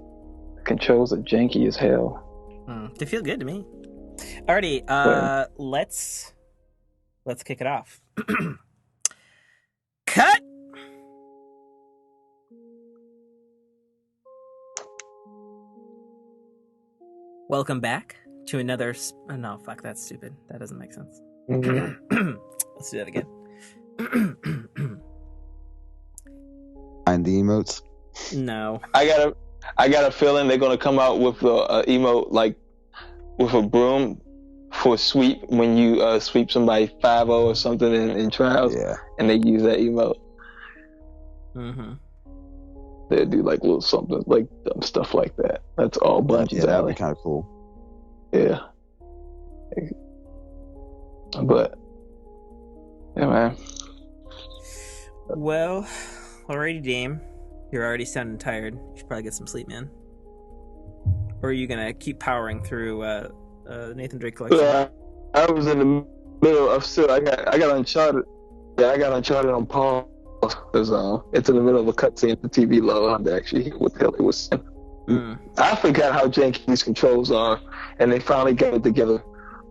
Speaker 5: the controls are janky as hell.
Speaker 4: They feel good to me. Alrighty, let's kick it off. Cut. Welcome back to another. Oh, no, fuck, that's stupid. That doesn't make sense. Let's do that again.
Speaker 6: Find the emotes.
Speaker 4: No.
Speaker 5: I got a feeling they're gonna come out with a emote like with a broom for sweep when you sweep somebody 5-0 or something in trials.
Speaker 6: Yeah.
Speaker 5: And they use that emote.
Speaker 4: Mm-hmm.
Speaker 5: They do like little something like dumb stuff like that. That's all Bungie's
Speaker 6: Yeah, that'd
Speaker 5: alley.
Speaker 6: be kind of cool.
Speaker 5: Yeah. But yeah, man.
Speaker 4: Well, alrighty, Dame. You're already sounding tired. You should probably get some sleep, man. Or are you gonna keep powering through Nathan Drake collection?
Speaker 5: I was in the middle of I got Uncharted. Yeah, I got Uncharted on pause. It's in the middle of a cutscene. The TV low. I'm actually what the hell it was. I forgot how janky these controls are, and they finally got it together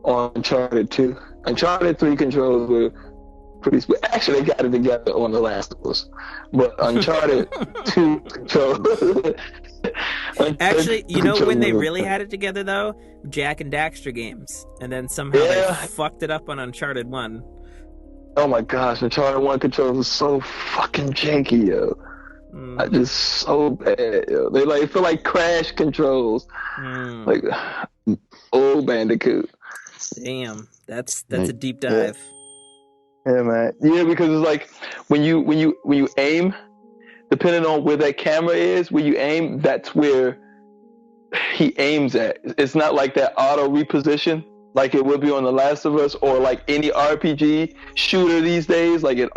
Speaker 5: on Uncharted 2. Uncharted 3 controls were pretty sweet. Actually, they got it together on The Last of Us, but Uncharted 2 controls.
Speaker 4: Actually, you know when they really had it together though? Jack and Daxter games, and then somehow they fucked it up on Uncharted 1.
Speaker 5: Oh my gosh, Uncharted 1 controls are so fucking janky, yo. I just so bad, yo. They feel like Crash controls. Like old Bandicoot.
Speaker 4: Damn, that's a deep dive.
Speaker 5: Yeah, man. Yeah, because it's like when you aim, depending on where that camera is, where you aim, that's where he aims at. It's not like that auto reposition like it would be on The Last of Us or like any RPG shooter these days. Like it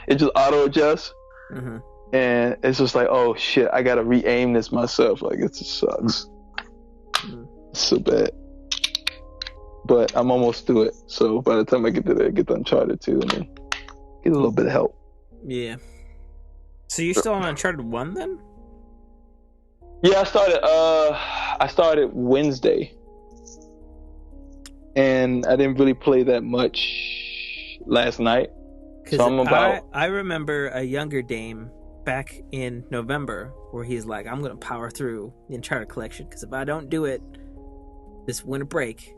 Speaker 5: just auto adjusts.
Speaker 4: Mm-hmm.
Speaker 5: And it's just like, oh shit, I gotta re-aim this myself. Like it just sucks. It's so bad. But I'm almost through it. So by the time I get to there, get the Uncharted 2 and then get a little bit of help.
Speaker 4: Yeah. So you're still on Uncharted 1 then?
Speaker 5: Yeah, I started Wednesday. And I didn't really play that much last night. So
Speaker 4: I remember a younger Dame back in November where he's like, I'm gonna power through the Uncharted collection because if I don't do it this winter break,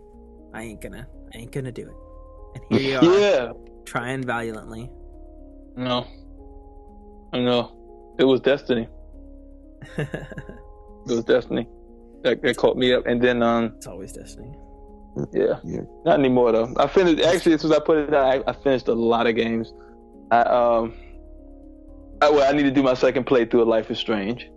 Speaker 4: I ain't gonna do it. And here you are, trying valiantly.
Speaker 5: No, I know it was destiny. It was destiny that caught me up, and then
Speaker 4: it's always destiny.
Speaker 5: Yeah, not anymore though. I finished actually as soon as I put it down. I finished a lot of games. I need to do my second playthrough of Life is Strange,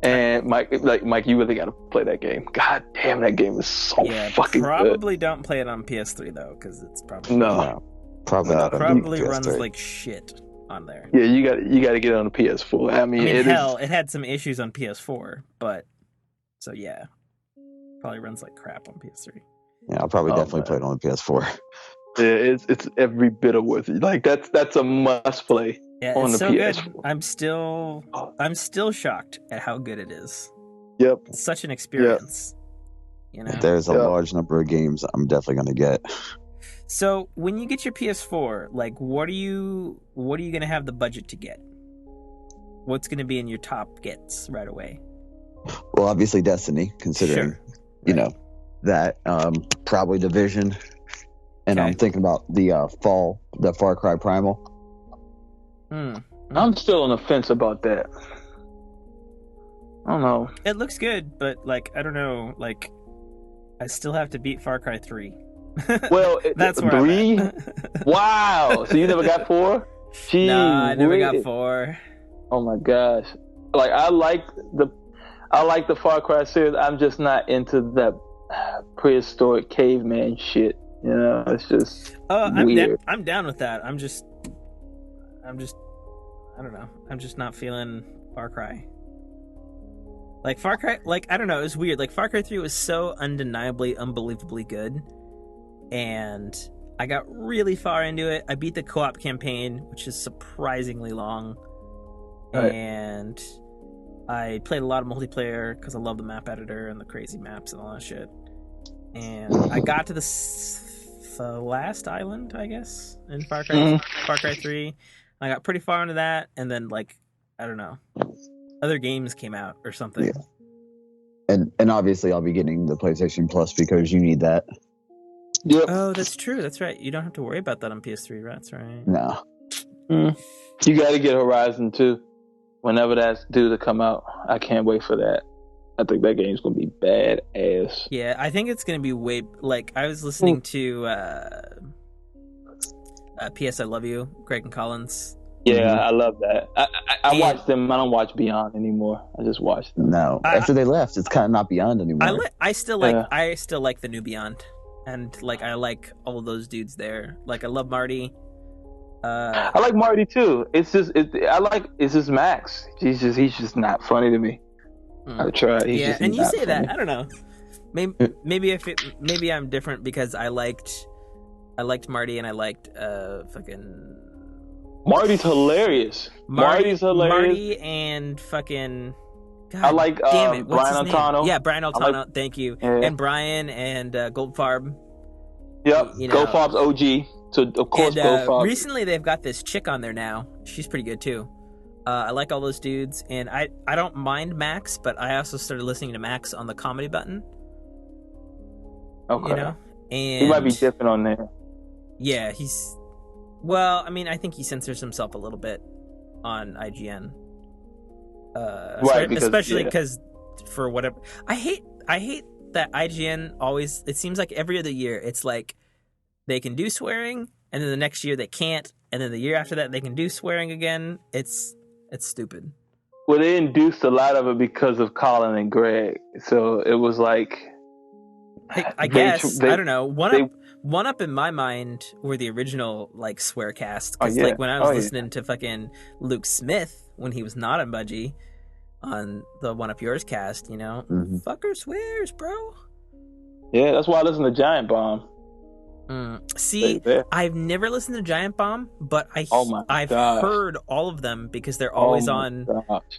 Speaker 5: and Mike, you really got to play that game. God damn, that game is so fucking good.
Speaker 4: Probably don't play it on PS3 though, because it's probably
Speaker 6: probably not.
Speaker 4: Probably runs like shit on there.
Speaker 5: Yeah, you got to get it on the PS4. I mean it
Speaker 4: had some issues on PS4, but so yeah, probably runs like crap on PS3.
Speaker 6: Yeah, I'll probably definitely play it on the PS4.
Speaker 5: Yeah, it's every bit of worth it. Like that's a must play on the PS4.
Speaker 4: Good. I'm still shocked at how good it is.
Speaker 5: Yep.
Speaker 4: It's such an experience. You know?
Speaker 6: There's a large number of games I'm definitely gonna get.
Speaker 4: So when you get your PS4, like what are you gonna have the budget to get? What's gonna be in your top gets right away?
Speaker 6: Well, obviously Destiny, considering you know that probably Division, and I'm thinking about the Far Cry Primal.
Speaker 5: I'm still on the fence about that. I don't know.
Speaker 4: It looks good, but like I don't know. Like I still have to beat Far Cry 3.
Speaker 5: Well,
Speaker 4: That's where
Speaker 5: 3.
Speaker 4: I'm at.
Speaker 5: Wow. So you never got 4? Gee,
Speaker 4: Nah, I never got
Speaker 5: whiz.
Speaker 4: 4.
Speaker 5: Oh my gosh! Like I like the Far Cry series. I'm just not into that prehistoric caveman shit. You know, it's just weird.
Speaker 4: I'm down with that. I'm just I don't know. I'm just not feeling Far Cry. Like Far Cry, like I don't know, it was weird. Like Far Cry 3 was so undeniably, unbelievably good, and I got really far into it. I beat the co-op campaign, which is surprisingly long,
Speaker 5: Right.
Speaker 4: and I played a lot of multiplayer because I love the map editor and the crazy maps and all that shit. And I got to the last island, I guess, in Far Cry 3. I got pretty far into that, and then like I don't know, other games came out or something.
Speaker 6: Yeah. And obviously I'll be getting the PlayStation Plus because you need that.
Speaker 5: Yep.
Speaker 4: Oh, that's true. That's right. You don't have to worry about that on PS3. That's right.
Speaker 6: No.
Speaker 5: You got to get Horizon 2 whenever that's due to come out. I can't wait for that. I think that game's gonna be badass.
Speaker 4: Yeah, I think it's gonna be way like I was listening to P.S. I Love You, Greg and Collins.
Speaker 5: Yeah, I love that. I watch them. I don't watch Beyond anymore. I just watch them.
Speaker 6: No. After they left, it's kind of not Beyond anymore.
Speaker 4: I still like the new Beyond, and like I like all of those dudes there. Like I love Marty.
Speaker 5: I like Marty too. It's just Max. He's just not funny to me. I try.
Speaker 4: Yeah, and you say that. I don't know. Maybe I'm different because I liked Marty and I liked fucking.
Speaker 5: Marty's hilarious. Marty's hilarious.
Speaker 4: Marty and fucking. God,
Speaker 5: I like
Speaker 4: damn it, what's
Speaker 5: Brian
Speaker 4: his name?
Speaker 5: Altano.
Speaker 4: Yeah, Brian Altano. Thank you.
Speaker 5: Yeah.
Speaker 4: And Brian and Goldfarb.
Speaker 5: Yep.
Speaker 4: You know.
Speaker 5: Goldfarb's OG. So of course Goldfarb.
Speaker 4: Recently they've got this chick on there now. She's pretty good too. I like all those dudes, and I don't mind Max, but I also started listening to Max on the comedy button.
Speaker 5: Okay.
Speaker 4: You know? And
Speaker 5: he might be different on there.
Speaker 4: Yeah, well, I mean, I think he censors himself a little bit on IGN.
Speaker 5: Right,
Speaker 4: especially because for whatever I hate that IGN always, it seems like every other year it's like they can do swearing and then the next year they can't, and then the year after that they can do swearing again. It's stupid.
Speaker 5: Well, they induced a lot of it because of Colin and Greg, so it was like
Speaker 4: I guess I don't know. One up in my mind were the original like swear cast, because like when I was listening to fucking Luke Smith when he was not on Budgie on the One Up Yours cast, you know, fucker swears, bro.
Speaker 5: Yeah, that's why I listen to Giant Bomb.
Speaker 4: See, I've never listened to Giant Bomb, but I've heard all of them because they're always on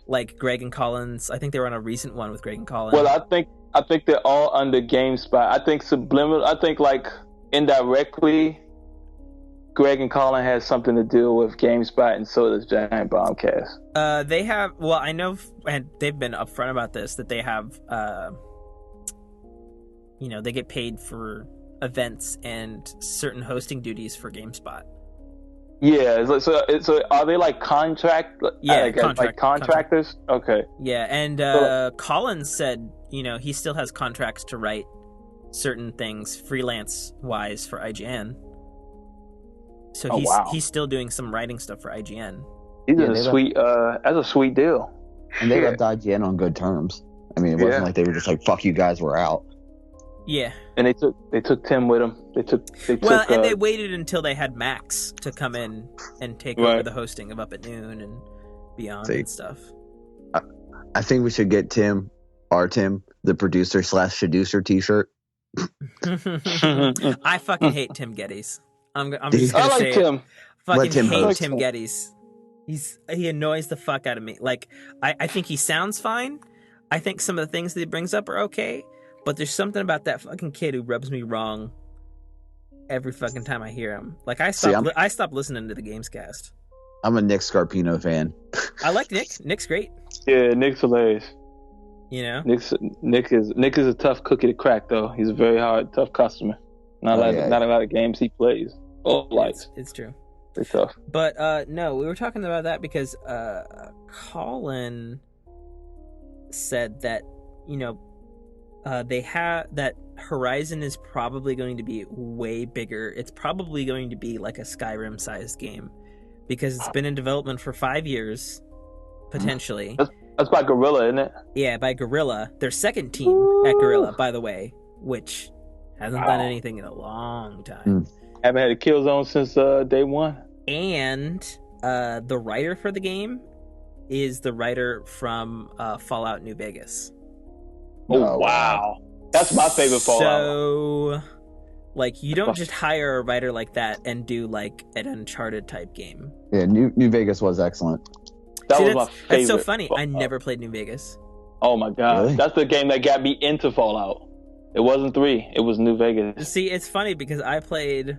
Speaker 4: like Greg and Collins. I think they were on a recent one with Greg and Collins.
Speaker 5: Well, I think they're all under GameSpot. I think subliminal. I think like indirectly, Greg and Colin has something to do with GameSpot, and so does Giant Bombcast.
Speaker 4: They have. Well, I know, and they've been upfront about this, that they have. You know, they get paid for events and certain hosting duties for GameSpot.
Speaker 5: Yeah, so are they like contract?
Speaker 4: Yeah,
Speaker 5: like contractors. Okay.
Speaker 4: Yeah, and Collins said, you know, he still has contracts to write certain things freelance wise for IGN. So he's still doing some writing stuff for IGN.
Speaker 5: That's a sweet deal.
Speaker 6: And they left IGN on good terms. I mean, it wasn't like they were just like, "Fuck you guys, we're out."
Speaker 4: Yeah,
Speaker 5: and they took Tim with them.
Speaker 4: And they waited until they had Max to come in and take over the hosting of Up at Noon and Beyond and stuff.
Speaker 6: I think we should get Tim, the producer / seducer T-shirt.
Speaker 4: I fucking hate Tim Geddes. I'm just gonna say
Speaker 5: Tim.
Speaker 4: It. Fucking hate Tim Geddes. He annoys the fuck out of me. Like I think he sounds fine. I think some of the things that he brings up are okay. But there's something about that fucking kid who rubs me wrong every fucking time I hear him. Like I stopped listening to the Gamescast.
Speaker 6: I'm a Nick Scarpino fan.
Speaker 4: I like Nick. Nick's great.
Speaker 5: Yeah, Nick's hilarious.
Speaker 4: You know,
Speaker 5: Nick is a tough cookie to crack though. He's a very hard, tough customer. Not a lot of games he plays. It's true. It's tough.
Speaker 4: But no, we were talking about that because Colin said that, they have that Horizon is probably going to be way bigger. It's probably going to be like a Skyrim sized game because it's been in development for 5 years, potentially.
Speaker 5: That's by Gorilla, isn't it?
Speaker 4: Yeah, by Gorilla. Their second team at Gorilla, by the way, which hasn't done anything in a long time.
Speaker 5: Haven't had a kill zone since day one.
Speaker 4: And the writer for the game is the writer from Fallout New Vegas.
Speaker 5: Oh, wow. That's my favorite Fallout.
Speaker 4: So, like, you don't just hire a writer like that and do, like, an Uncharted type game.
Speaker 6: Yeah, New Vegas was excellent.
Speaker 5: That was my favorite.
Speaker 4: That's so funny.
Speaker 5: Fallout.
Speaker 4: I never played New Vegas.
Speaker 5: Oh, my God.
Speaker 6: Really?
Speaker 5: That's the game that got me into Fallout. It wasn't 3. It was New Vegas.
Speaker 4: See, it's funny because I played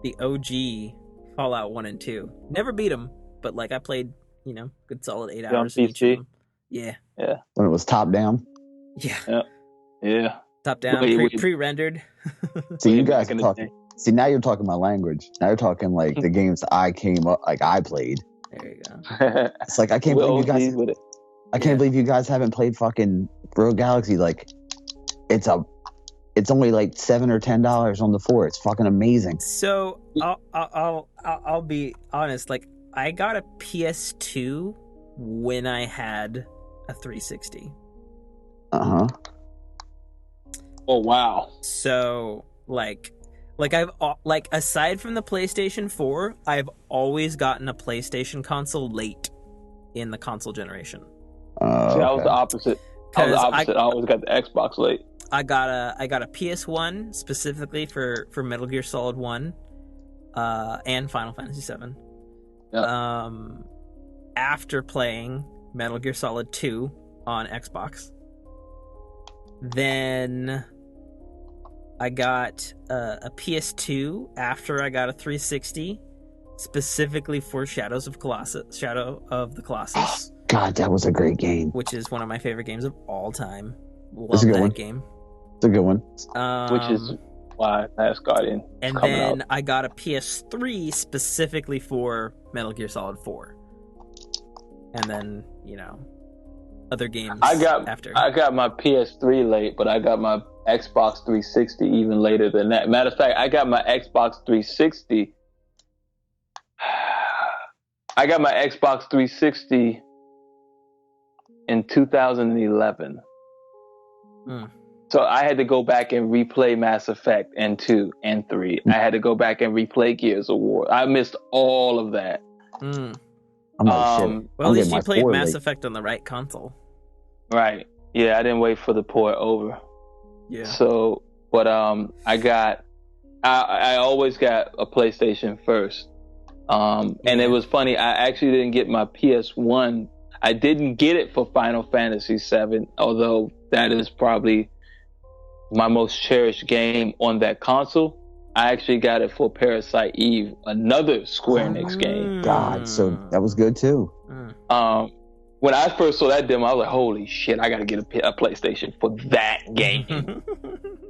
Speaker 4: the OG Fallout 1 and 2. Never beat them, but, like, I played, good solid 8 hours in each of them. Yeah.
Speaker 5: Yeah.
Speaker 6: When it was top down.
Speaker 5: Yeah.
Speaker 4: Top down, pre-rendered.
Speaker 6: See, you guys are talking. See, now you're talking my language. Now you're talking like the games I played.
Speaker 4: There you go.
Speaker 6: It's like I can't believe you guys. I can't believe you guys haven't played fucking Rogue Galaxy. Like, it's only like $7 or $10 on the 4. It's fucking amazing.
Speaker 4: So I'll be honest. Like, I got a PS2 when I had a 360.
Speaker 6: Uh-huh.
Speaker 5: Oh, wow.
Speaker 4: So, I've aside from the PlayStation 4, I've always gotten a PlayStation console late in the console generation.
Speaker 5: See, I was the opposite. I always got the Xbox late.
Speaker 4: I got a PS1 specifically for Metal Gear Solid 1 and Final Fantasy 7.
Speaker 5: Yep.
Speaker 4: After playing Metal Gear Solid 2 on Xbox. Then I got a PS2 after I got a 360, specifically for Shadow of the Colossus.
Speaker 6: God, that was a great game.
Speaker 4: Which is one of my favorite games of all time.
Speaker 6: It's a good one.
Speaker 4: Game.
Speaker 6: It's a good one.
Speaker 5: Which is why Last Guardian is
Speaker 4: and
Speaker 5: coming
Speaker 4: then
Speaker 5: out.
Speaker 4: I got a PS3 specifically for Metal Gear Solid 4. And then, other games after.
Speaker 5: I got my PS3 late, but I got my Xbox 360 even later than that. Matter of fact, I got my Xbox 360. I got my Xbox 360 in 2011. So I had to go back and replay Mass Effect and 2 and 3. I had to go back and replay Gears of War. I missed all of that.
Speaker 6: I'm like, shit.
Speaker 4: Well, at least you played Mass Effect on the right console.
Speaker 5: Right. Yeah, I didn't wait for the port over.
Speaker 4: Yeah.
Speaker 5: So, but I always got a PlayStation first. And it was funny. I actually didn't get my PS1. I didn't get it for Final Fantasy 7, although that is probably my most cherished game on that console. I actually got it for Parasite Eve, another Square Enix game.
Speaker 6: God, so that was good too.
Speaker 5: When I first saw that demo, I was like, holy shit, I gotta get a PlayStation for that game.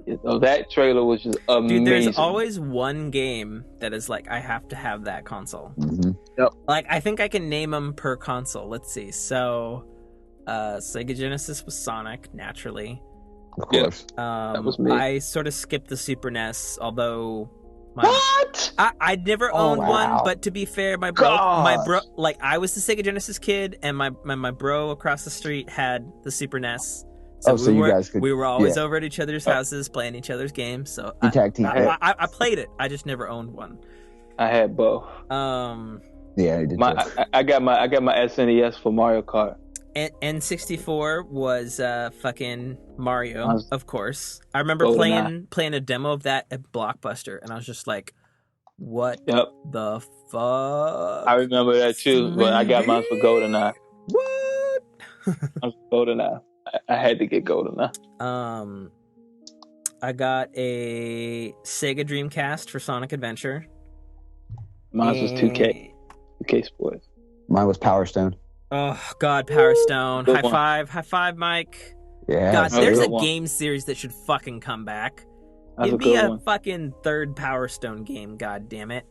Speaker 5: That trailer was just amazing.
Speaker 4: Dude, there's always one game that is like, I have to have that console.
Speaker 6: Mm-hmm.
Speaker 5: Yep.
Speaker 4: Like, I think I can name them per console. Let's see. So, Sega Genesis was Sonic, naturally.
Speaker 6: Of course.
Speaker 5: That was me.
Speaker 4: I sort of skipped the Super NES, although
Speaker 5: what?
Speaker 4: I never owned one, but to be fair, my bro, like, I was the Sega Genesis kid, and my bro across the street had the Super NES. So, we were always over at each other's houses playing each other's games. So I played it. I just never owned one.
Speaker 5: I had both.
Speaker 6: Yeah, I did.
Speaker 5: I got my SNES for Mario Kart.
Speaker 4: N64 was fucking Mario, of course. I remember playing a demo of that at Blockbuster, and I was just like, what the fuck?
Speaker 5: I remember that too, but I got mine for GoldenEye.
Speaker 4: What?
Speaker 5: GoldenEye. I had to get GoldenEye.
Speaker 4: I got a Sega Dreamcast for Sonic Adventure.
Speaker 5: Mine was 2K. 2K Sports.
Speaker 6: Mine was Power Stone.
Speaker 4: Oh God, Power Stone! High five, Mike.
Speaker 6: Yeah.
Speaker 4: God, there's a game series that should fucking come back. Give me a fucking third Power Stone game. God damn it.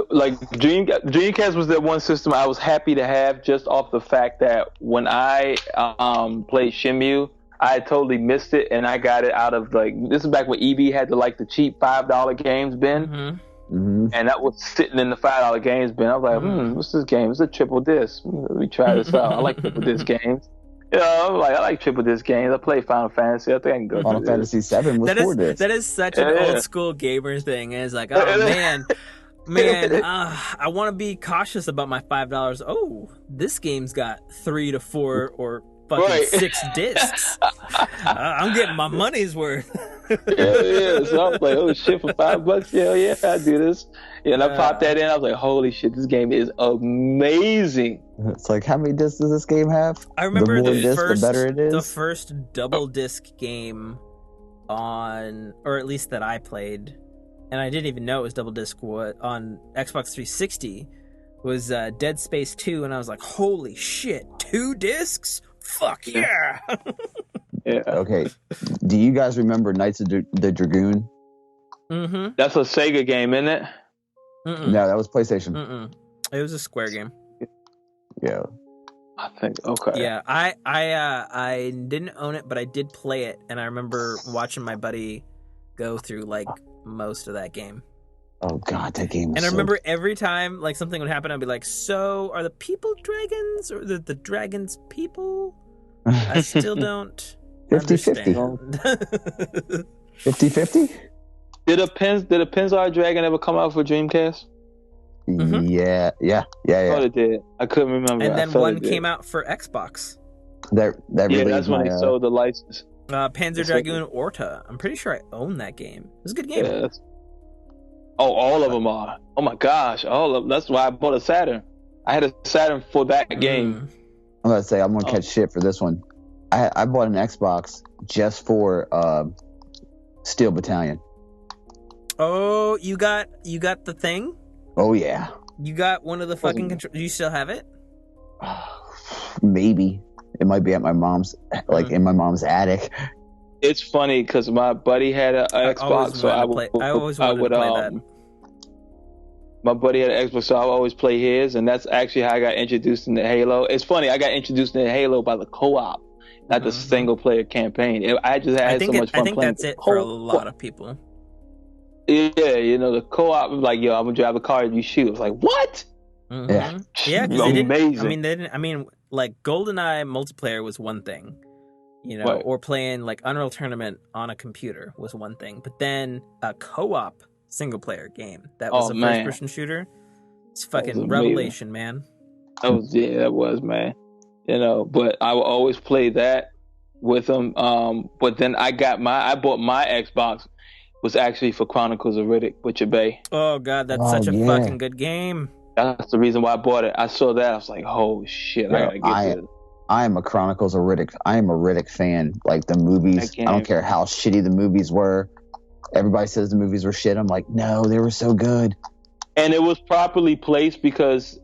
Speaker 5: like Dreamcast was that one system I was happy to have just off the fact that when I played Shenmue, I had totally missed it, and I got it out of like this is back when EB had the cheap $5 games bin, and that was sitting in the $5 games bin. I was like, what's this game? It's a triple disc. Let me try this out. I like triple disc games. You know, I like triple disc games. I play Final Fantasy. I think I can go.
Speaker 6: Final Fantasy 7 was 4 discs.
Speaker 4: That is such an old school gamer thing. It's like, oh man, I want to be cautious about my $5. Oh, this game's got 3 to 4 or fucking 6 discs. I'm getting my money's worth.
Speaker 5: yeah. So I was like, oh shit, for $5, hell yeah, I do this. Yeah, and I popped that in. I was like, holy shit, this game is amazing.
Speaker 6: It's like, how many discs does this game have?
Speaker 4: I remember
Speaker 6: the better it is.
Speaker 4: The first double disc game on, or at least that I played, and I didn't even know it was double disc on Xbox 360, was Dead Space 2, and I was like, holy shit, 2 discs? Fuck yeah!
Speaker 5: Yeah.
Speaker 6: Okay. Do you guys remember Knights of the Dragoon?
Speaker 4: Mm-hmm.
Speaker 5: That's a Sega game, isn't it?
Speaker 6: No, that was PlayStation.
Speaker 4: It was a Square game.
Speaker 6: Yeah.
Speaker 5: I think okay.
Speaker 4: Yeah, I didn't own it, but I did play it, and I remember watching my buddy go through like most of that game.
Speaker 6: Oh god, that game was
Speaker 4: And I remember every time like something would happen, I'd be like, so are the people dragons or the dragons people? I still don't
Speaker 6: 50-50. 50-50?
Speaker 5: Did a Penzar Dragon ever come out for Dreamcast?
Speaker 6: Yeah.
Speaker 5: I thought it did. I couldn't remember.
Speaker 4: And then one came out for Xbox.
Speaker 6: That really
Speaker 5: that's when they sold the license.
Speaker 4: Panzer Dragoon Orta. I'm pretty sure I own that game. It was a good game.
Speaker 5: Yeah, all of them are. Oh my gosh, all of them. That's why I bought a Saturn. I had a Saturn for that game.
Speaker 6: I'm gonna say I'm gonna catch shit for this one. I bought an Xbox just for Steel Battalion.
Speaker 4: Oh, you got the thing?
Speaker 6: Oh yeah.
Speaker 4: You got one of the fucking controls. Do you still have it?
Speaker 6: Maybe. It might be at my mom's, in my mom's attic.
Speaker 5: It's funny because my buddy had an Xbox, so I always wanted to play that. My buddy had an Xbox, so I would always play his, and that's actually how I got introduced into Halo. It's funny, I got introduced into Halo by the co-op, not the single-player campaign. I just had so much fun playing. I think
Speaker 4: that's it for a lot of people.
Speaker 5: Yeah, the co-op was like, yo, I'm gonna drive a car and you shoot. I was like, what?
Speaker 4: Yeah, because amazing. Like GoldenEye multiplayer was one thing, right. Or playing like Unreal Tournament on a computer was one thing. But then a co-op single player game that was a first person shooter. It's fucking revelation, man.
Speaker 5: That was, man. But I will always play that with them. But then I bought my Xbox was actually for Chronicles of Riddick, Butcher Bay.
Speaker 4: Oh god, that's such a fucking good game.
Speaker 5: That's the reason why I bought it. I saw that. I was like, oh shit, I gotta get this.
Speaker 6: I am a Chronicles of Riddick. I am a Riddick fan. Like the movies, I don't care how shitty the movies were. Everybody says the movies were shit. I'm like, no, they were so good. And
Speaker 5: it was properly placed because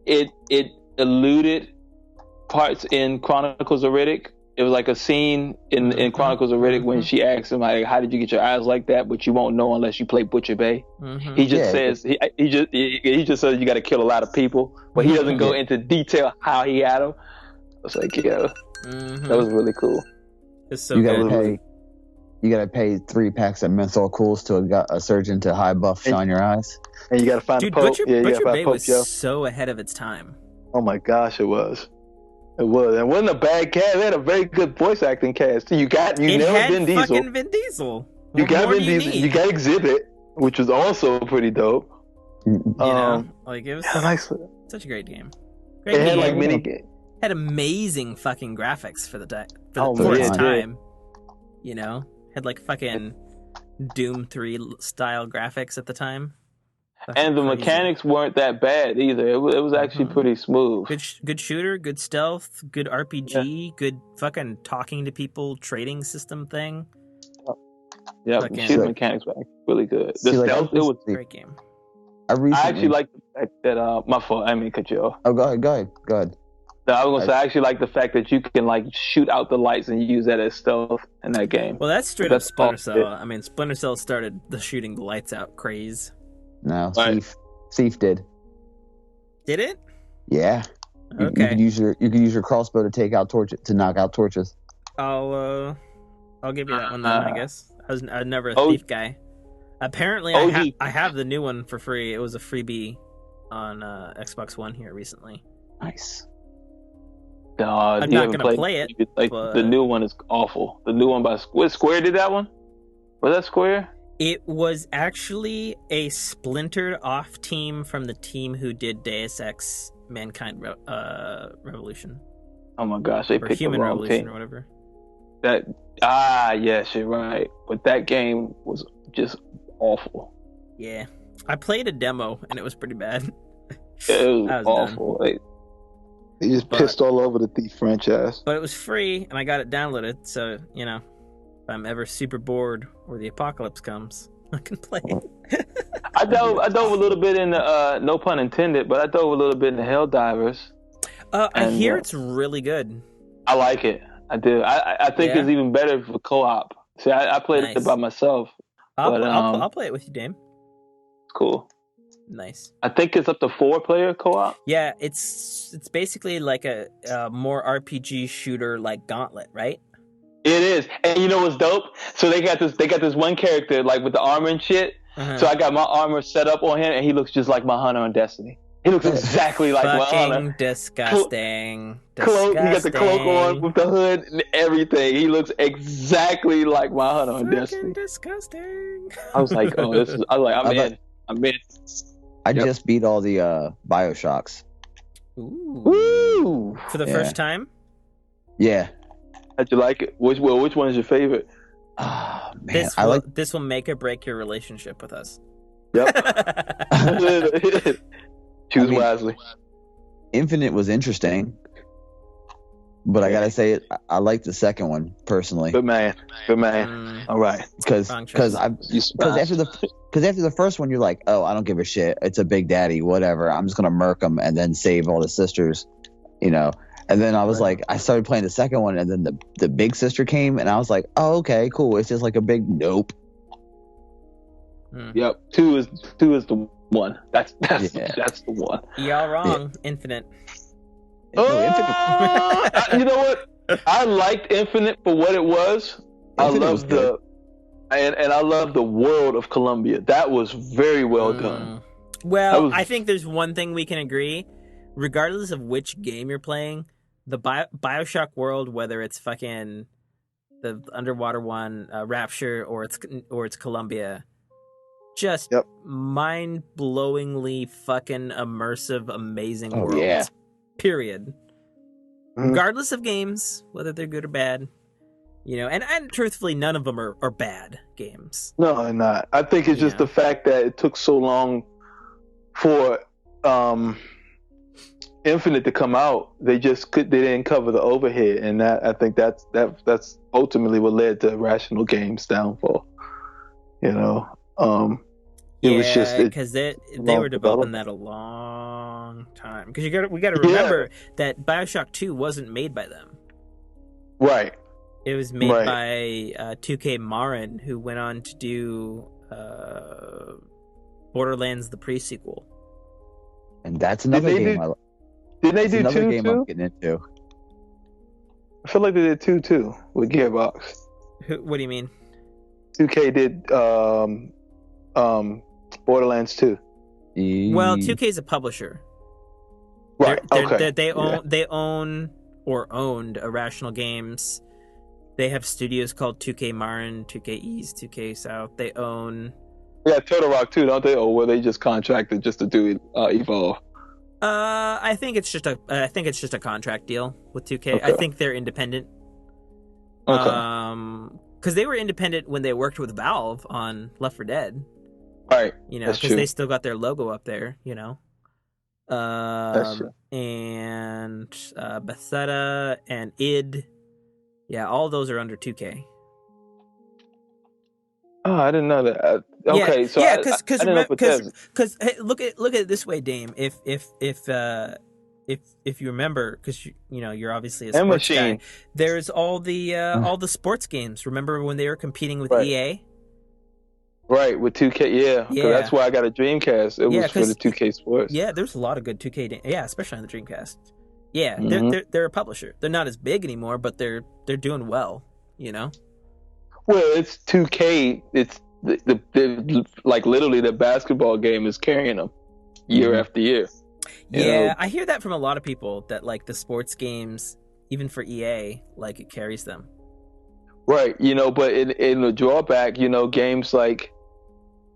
Speaker 5: it eluded parts in Chronicles of Riddick. It was like a scene in Chronicles of Riddick when she asks him, like, how did you get your eyes like that? But you won't know unless you play Butcher Bay. He just says he just says you got to kill a lot of people, but he doesn't go into detail how he had them. I was like, that was really cool.
Speaker 4: It's so good.
Speaker 6: You gotta pay 3 packs of menthol cools to a surgeon to high buff shine your eyes.
Speaker 5: And you gotta find the Pope.
Speaker 4: Butcher Bay was so ahead of its time.
Speaker 5: Oh my gosh, it was. It was. And it wasn't a bad cast. They had a very good voice acting cast. You nailed Vin Diesel.
Speaker 4: Fucking Vin Diesel.
Speaker 5: You got Vin Diesel. You got Exhibit, which was also pretty dope.
Speaker 4: It was such a great game.
Speaker 5: It had like mini games.
Speaker 4: Had amazing fucking graphics for the time. Had like fucking Doom 3 style graphics at the time.
Speaker 5: And the mechanics weren't that bad either. It was actually pretty smooth.
Speaker 4: Good shooter, good stealth, good RPG, good fucking talking to people trading system thing.
Speaker 5: Yeah, the shooting mechanics were really good. The stealth, it was
Speaker 4: a great game.
Speaker 5: I actually like the fact that my fault. I mean, cut you off.
Speaker 6: Oh, go ahead.
Speaker 5: No, I was gonna say I actually like the fact that you can like shoot out the lights and use that as stealth in that game.
Speaker 4: Well, that's straight up Splinter Cell. I mean, Splinter Cell started the shooting the lights out craze.
Speaker 6: No,
Speaker 5: Right.
Speaker 6: Thief did.
Speaker 4: Did it?
Speaker 6: Yeah. You
Speaker 4: Okay.
Speaker 6: could use your crossbow to knock out torches.
Speaker 4: I'll give you that one then. I guess I was never a
Speaker 5: Oh.
Speaker 4: thief guy. Apparently,
Speaker 5: OG.
Speaker 4: I have the new one for free. It was a freebie on Xbox One here recently.
Speaker 6: Nice.
Speaker 4: I'm not gonna play it.
Speaker 5: Like
Speaker 4: but...
Speaker 5: the new one is awful. The new one by Square did that one. Was that Square?
Speaker 4: It was actually a splintered off team from the team who did Deus Ex Mankind Revolution.
Speaker 5: Oh my gosh, they
Speaker 4: or
Speaker 5: picked
Speaker 4: Human
Speaker 5: the wrong
Speaker 4: Revolution
Speaker 5: team.
Speaker 4: or whatever.
Speaker 5: Yes, you're right. But that game was just awful.
Speaker 4: Yeah, I played a demo and it was pretty bad.
Speaker 5: It was awful.
Speaker 9: They just pissed all over the Thief franchise.
Speaker 4: But it was free and I got it downloaded, so if I'm ever super bored or the apocalypse comes, I can play it.
Speaker 5: I dove a little bit in the no pun intended, but I dove a little bit in the Helldivers.
Speaker 4: I hear it's really good.
Speaker 5: I like it. I do. I think it's even better for co-op. See, I played it by myself.
Speaker 4: I'll play it with you, Dame.
Speaker 5: Cool.
Speaker 4: Nice.
Speaker 5: I think it's up to 4-player co-op.
Speaker 4: Yeah, it's basically like a more RPG shooter like Gauntlet, right?
Speaker 5: It is, and you know what's dope? So they got this one character like with the armor and shit. Uh-huh. So I got my armor set up on him, and he looks just like my hunter on Destiny. He looks exactly like my hunter.
Speaker 4: Fucking disgusting.
Speaker 5: Cloak. He got the cloak on with the hood and everything. He looks exactly like my hunter on Destiny.
Speaker 4: Disgusting.
Speaker 5: I was like, oh, this is. I was like, I'm in.
Speaker 6: I just beat all the Bioshocks.
Speaker 4: Ooh. For the first time?
Speaker 6: Yeah.
Speaker 5: How'd you like it? Which one is your favorite?
Speaker 6: Oh, man.
Speaker 4: This will make or break your relationship with us.
Speaker 5: Yep. Choose wisely.
Speaker 6: Infinite was interesting, but I gotta say I like the second one personally.
Speaker 5: Good man. All right.
Speaker 6: Because after the first one, you're like, oh, I don't give a shit. It's a Big Daddy, whatever. I'm just gonna murk him and then save all the sisters, And then I was like, I started playing the second one, and then the big sister came, and I was like, oh, okay, cool. It's just like a big nope.
Speaker 5: Yep. Two is the one. That's the one.
Speaker 4: Y'all wrong. Yeah. Infinite.
Speaker 5: Infinite. You know what? I liked Infinite for what it was. I love I love the world of Columbia. That was very well done.
Speaker 4: Well, I think there's one thing we can agree. Regardless of which game you're playing, the Bioshock world, whether it's fucking the underwater one, Rapture, or it's Columbia, just mind-blowingly fucking immersive, amazing worlds. Yeah. Period. Regardless of games, whether they're good or bad, and truthfully, none of them are bad games.
Speaker 5: No, they're not. I think it's just the fact that it took so long for Infinite to come out. They didn't cover the overhead, and I think that's ultimately what led to Irrational Games' downfall. It was just
Speaker 4: because they were developing that a long time. Because we got to remember that BioShock 2 wasn't made by them.
Speaker 5: Right.
Speaker 4: It was made by 2K Marin, who went on to do Borderlands the pre-sequel.
Speaker 6: And that's another game.
Speaker 5: Did they do
Speaker 6: another
Speaker 5: 2
Speaker 6: game
Speaker 5: too?
Speaker 6: I'm getting into.
Speaker 5: I feel like they did 2 too with Gearbox.
Speaker 4: What do you mean?
Speaker 5: 2K did Borderlands 2.
Speaker 4: Well, 2K is a publisher.
Speaker 5: Right.
Speaker 4: They own or owned Irrational Games. They have studios called 2K Marin, 2K East, 2K South. They own.
Speaker 5: Yeah, Turtle Rock too, don't they? Or were they just contracted just to do Evolve?
Speaker 4: I think it's just a contract deal with 2K.
Speaker 5: Okay.
Speaker 4: I think they're independent.
Speaker 5: Okay.
Speaker 4: Because they were independent when they worked with Valve on Left 4 Dead.
Speaker 5: Right.
Speaker 4: Because they still got their logo up there.
Speaker 5: That's true.
Speaker 4: And Bethesda and id. Yeah, all those are under 2K.
Speaker 5: Oh, I didn't know that. Okay, so
Speaker 4: because hey, look at it this way, Dame. If you remember, because you're obviously a sports guy. There's all the sports games. Remember when they were competing with EA?
Speaker 5: Right, with 2K, yeah. Because
Speaker 4: Yeah.
Speaker 5: that's why I got a Dreamcast. It was for the 2K Sports.
Speaker 4: Yeah, there's a lot of good 2K yeah, especially on the Dreamcast. Yeah,
Speaker 5: Mhm.
Speaker 4: they're a publisher. They're not as big anymore, but they're doing well, you know?
Speaker 5: Well, it's 2K. It's the like literally the basketball game is carrying them year after year. You
Speaker 4: Yeah,
Speaker 5: know?
Speaker 4: I hear that from a lot of people that like the sports games, even for EA, like it carries them.
Speaker 5: Right, but in the drawback, games like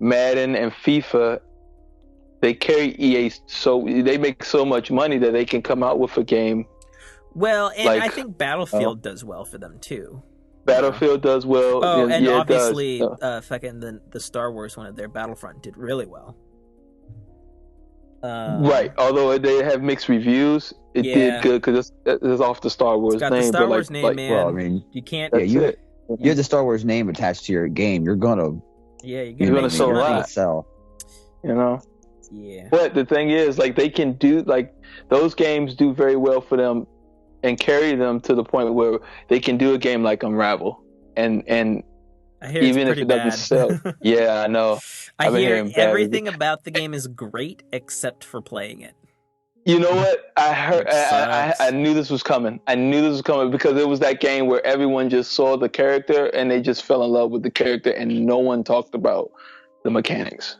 Speaker 5: Madden and FIFA, they carry EA, so they make so much money that they can come out with a game.
Speaker 4: Well, and
Speaker 5: like,
Speaker 4: I think Battlefield does well for them too.
Speaker 5: Battlefield does well.
Speaker 4: Oh, and
Speaker 5: yeah,
Speaker 4: obviously,
Speaker 5: it does.
Speaker 4: fucking the Star Wars one of their Battlefront did really well.
Speaker 5: Right, although they have mixed reviews, it did good because it's off the Star Wars
Speaker 4: it's got
Speaker 5: name.
Speaker 4: the Star
Speaker 5: but
Speaker 4: Wars name, man.
Speaker 6: Well, I mean,
Speaker 4: you can't.
Speaker 6: Yeah, you have the Star Wars name attached to your game. You're gonna.
Speaker 4: Yeah,
Speaker 5: you're gonna sell a lot.
Speaker 6: Sell.
Speaker 4: Yeah.
Speaker 5: But the thing is, like, they can do those games do very well for them, and carry them to the point where they can do a game like Unravel, and
Speaker 4: I hear
Speaker 5: even if
Speaker 4: it's
Speaker 5: it
Speaker 4: pretty
Speaker 5: doesn't sell. Yeah, I know.
Speaker 4: I hear everything about the game is great except for playing it.
Speaker 5: You know what? I heard. I knew this was coming. I knew this was coming because it was that game where everyone just saw the character and they just fell in love with the character, and no one talked about the mechanics.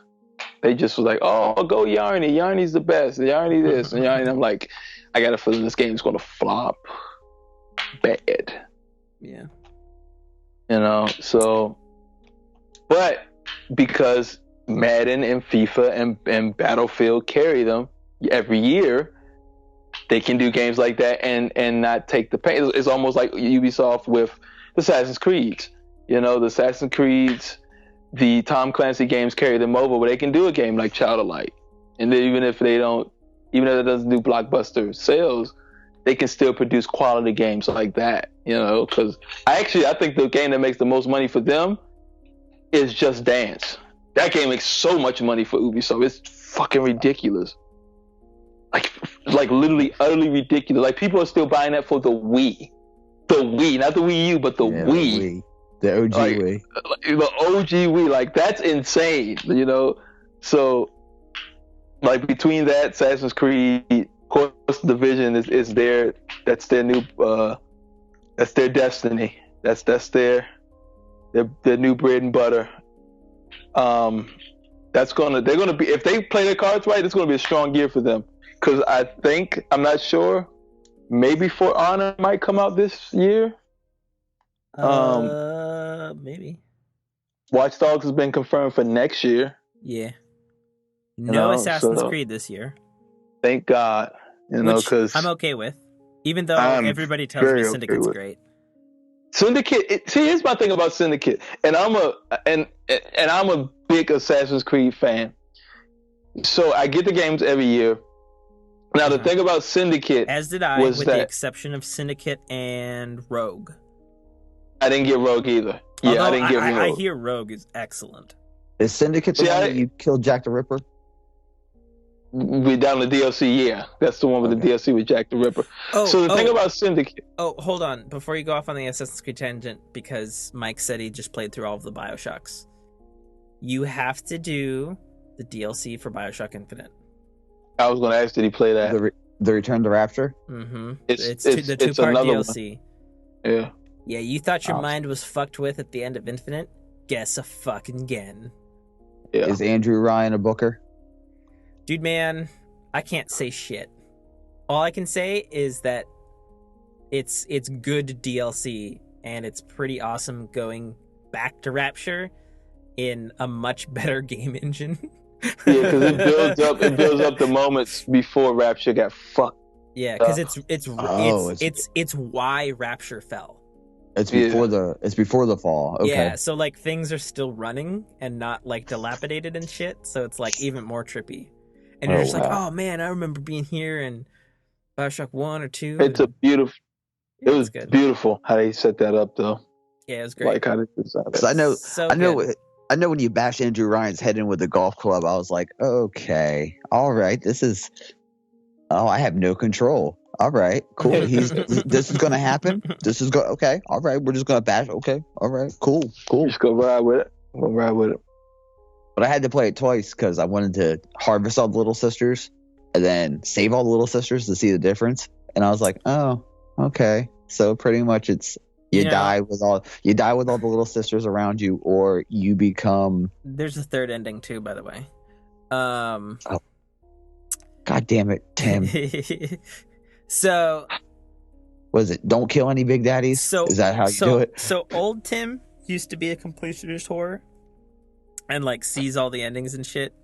Speaker 5: They just was like, "Oh, go Yarny. Yarny's the best. Yarny this and Yarny." I'm like, I got a feeling this game's gonna flop bad.
Speaker 4: Yeah.
Speaker 5: So, but because Madden and FIFA and Battlefield carry them every year, they can do games like that and not take the pain. It's almost like Ubisoft with Assassin's Creed. The Assassin's Creeds, the Tom Clancy games carry them over, but they can do a game like Child of Light. And then even if it doesn't do blockbuster sales, they can still produce quality games like that, because I think the game that makes the most money for them is Just Dance. That game makes so much money for Ubisoft. It's fucking ridiculous. Like literally utterly ridiculous. Like, people are still buying that for the Wii. The Wii, not the Wii U, but the Wii.
Speaker 6: The OG Wii.
Speaker 5: The OG Wii. Like, that's insane, So, like, between that, Assassin's Creed, of course, Division is their, that's their new, that's their destiny. That's their new bread and butter. They're gonna be, if they play their cards right, it's gonna be a strong year for them. Because I'm not sure, maybe For Honor might come out this year.
Speaker 4: Maybe.
Speaker 5: Watch Dogs has been confirmed for next year.
Speaker 4: Yeah. No Assassin's Creed this year.
Speaker 5: Thank God. Because
Speaker 4: I'm okay with, even though everybody tells me Syndicate's great.
Speaker 5: Syndicate. Here's my thing about Syndicate, and I'm a big Assassin's Creed fan. So I get the games every year. Now the thing about Syndicate,
Speaker 4: as did I, with the exception of Syndicate and Rogue.
Speaker 5: I didn't get Rogue either.
Speaker 4: Although
Speaker 5: I didn't get Rogue.
Speaker 4: I hear Rogue is excellent.
Speaker 6: Is Syndicate the one that you killed Jack the Ripper?
Speaker 5: We down the DLC, yeah. That's the one with the DLC with Jack the Ripper. So the thing about Syndicate...
Speaker 4: Oh, hold on. Before you go off on the Assassin's Creed tangent, because Mike said he just played through all of the Bioshocks. You have to do the DLC for Bioshock Infinite.
Speaker 5: I was going to ask, did he play that?
Speaker 6: The Return to Rapture?
Speaker 4: Mm-hmm. It's the two-part DLC.
Speaker 5: One. Yeah.
Speaker 4: Yeah, you thought your mind was fucked with at the end of Infinite? Guess a fucking again.
Speaker 5: Yeah.
Speaker 6: Is Andrew Ryan a booker?
Speaker 4: Dude, man, I can't say shit. All I can say is that it's good DLC, and it's pretty awesome going back to Rapture in a much better game engine.
Speaker 5: Yeah, because it builds up the moments before Rapture got fucked.
Speaker 4: Yeah, because it's why Rapture fell.
Speaker 6: It's before the fall. Okay.
Speaker 4: Yeah, so like things are still running and not like dilapidated and shit, so it's like even more trippy. And you're just like, oh man, I remember being here in Bioshock 1 or 2.
Speaker 5: It was good. Beautiful how they set that up though.
Speaker 4: Yeah, it was great.
Speaker 5: Like how they designed it.
Speaker 6: I know when you bash Andrew Ryan's head in with the golf club, I was like, okay, all right, I have no control. All right, cool. This is gonna happen. Okay. All right, we're just gonna bash. Okay. All right. Cool.
Speaker 5: Just go ride with it.
Speaker 6: but I had to play it twice because I wanted to harvest all the little sisters and then save all the little sisters to see the difference. And I was like, oh, okay. So pretty much it's you die with all the little sisters around you, or you become.
Speaker 4: There's a third ending too, by the way.
Speaker 6: Oh, God damn it, Tim.
Speaker 4: So,
Speaker 6: was it don't kill any big daddies? Is that how you do it?
Speaker 4: So old Tim used to be a completionist whore and like sees all the endings and shit.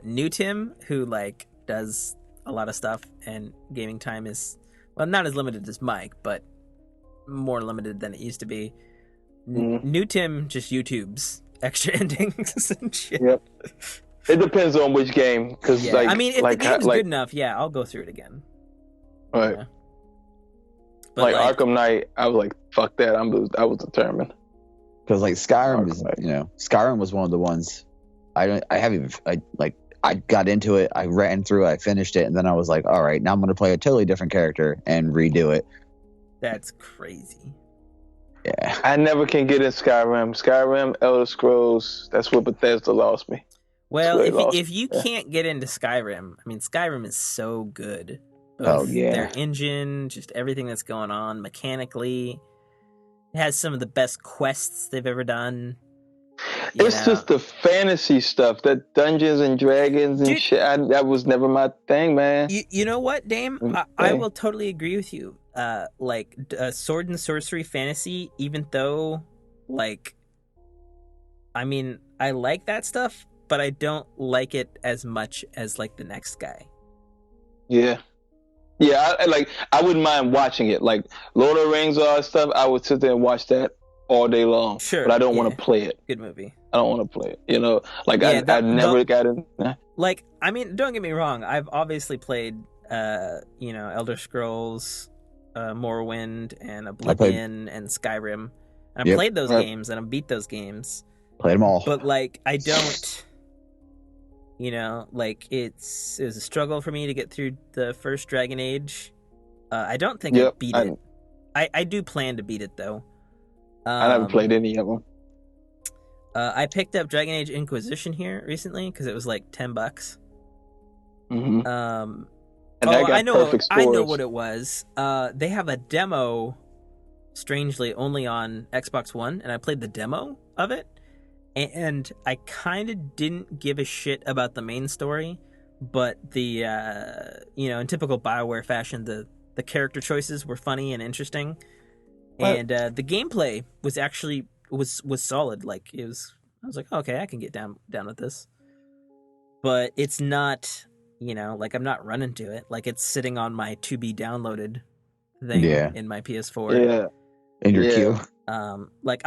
Speaker 4: New Tim, who like does a lot of stuff and gaming time is, well, not as limited as Mike, but more limited than it used to be. New Tim just YouTubes extra endings and shit.
Speaker 5: Yep. It depends on which game, because like,
Speaker 4: I mean, if the game's good enough, yeah, I'll go through it again.
Speaker 5: Right.
Speaker 4: Yeah.
Speaker 5: Like Arkham Knight, I was like, fuck that. I was determined.
Speaker 6: Because like Skyrim is, Skyrim was one of the ones I got into it, I ran through it, I finished it, and then I was like, all right, now I'm going to play a totally different character and redo it.
Speaker 4: That's crazy.
Speaker 6: Yeah.
Speaker 5: I never can get in Skyrim. Skyrim, Elder Scrolls, that's where Bethesda lost me.
Speaker 4: Well, if you can't get into Skyrim, I mean, Skyrim is so good.
Speaker 6: Both
Speaker 4: their engine, just everything that's going on mechanically. It has some of the best quests they've ever done.
Speaker 5: It's just the fantasy stuff, that Dungeons and Dragons and shit. That was never my thing, man.
Speaker 4: You know what, Dame? I will totally agree with you. Like sword and sorcery fantasy, even though, like, I mean, I like that stuff, but I don't like it as much as like the next guy.
Speaker 5: Yeah. Yeah, I wouldn't mind watching it. Like Lord of the Rings, all that stuff, I would sit there and watch that all day long.
Speaker 4: Sure.
Speaker 5: But I don't want to play it.
Speaker 4: Good movie.
Speaker 5: I don't want to play it. Like I never got in.
Speaker 4: Like, I mean, don't get me wrong. I've obviously played, Elder Scrolls, Morrowind, and Oblivion, and Skyrim. And I played those games, and I beat those games.
Speaker 6: Played them all.
Speaker 4: But, like, I don't, like, it was a struggle for me to get through the first Dragon Age. I don't think I beat it. I do plan to beat it, though.
Speaker 5: I haven't played any of them.
Speaker 4: I picked up Dragon Age Inquisition here recently because it was like $10.
Speaker 5: Mm-hmm.
Speaker 4: I know what it was. They have a demo, strangely, only on Xbox One, and I played the demo of it, and I kind of didn't give a shit about the main story, but the in typical BioWare fashion, the character choices were funny and interesting. And the gameplay was actually was solid. Like I was like, okay, I can get down with this. But it's not, like I'm not running to it. Like it's sitting on my to be downloaded thing in my PS4.
Speaker 6: Yeah. In your queue.
Speaker 4: Like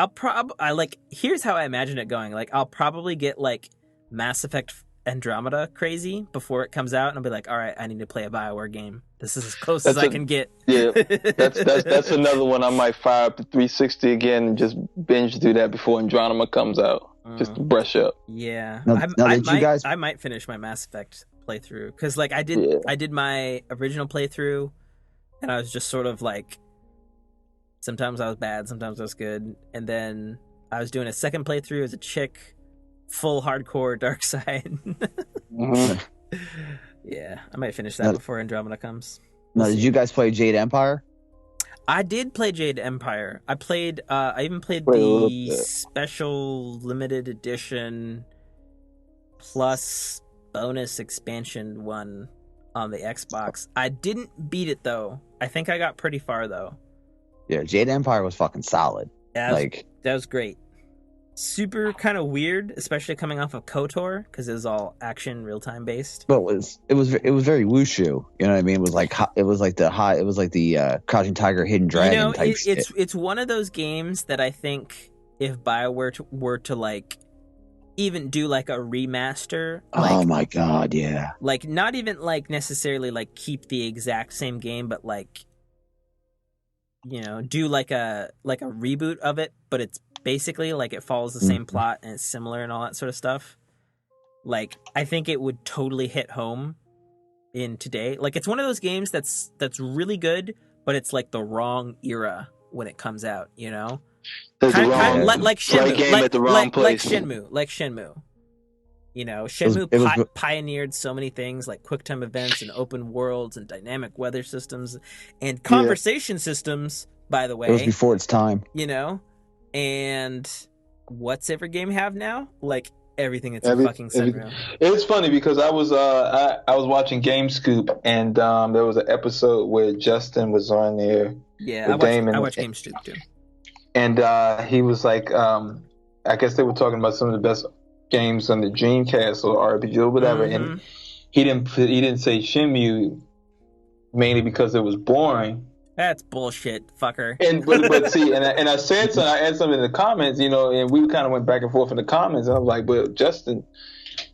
Speaker 4: here's how I imagine it going. Like I'll probably get like Mass Effect Andromeda crazy before it comes out, and I'll be like, all right, I need to play a BioWare game. This is as close as I can get.
Speaker 5: Yeah, that's another one I might fire up to 360 again and just binge through that before Andromeda comes out, just to brush up.
Speaker 4: Yeah,
Speaker 6: I
Speaker 4: might finish my Mass Effect playthrough because like I did my original playthrough, and I was just sort of like, sometimes I was bad, sometimes I was good, and then I was doing a second playthrough as a chick. Full hardcore dark side. Yeah, I might finish that before Andromeda comes.
Speaker 6: Did you guys play Jade Empire?
Speaker 4: I did play Jade Empire. I played. I even played the special limited edition plus bonus expansion one on the Xbox. I didn't beat it though. I think I got pretty far though.
Speaker 6: Yeah, Jade Empire was fucking solid.
Speaker 4: That was great. Super kind of weird, especially coming off of KOTOR because it was all action, real time based.
Speaker 6: But it was very wushu. You know what I mean? It was like the Crouching Tiger, Hidden Dragon type shit.
Speaker 4: It's one of those games that I think if BioWare were to like even do like a remaster.
Speaker 6: Oh my god, yeah.
Speaker 4: Like not even like necessarily like keep the exact same game, but like do like a reboot of it, but it's basically like it follows the same plot and it's similar and all that sort of stuff. Like I think it would totally hit home in today. Like it's one of those games that's really good, but it's like the wrong era when it comes out,
Speaker 5: Like Shenmue,
Speaker 4: game at the wrong place. Like Shenmue. You know, Shenmue
Speaker 6: it was
Speaker 4: pioneered so many things like QuickTime events and open worlds and dynamic weather systems and conversation systems, by the way.
Speaker 6: It was before its time.
Speaker 4: You know? And what's every game have now? Like everything it's a fucking Sunreal.
Speaker 5: It's funny because I was watching Game Scoop and there was an episode where Justin was on there.
Speaker 4: Yeah, I watched Game Scoop too.
Speaker 5: And he was like, I guess they were talking about some of the best games on the Dreamcast or RPG or whatever, and he didn't say Shenmue mainly because it was boring.
Speaker 4: That's bullshit, fucker.
Speaker 5: And but see, and I said something. I had something in the comments, you know, and we kind of went back and forth in the comments. And I was like, "But Justin,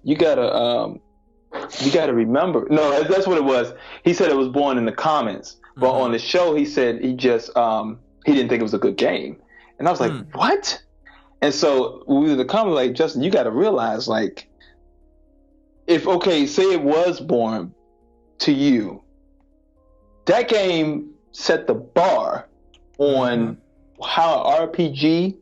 Speaker 5: you gotta remember." No, that's what it was. He said it was boring in the comments, but on the show, he said he just he didn't think it was a good game, and I was like, "What?" And so we were in the comments like, Justin, you got to realize, like, say it was boring to you, that game set the bar on how an RPG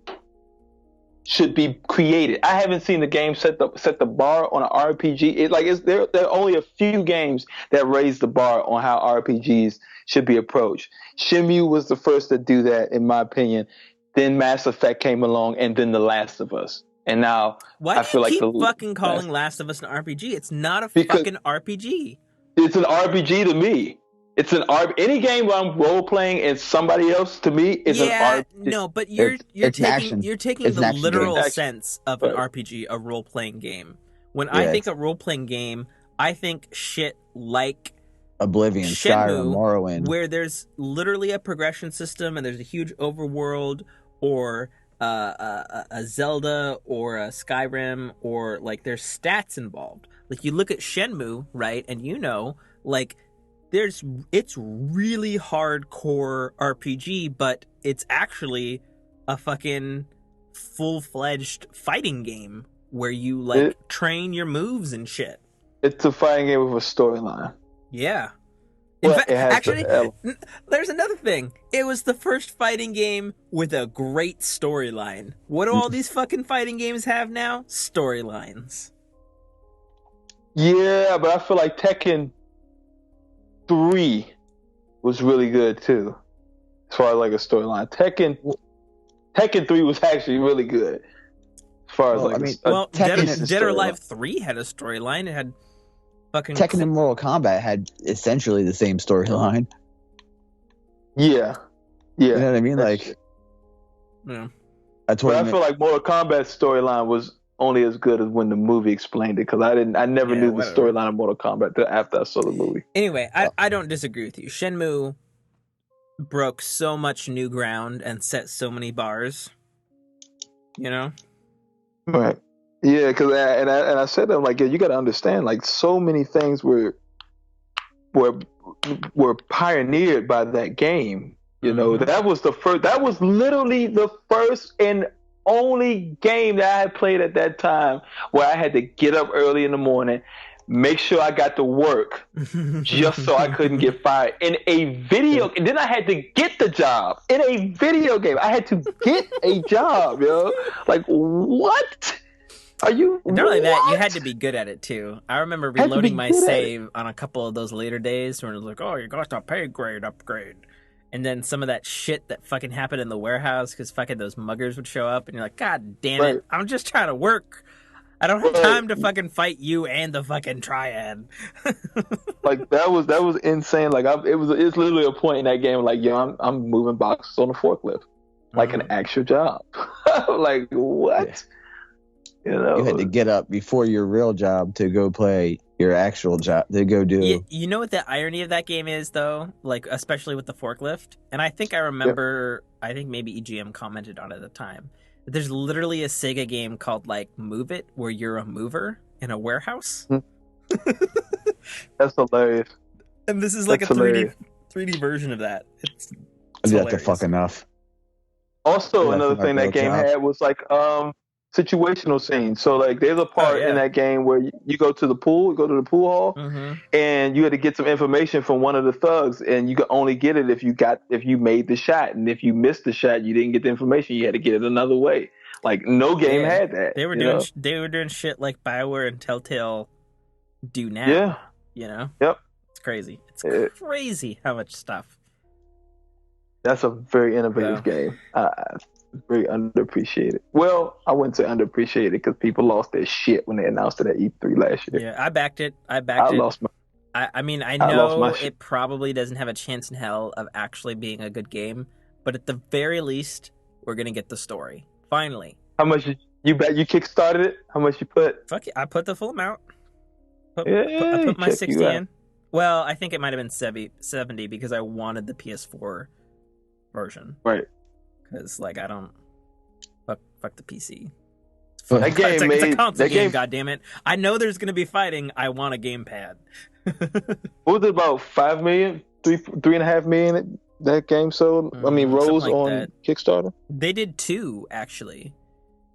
Speaker 5: should be created. I haven't seen the game set the bar on an RPG. There are only a few games that raise the bar on how RPGs should be approached. Shenmue was the first to do that, in my opinion. Then Mass Effect came along, and then The Last of Us. And now
Speaker 4: I feel like fucking calling Last of Us an RPG? It's not a fucking RPG.
Speaker 5: It's an RPG to me. It's any game where I'm role playing and somebody else, to me, is an RPG.
Speaker 4: No, but you're taking the literal sense of an RPG, a role playing game. When I think a role playing game, I think shit like
Speaker 6: Oblivion, Skyrim, Morrowind,
Speaker 4: where there's literally a progression system and there's a huge overworld, or a Zelda or a Skyrim, or like there's stats involved. Like you look at Shenmue, right, and you know, like it's really hardcore RPG, but it's actually a fucking full-fledged fighting game where you train your moves and shit.
Speaker 5: It's a fighting game with a storyline.
Speaker 4: Yeah. In fact, actually, there's another thing. It was the first fighting game with a great storyline. What do all these fucking fighting games have now? Storylines.
Speaker 5: Yeah, but I feel like Tekken 3 was really good too, as far as like a storyline. Tekken 3 was actually really good, as far as
Speaker 4: Dead or Alive 3 had a storyline. It had fucking
Speaker 6: Tekken and Mortal Kombat had essentially the same storyline.
Speaker 5: Yeah.
Speaker 6: You know what I mean? Like,
Speaker 4: yeah.
Speaker 5: I feel like Mortal Kombat's storyline was only as good as when the movie explained it, because I never knew the storyline of Mortal Kombat till after I saw the movie.
Speaker 4: Anyway, I don't disagree with you. Shenmue broke so much new ground and set so many bars. You know?
Speaker 5: Right. Yeah, because I said that, I'm like, yeah, you got to understand, like, so many things were pioneered by that game. You know, that was literally the first and only game that I had played at that time where I had to get up early in the morning, make sure I got to work just so I couldn't get fired in a video. And then I had to get the job in a video game. I had to get a job, yo. Like, what? Are you?
Speaker 4: Not only that, you had to be good at it too. I remember reloading my save on a couple of those later days when it was like, oh, you got a pay grade upgrade. And then some of that shit that fucking happened in the warehouse because fucking those muggers would show up and you're like, God damn it, I'm just trying to work. I don't have time to fucking fight you and the fucking triad.
Speaker 5: Like that was insane. Like it's literally a point in that game like, yo, I'm moving boxes on a forklift, like an actual job. Like what? Yeah. You know,
Speaker 6: you had to get up before your real job to go play your actual job to go do.
Speaker 4: You know what the irony of that game is, though? Like, especially with the forklift. And I think I remember, I think maybe EGM commented on it at the time. There's literally a Sega game called, like, Move It, where you're a mover in a warehouse.
Speaker 5: That's hilarious.
Speaker 4: And this is like a 3D version of that. It's
Speaker 6: that's fuck enough.
Speaker 5: Also, another thing that game had was, like, situational scenes. So like there's a part in that game where you go to the pool hall, and you had to get some information from one of the thugs, and you could only get it if you made the shot, and if you missed the shot, you didn't get the information. You had to get it another way. Like no game had that.
Speaker 4: They were doing shit like BioWare and Telltale do now.
Speaker 5: Yeah.
Speaker 4: You know?
Speaker 5: Yep.
Speaker 4: It's crazy. It's crazy how much stuff.
Speaker 5: That's a very innovative game. Very underappreciated. Well, I wouldn't say underappreciated because people lost their shit when they announced it at E3 last year.
Speaker 4: Yeah, I backed it. I
Speaker 5: lost my.
Speaker 4: I mean, I know it probably doesn't have a chance in hell of actually being a good game, but at the very least, we're gonna get the story finally.
Speaker 5: How much you bet? You kickstarted it? How much you put?
Speaker 4: Fuck it, I put the full amount. I
Speaker 5: Yeah,
Speaker 4: put my 60 in. Well, I think it might have been 70 because I wanted the PS4 version.
Speaker 5: Right.
Speaker 4: Because like I don't fuck the PC.
Speaker 5: That game
Speaker 4: it's a console game. God damn it! I know there's gonna be fighting. I want a gamepad.
Speaker 5: What was it about 5 million, 3.5 million that game sold? I mean, rose like on that. Kickstarter.
Speaker 4: They did 2 actually.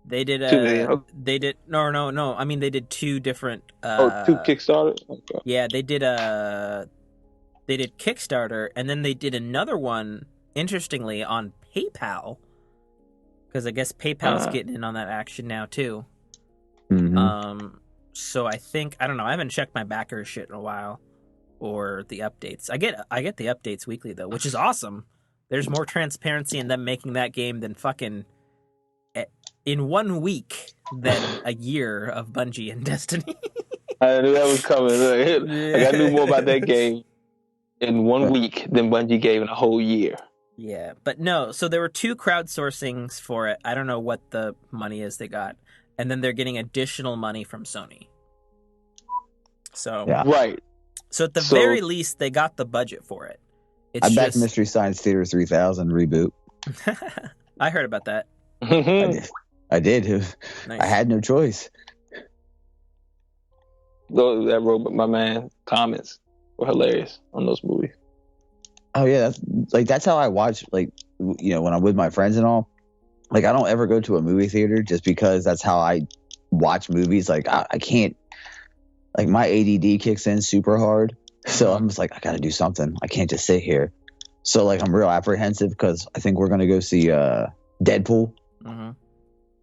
Speaker 4: They did
Speaker 5: 2 million. Okay.
Speaker 4: They did no. I mean, they did 2 different.
Speaker 5: 2 Kickstarter. Okay.
Speaker 4: Yeah, they did Kickstarter, and then they did another one. Interestingly, on PayPal, because I guess PayPal's getting in on that action now too.
Speaker 6: Mm-hmm.
Speaker 4: So I think I don't know. I haven't checked my backer shit in a while, or the updates. I get the updates weekly though, which is awesome. There's more transparency in them making that game than fucking in 1 week than a year of Bungie and Destiny.
Speaker 5: I knew that was coming. Like, I knew more about that game in 1 week than Bungie gave in a whole year.
Speaker 4: Yeah, but no. So there were 2 crowdsourcings for it. I don't know what the money is they got. And then they're getting additional money from Sony. So
Speaker 5: right.
Speaker 4: So at the very least, they got the budget for it.
Speaker 6: I backed Mystery Science Theater 3000 reboot.
Speaker 4: I heard about that.
Speaker 6: I did.
Speaker 4: Nice.
Speaker 6: I had no choice.
Speaker 5: That robot, my man, comments were hilarious on those movies.
Speaker 6: Oh yeah, that's how I watch. Like, you know, when I'm with my friends and all. Like, I don't ever go to a movie theater just because that's how I watch movies. Like, I can't. Like, my ADD kicks in super hard, so I'm just like, I gotta do something. I can't just sit here. So like, I'm real apprehensive because I think we're gonna go see Deadpool, and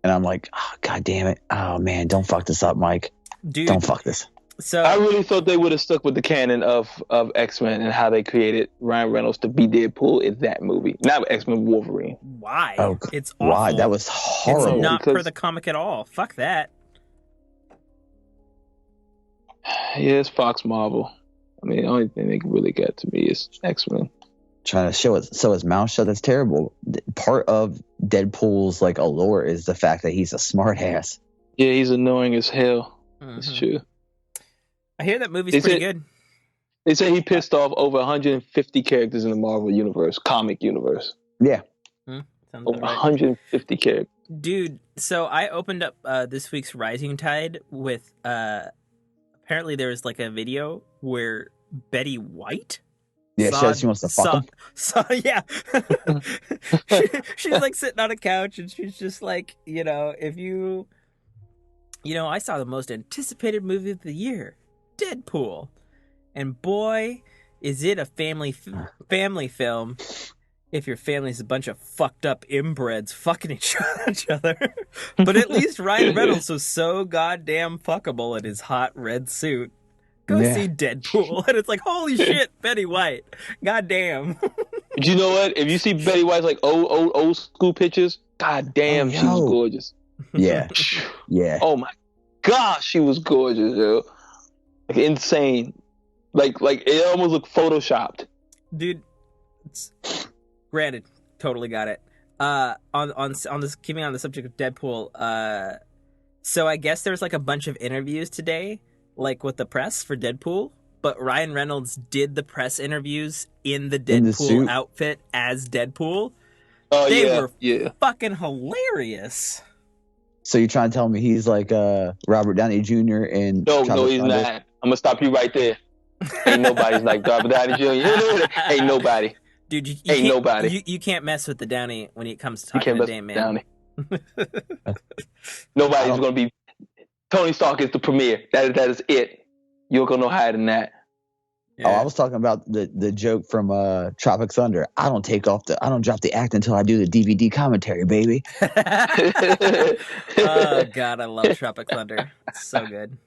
Speaker 6: I'm like, oh, God damn it! Oh man, don't fuck this up, Mike.
Speaker 4: Dude,
Speaker 6: don't fuck this.
Speaker 4: So
Speaker 5: I really thought they would have stuck with the canon of X-Men and how they created Ryan Reynolds to be Deadpool in that movie, not X-Men Wolverine.
Speaker 4: Why?
Speaker 6: Oh,
Speaker 4: it's awful.
Speaker 6: Why? That was horrible.
Speaker 4: It's not per the comic at all. Fuck that.
Speaker 5: Yeah, it's Fox Marvel. I mean, the only thing they really got to me is X-Men.
Speaker 6: Trying to show it so his mouth shut. That's terrible. Part of Deadpool's like allure is the fact that he's a smart ass.
Speaker 5: Yeah, he's annoying as hell. That's true.
Speaker 4: I hear that movie's pretty good.
Speaker 5: They say he pissed off over 150 characters in the Marvel universe, comic universe.
Speaker 6: Yeah.
Speaker 5: Over 150 characters.
Speaker 4: Dude, so I opened up this week's Rising Tide with apparently there was like a video where Betty White
Speaker 6: she wants to fuck him.
Speaker 4: Yeah. She's like sitting on a couch and she's just like, if you I saw the most anticipated movie of the year, Deadpool, and boy, is it a family film. If your family's a bunch of fucked up inbreds fucking each other, but at least Ryan Reynolds was so goddamn fuckable in his hot red suit. Go see Deadpool, and it's like, holy shit, Betty White, goddamn.
Speaker 5: Do you know what? If you see Betty White's like old school pictures, goddamn, she was gorgeous.
Speaker 6: Yeah, yeah.
Speaker 5: Oh my gosh, she was gorgeous, yo. Like insane. Like it almost looked photoshopped.
Speaker 4: Dude, granted, totally got it. On this, keeping on the subject of Deadpool, so I guess there's like a bunch of interviews today, like with the press for Deadpool, but Ryan Reynolds did the press interviews in the Deadpool outfit as Deadpool.
Speaker 5: Oh,
Speaker 4: they were fucking hilarious.
Speaker 6: So you're trying to tell me he's like Robert Downey Jr. in
Speaker 5: No, he's not. I'm gonna stop you right there. Ain't nobody's like Robert Downey Jr. Ain't nobody.
Speaker 4: Dude,
Speaker 5: ain't nobody.
Speaker 4: You can't mess with the Downey when it comes to talking to damn man.
Speaker 5: Downey. Nobody's gonna be. Tony Stark is the premier. That is it. You're gonna know higher than that.
Speaker 6: Oh, I was talking about the joke from Tropic Thunder. I don't drop the act until I do the DVD commentary, baby.
Speaker 4: Oh God, I love Tropic Thunder. It's so good.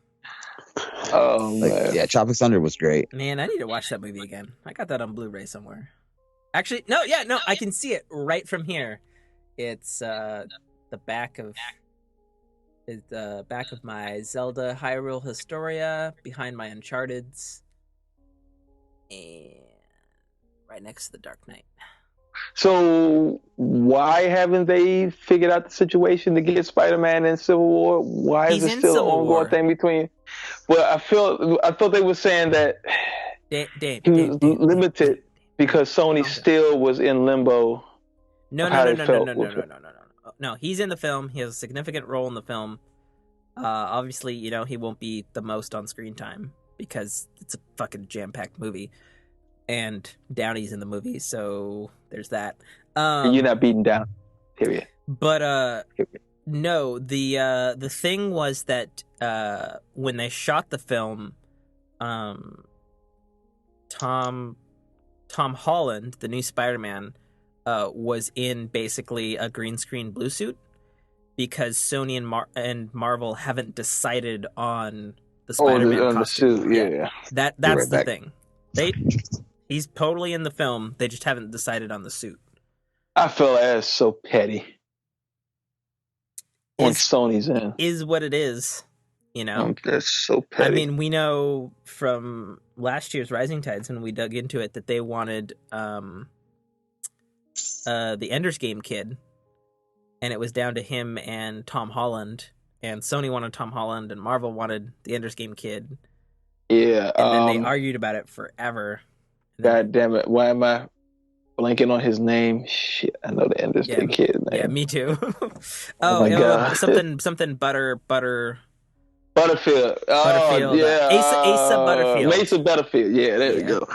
Speaker 5: Oh man.
Speaker 6: Yeah, Tropic Thunder was great.
Speaker 4: Man, I need to watch that movie again. I got that on Blu-ray somewhere. Actually, no, I can see it right from here. It's the back of my Zelda Hyrule Historia, behind my Uncharted's, and right next to the Dark Knight.
Speaker 5: So why haven't they figured out the situation to get Spider-Man in Civil War? Why is it still an ongoing thing between? Well, I thought they were saying that he was limited because Sony still was in limbo.
Speaker 4: No. He's in the film. He has a significant role in the film. Obviously, he won't be the most on screen time because it's a fucking jam-packed movie, and Downey's in the movie, so there's that.
Speaker 5: You're not beaten down, period.
Speaker 4: But no, the thing was that when they shot the film, Tom Holland, the new Spider-Man, was in basically a green screen blue suit because Sony and Marvel haven't decided on the Spider-Man costume.
Speaker 5: Yeah.
Speaker 4: That's the thing. He's totally in the film. They just haven't decided on the suit.
Speaker 5: I feel that's so petty. When Sony's in,
Speaker 4: is what it is.
Speaker 5: That's so petty.
Speaker 4: I mean, we know from last year's Rising Tides when we dug into it that they wanted the Ender's Game kid, and it was down to him and Tom Holland, and Sony wanted Tom Holland, and Marvel wanted the Ender's Game kid.
Speaker 5: Yeah,
Speaker 4: and then they argued about it forever.
Speaker 5: God damn it! Why am I blanking on his name? Shit, I know the Ender's Game kid name.
Speaker 4: Yeah, me too.
Speaker 5: Oh my God.
Speaker 4: something Butterfield.
Speaker 5: Oh yeah,
Speaker 4: Asa Butterfield.
Speaker 5: Mesa Butterfield. Yeah, there we go.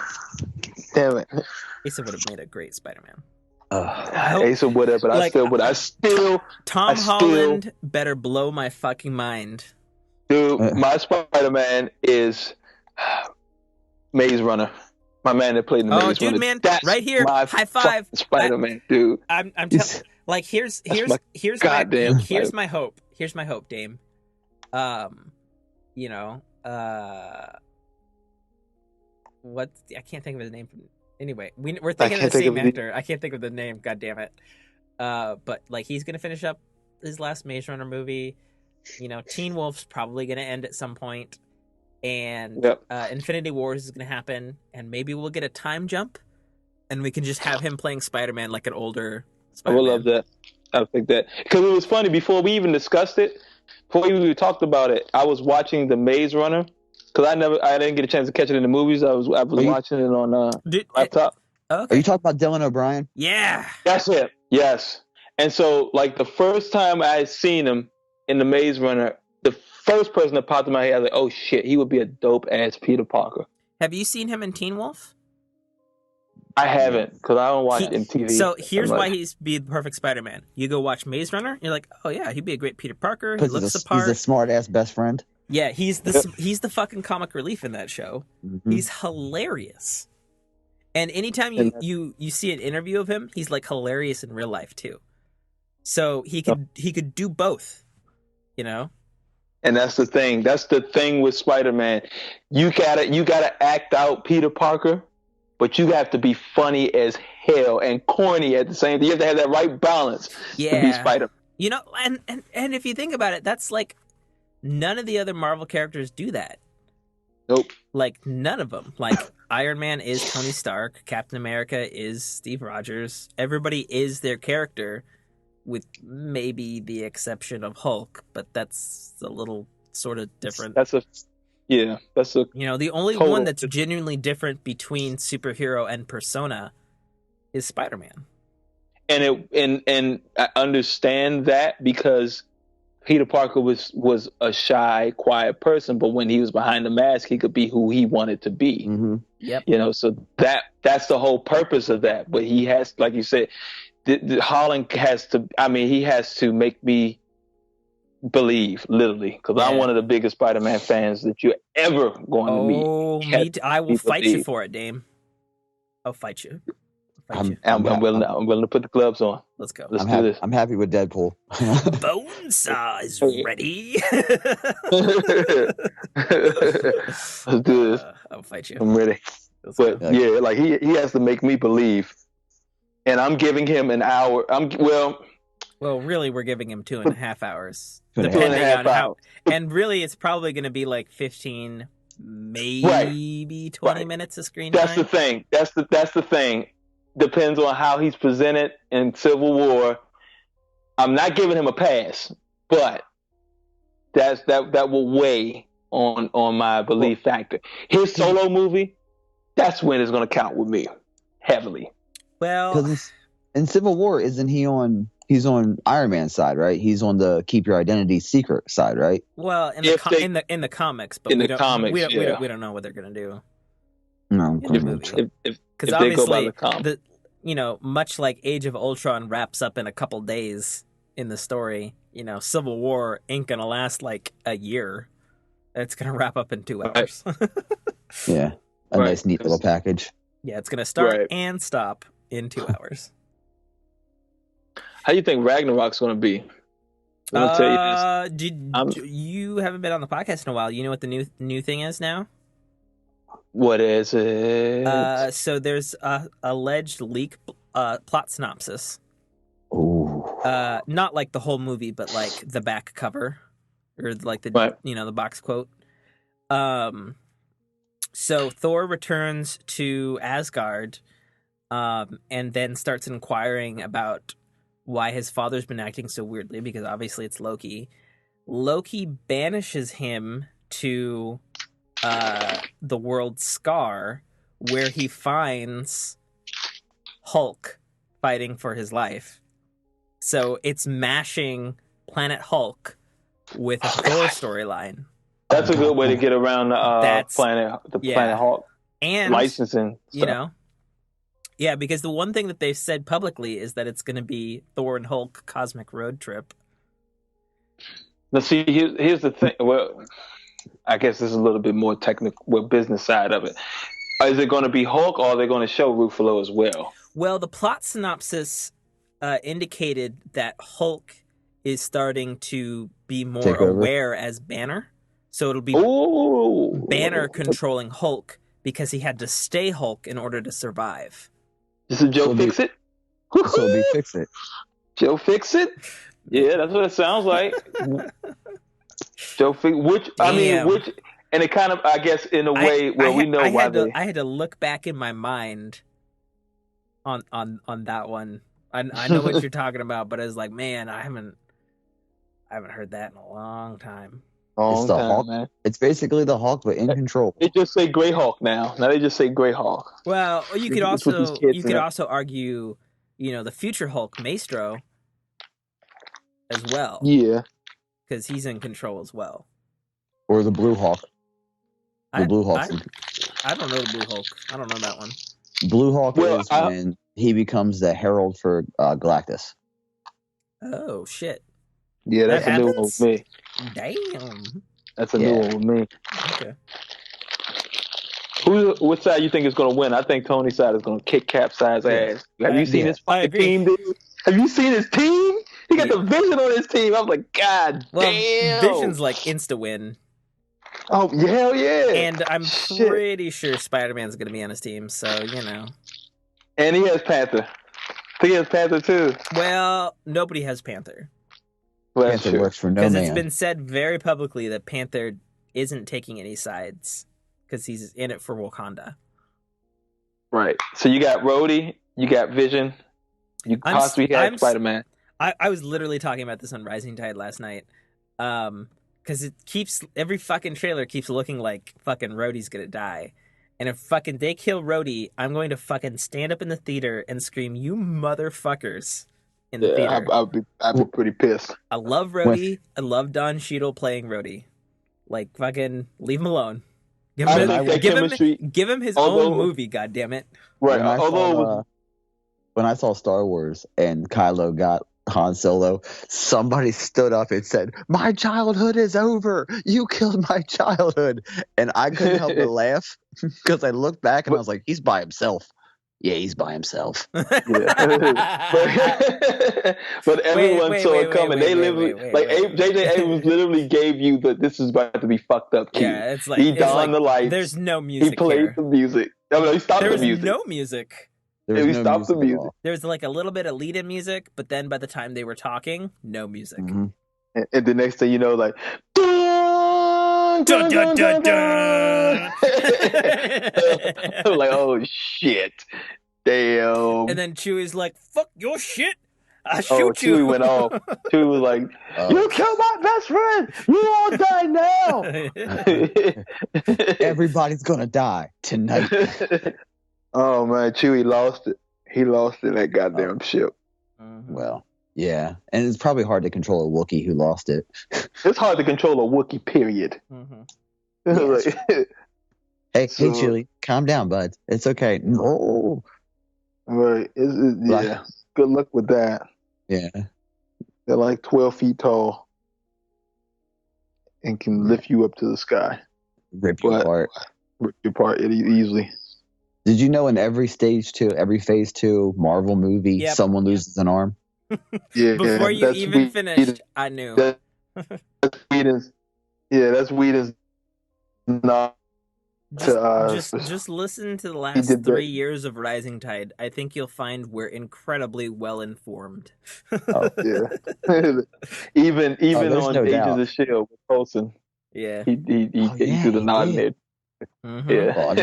Speaker 5: Damn it.
Speaker 4: Asa would have made a great Spider-Man.
Speaker 5: Asa would have, but I still.
Speaker 4: Tom Holland better blow my fucking mind.
Speaker 5: Dude, my Spider-Man is Maze Runner. My man that played in the Maze Runner.
Speaker 4: Oh, dude, man, right here, high five,
Speaker 5: Spider-Man, dude.
Speaker 4: I'm telling, like, here's my hope. Here's my hope, Dame. What? I can't think of his name. Anyway, we're thinking of the same actor. I can't think of the name. God damn it. But like, he's gonna finish up his last Maze Runner movie. Teen Wolf's probably gonna end at some point. And Infinity Wars is going to happen, and maybe we'll get a time jump, and we can just have him playing Spider-Man like an older Spider-Man.
Speaker 5: I would love that. I think that. Because it was funny, before we even discussed it, before we even talked about it, I was watching The Maze Runner, because I didn't get a chance to catch it in the movies. I was watching it on laptop.
Speaker 6: Okay. Are you talking about Dylan O'Brien?
Speaker 4: Yeah.
Speaker 5: That's it. Yes. And so, like, the first time I had seen him in The Maze Runner, the first person that popped in my head, I was like, oh shit, he would be a dope ass Peter Parker.
Speaker 4: Have you seen him in Teen Wolf?
Speaker 5: I haven't, because I don't watch MTV.
Speaker 4: So here's why he'd be the perfect Spider-Man. You go watch Maze Runner, you're like, oh yeah, he'd be a great Peter Parker. He looks the part.
Speaker 6: He's a smart ass best friend.
Speaker 4: Yeah, he's the fucking comic relief in that show. Mm-hmm. He's hilarious. And anytime you see an interview of him, he's like hilarious in real life too. So he could do both,
Speaker 5: And that's the thing. That's the thing with Spider-Man. You gotta act out Peter Parker, but you have to be funny as hell and corny at the same time. You have to have that right balance to be Spider-Man.
Speaker 4: And if you think about it, that's like none of the other Marvel characters do that.
Speaker 5: Nope.
Speaker 4: Like none of them. Like Iron Man is Tony Stark. Captain America is Steve Rogers. Everybody is their character, with maybe the exception of Hulk, but that's a little sort of different.
Speaker 5: The
Speaker 4: only one that's genuinely different between superhero and persona is Spider-Man.
Speaker 5: And I understand that, because Peter Parker was a shy, quiet person, but when he was behind the mask, he could be who he wanted to be.
Speaker 6: Mm-hmm.
Speaker 4: Yep.
Speaker 5: So that's the whole purpose of that. But he has, like you said, Holland has to. I mean, he has to make me believe, literally, because I'm one of the biggest Spider-Man fans that you're ever going to meet.
Speaker 4: Oh, me too. I will fight you for it, Dame. I'll fight you.
Speaker 5: I'm willing to put the gloves on.
Speaker 4: Let's go.
Speaker 5: Let's do this.
Speaker 6: I'm happy with Deadpool.
Speaker 4: Bonesaw is ready.
Speaker 5: Let's do this.
Speaker 4: I'll fight you.
Speaker 5: I'm ready. But yeah, like he has to make me believe, and I'm giving him an hour.
Speaker 4: Well, really, we're giving him 2.5 hours,
Speaker 5: 2.5
Speaker 4: depending on how.
Speaker 5: hours.
Speaker 4: And really, it's probably going to be like 15, maybe 20 minutes of screen time.
Speaker 5: That's the thing. That's the thing. Depends on how he's presented in Civil War. I'm not giving him a pass, but that will weigh on my belief factor. His solo movie, that's when it's going to count with me heavily.
Speaker 4: Well,
Speaker 6: in Civil War, isn't he on? He's on Iron Man's side, right? He's on the keep your identity secret side, right?
Speaker 4: Well, in the comics, but we don't know what they're going to do.
Speaker 6: No,
Speaker 4: because obviously, much like Age of Ultron wraps up in a couple days in the story, Civil War ain't gonna last like a year. It's gonna wrap up in 2 hours.
Speaker 6: Yeah, a nice, neat little package.
Speaker 4: Yeah, it's gonna start and stop in 2 hours.
Speaker 5: How do you think Ragnarok's gonna be? I'm gonna tell you this.
Speaker 4: You haven't been on the podcast in a while. You know what the new thing is now?
Speaker 5: What is it?
Speaker 4: So there's a alleged leak plot synopsis.
Speaker 6: Ooh.
Speaker 4: Not like the whole movie, but like the back cover or like the the box quote. So Thor returns to Asgard, and then starts inquiring about why his father's been acting so weirdly, because obviously it's Loki. Loki banishes him to the world Scar, where he finds Hulk fighting for his life. So it's mashing Planet Hulk with a Thor storyline.
Speaker 5: That's a good way to get around the Planet Hulk
Speaker 4: and
Speaker 5: licensing stuff.
Speaker 4: Yeah, because the one thing that they've said publicly is that it's going to be Thor and Hulk cosmic road trip.
Speaker 5: Now, see, here's the thing. Well, I guess this is a little bit more technical, business side of it. Is it going to be Hulk, or are they going to show Ruffalo as well?
Speaker 4: Well, the plot synopsis indicated that Hulk is starting to be more aware as Banner. So it'll be Banner controlling Hulk because he had to stay Hulk in order to survive.
Speaker 5: This is Joe Fix-It?
Speaker 6: So be Fix-It.
Speaker 5: Joe Fix-It? Yeah, that's what it sounds like. Joe Fix-It. And it kind of, I guess, in a way we know why
Speaker 4: I had to look back in my mind on that one. I know what you're talking about, but I was like, man, I haven't heard that in a long time.
Speaker 6: It's the Hulk, man. It's basically the Hulk, but in control.
Speaker 5: They just say Grey Hulk now. Now they just say Grey Hulk.
Speaker 4: Well, you could also argue, the future Hulk, Maestro, as well.
Speaker 5: Yeah,
Speaker 4: because he's in control as well.
Speaker 6: Or the Blue Hulk. Blue Hulk.
Speaker 4: I don't know the Blue Hulk. I don't know that one.
Speaker 6: Blue Hulk is when he becomes the herald for Galactus.
Speaker 4: Oh shit!
Speaker 5: Yeah, that's a new one with me.
Speaker 4: Damn.
Speaker 5: That's a new one with me.
Speaker 4: Okay.
Speaker 5: Which side you think is going to win? I think Tony's side is going to kick Capside's ass. Have you seen his fucking team, dude? Have you seen his team? He got the Vision on his team. I was like, God damn.
Speaker 4: Vision's like insta-win.
Speaker 5: Oh, hell yeah.
Speaker 4: And I'm pretty sure Spider-Man's going to be on his team, so,
Speaker 5: And he has Panther. I think he has Panther, too.
Speaker 4: Well, nobody has Panther.
Speaker 6: Well, Panther works for no man.
Speaker 4: Because it's been said very publicly that Panther isn't taking any sides because he's in it for Wakanda.
Speaker 5: Right. So you got Rhodey, you got Vision, you possibly have Spider-Man.
Speaker 4: I was literally talking about this on Rising Tide last night. Because every fucking trailer keeps looking like fucking Rhodey's gonna die. And if fucking they kill Rhodey, I'm going to fucking stand up in the theater and scream, "You motherfuckers!" in the theater.
Speaker 5: I'd be pretty pissed.
Speaker 4: I love Rhodey. I love Don Cheadle playing Rhodey. Like, fucking leave him alone. Give him his own movie, goddammit.
Speaker 5: Right.
Speaker 6: When I saw Star Wars and Kylo got Han Solo, somebody stood up and said, "My childhood is over. You killed my childhood." And I couldn't help but laugh because I looked back and I was like, he's by himself. Yeah, he's by himself.
Speaker 5: Yeah. but everyone saw it coming. They literally, J.J. Abrams literally gave you this is about to be fucked up cue.
Speaker 4: Yeah, it's like
Speaker 5: he donned the lights.
Speaker 4: There's no music.
Speaker 5: He played the music. No, he stopped the music.
Speaker 4: There was no music.
Speaker 6: He stopped the music.
Speaker 4: There was like a little bit of lead-in music, but then by the time they were talking, no music.
Speaker 6: Mm-hmm.
Speaker 5: And the next thing you know, like, dun, dun, dun, dun, dun. I was like, oh shit, damn.
Speaker 4: And then Chewie's like, "Fuck your shit, I shoot you."
Speaker 5: Chewie went off. Chewie was like, "You killed my best friend. You all die now."
Speaker 6: Everybody's gonna die tonight.
Speaker 5: Oh man, Chewie lost it. He lost it, that goddamn ship.
Speaker 6: Well, yeah, and it's probably hard to control a Wookiee who lost it.
Speaker 5: It's hard to control a Wookiee, period.
Speaker 6: Yes. Hey, Chewie, calm down, bud. It's okay. No.
Speaker 5: Right. Yeah. Good luck with that.
Speaker 6: Yeah.
Speaker 5: They're like 12 feet tall and can lift you up to the sky.
Speaker 6: Rip you apart.
Speaker 5: Rip you apart easily.
Speaker 6: Did you know in every phase 2 Marvel movie, someone loses an arm?
Speaker 5: Yeah.
Speaker 4: Before you even finished, I knew.
Speaker 5: That's Whedon's. Yeah, that's Whedon's. Not
Speaker 4: just listen to the last 3 years of Rising Tide. I think you'll find we're incredibly well informed.
Speaker 5: Oh yeah. even on
Speaker 6: no
Speaker 5: Agents
Speaker 6: doubt.
Speaker 5: of Shield with Coulson.
Speaker 4: Yeah.
Speaker 5: He threw the nod in. Yeah.
Speaker 6: Well,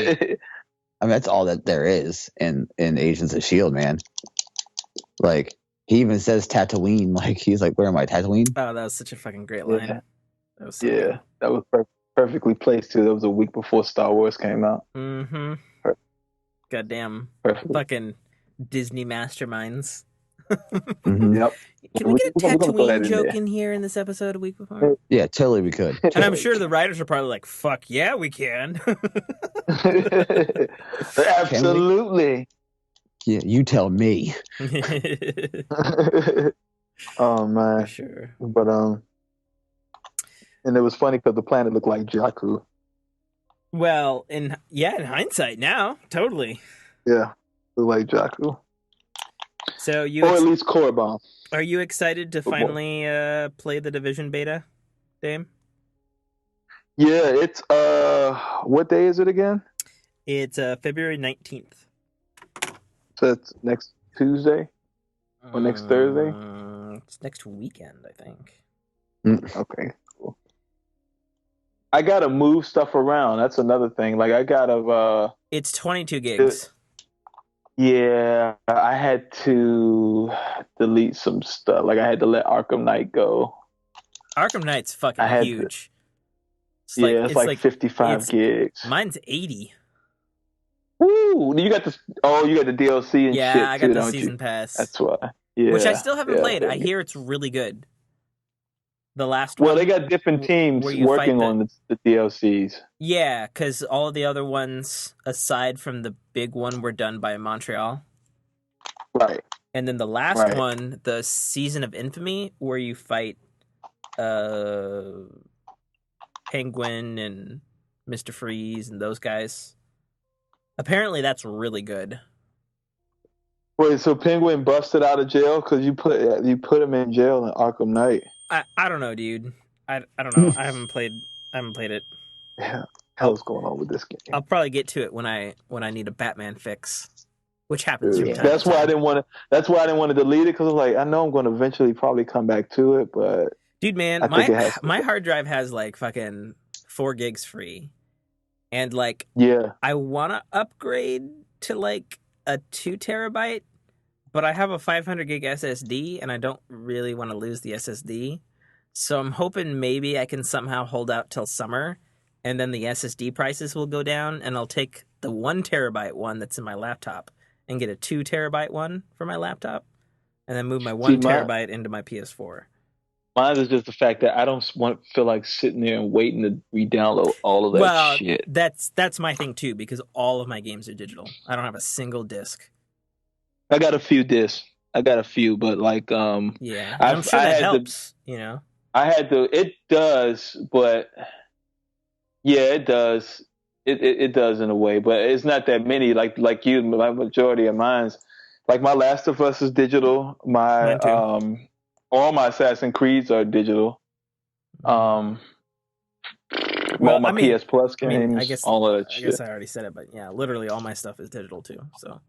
Speaker 6: I mean, that's all that there is in Agents of S.H.I.E.L.D., man. Like, he even says Tatooine. Like, he's like, where am I, Tatooine?
Speaker 4: Oh, that was such a fucking great line.
Speaker 5: Yeah.
Speaker 4: That was so good.
Speaker 5: That was perfectly placed, too. That was a week before Star Wars came out.
Speaker 4: Mm-hmm. Goddamn. Fucking Disney masterminds.
Speaker 5: Yep.
Speaker 4: Can we get a Tatooine joke in here in this episode a week before?
Speaker 6: Yeah, totally we could.
Speaker 4: And I'm sure the writers are probably like, fuck yeah, we can.
Speaker 5: Absolutely.
Speaker 6: Yeah, you tell me.
Speaker 5: Oh, man.
Speaker 4: Sure.
Speaker 5: But, and it was funny because the planet looked like Jakku.
Speaker 4: Well, in hindsight now, totally.
Speaker 5: Yeah, looked like Jakku.
Speaker 4: So
Speaker 5: or at least Korriban.
Speaker 4: Are you excited to finally play the Division beta, Dame?
Speaker 5: Yeah, it's what day is it again?
Speaker 4: It's February 19th.
Speaker 5: So it's next Tuesday or next Thursday?
Speaker 4: It's next weekend, I think.
Speaker 5: Okay, cool. I gotta move stuff around. That's another thing. Like I gotta
Speaker 4: It's 22 gigs.
Speaker 5: Yeah, I had to delete some stuff. Like I had to let Arkham Knight go.
Speaker 4: Arkham Knight's fucking huge.
Speaker 5: It's like 55 gigs.
Speaker 4: Mine's 80.
Speaker 5: Woo! You got the DLC and shit.
Speaker 4: Yeah, I got
Speaker 5: too,
Speaker 4: the season pass.
Speaker 5: That's why. Yeah,
Speaker 4: which I still haven't played. I hear it's really good. The last
Speaker 5: one.
Speaker 4: Well,
Speaker 5: they got different teams working on the DLCs.
Speaker 4: Yeah, because all the other ones, aside from the big one, were done by Montreal.
Speaker 5: Right.
Speaker 4: And then the last one, the Season of Infamy, where you fight Penguin and Mr. Freeze and those guys. Apparently that's really good.
Speaker 5: Wait, so Penguin busted out of jail because you put him in jail in Arkham Knight?
Speaker 4: I don't know, dude. I don't know. I haven't played it.
Speaker 5: Yeah, hell's going on with this game?
Speaker 4: I'll probably get to it when I need a Batman fix, which happens. From time
Speaker 5: That's
Speaker 4: to
Speaker 5: why
Speaker 4: time.
Speaker 5: I didn't want to. That's why I didn't want to delete it because I know I'm going to eventually probably come back to it. But
Speaker 4: dude, man, my hard drive has like fucking 4 gigs free, and like I want to upgrade to like a 2 terabyte. But I have a 500 gig SSD, and I don't really want to lose the SSD. So I'm hoping maybe I can somehow hold out till summer, and then the SSD prices will go down, and I'll take the 1 terabyte one that's in my laptop and get a 2 terabyte one for my laptop, and then move my 1 terabyte into my PS4.
Speaker 5: Mine is just the fact that I don't feel like sitting there and waiting to re-download all of that shit.
Speaker 4: That's my thing, too, because all of my games are digital. I don't have a single disc.
Speaker 5: I got a few discs. I got a few, but like
Speaker 4: Yeah, and I'm sure
Speaker 5: I
Speaker 4: that
Speaker 5: had to
Speaker 4: helps.
Speaker 5: I had to. It does, but yeah, it does. It does in a way, but it's not that many. Like you, my majority of mine's like my Last of Us is digital. My
Speaker 4: Mine too.
Speaker 5: all my Assassin's Creeds are digital. Um, all
Speaker 4: Well,
Speaker 5: my PS Plus
Speaker 4: I
Speaker 5: games,
Speaker 4: guess
Speaker 5: all of that
Speaker 4: I guess
Speaker 5: shit.
Speaker 4: I already said it, but yeah, literally all my stuff is digital too. So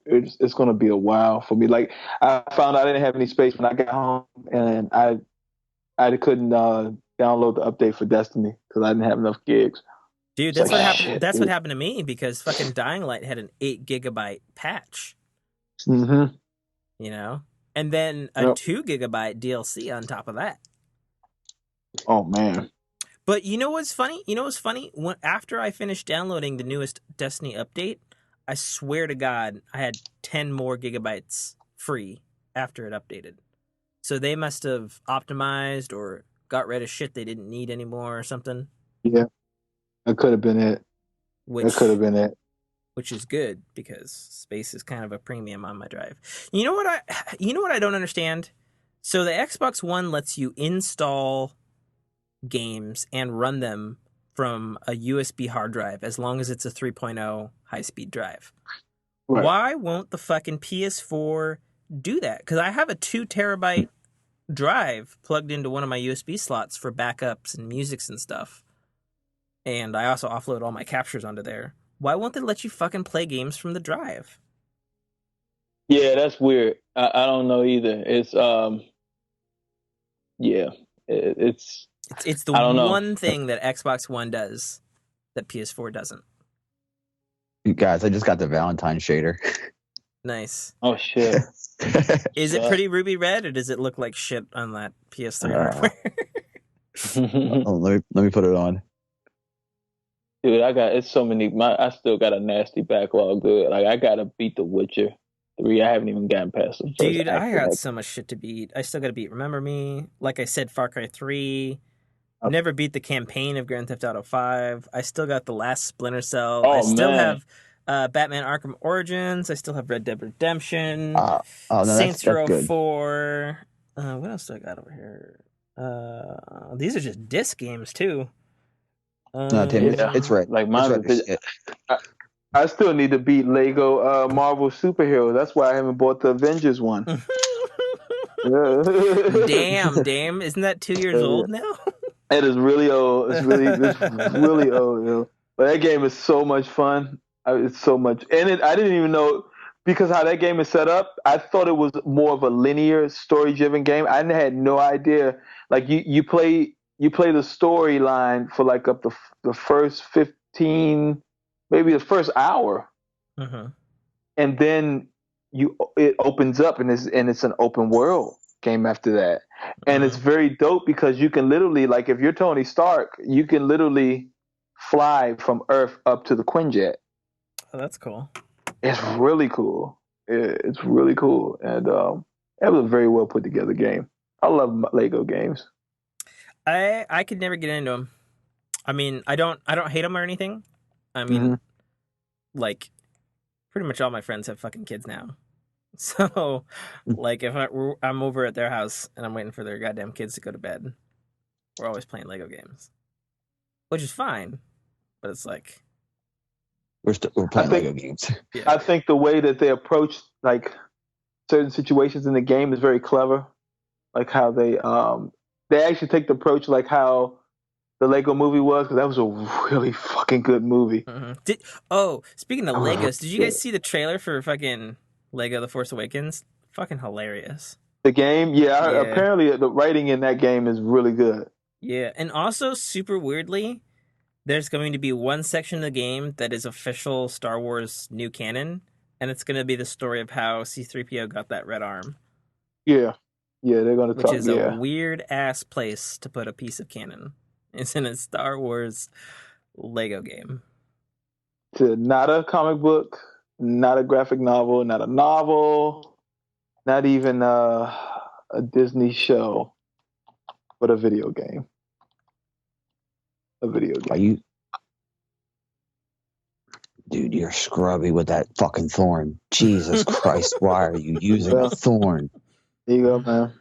Speaker 5: It's gonna be a while for me. Like I found I didn't have any space when I got home, and I couldn't download the update for Destiny because I didn't have enough gigs.
Speaker 4: dude,
Speaker 5: It's like shit.
Speaker 4: that's what happened to me because fucking Dying Light had an 8 GB patch,
Speaker 5: Mm-hmm.
Speaker 4: and then a
Speaker 5: Yep.
Speaker 4: 2 GB DLC on top of that.
Speaker 5: Oh man.
Speaker 4: But you know what's funny? After I finished downloading the newest Destiny update, I swear to God, I had 10 more gigabytes free after it updated. So they must have optimized or got rid of shit they didn't need anymore or something.
Speaker 5: Yeah, that could have been it. That could have been it.
Speaker 4: Which is good because space is kind of a premium on my drive. You know what I don't understand? So the Xbox One lets you install games and run them from a USB hard drive as long as it's a 3.0 high-speed drive. Right. Why won't the fucking PS4 do that? Because I have a 2 terabyte drive plugged into one of my USB slots for backups and musics and stuff. And I also offload all my captures onto there. Why won't they let you fucking play games from the drive?
Speaker 5: Yeah, that's weird. I don't know either. It's yeah, it's
Speaker 4: the one thing that Xbox One does that PS4 doesn't.
Speaker 6: You guys, I just got the Valentine shader.
Speaker 4: Nice.
Speaker 5: Oh shit.
Speaker 4: Is it pretty ruby red or does it look like shit on that PS3 hardware?
Speaker 6: Let me put it on.
Speaker 5: Dude, it's so many. I still got a nasty backlog. Dude, like I gotta beat The Witcher 3. I haven't even gotten past the first.
Speaker 4: Dude, I got so much shit to beat. I still gotta beat Remember Me. Like I said, Far Cry 3. Never beat the campaign of Grand Theft Auto 5. I still got the last Splinter Cell.
Speaker 5: Oh,
Speaker 4: I still
Speaker 5: man.
Speaker 4: have Batman Arkham Origins. I still have Red Dead Redemption.
Speaker 6: No,
Speaker 4: Saints Row
Speaker 6: good.
Speaker 4: 4. What else do I got over here? These are just disc games too.
Speaker 6: No, Tim, it's right.
Speaker 5: Like mine. I still need to beat Lego Marvel Superheroes. That's why I haven't bought the Avengers one.
Speaker 4: Damn! Isn't that 2 years old now?
Speaker 5: It is really old. It's really old. But that game is so much fun. It's so much, and I didn't even know because how that game is set up. I thought it was more of a linear, story-driven game. I had no idea. Like you play the storyline for like up the first 15, maybe the first hour, and then it opens up and it's an open world game after that. And it's very dope because you can literally, like, if you're Tony Stark, you can literally fly from Earth up to the Quinjet.
Speaker 4: Oh, that's cool.
Speaker 5: It's really cool. It's really cool. And it was a very well put together game. I love Lego games.
Speaker 4: I could never get into them. I mean, I don't hate them or anything. I mean, like, pretty much all my friends have fucking kids now. So, like, if I'm over at their house and I'm waiting for their goddamn kids to go to bed, we're always playing Lego games, which is fine. But it's like
Speaker 6: we're playing Lego games.
Speaker 5: Yeah. I think the way that they approach like certain situations in the game is very clever. Like how they actually take the approach like how the Lego movie was, because that was a really fucking good movie.
Speaker 4: Speaking of Legos, did you guys see the trailer for fucking Lego The Force Awakens? Fucking hilarious.
Speaker 5: The game? Yeah. Apparently the writing in that game is really good.
Speaker 4: Yeah, and also super weirdly, there's going to be one section of the game that is official Star Wars new canon, and it's going to be the story of how C-3PO got that red arm.
Speaker 5: Yeah. Yeah, they're going to talk.
Speaker 4: Which is a weird-ass place to put a piece of canon. It's in a Star Wars Lego game.
Speaker 5: It's not a comic book, not a graphic novel, not a novel, not even a Disney show, but a video game. A video game.
Speaker 6: Dude, you're scrubby with that fucking thorn. Jesus Christ, why are you using a
Speaker 9: Well,
Speaker 6: thorn?
Speaker 9: there you go, man.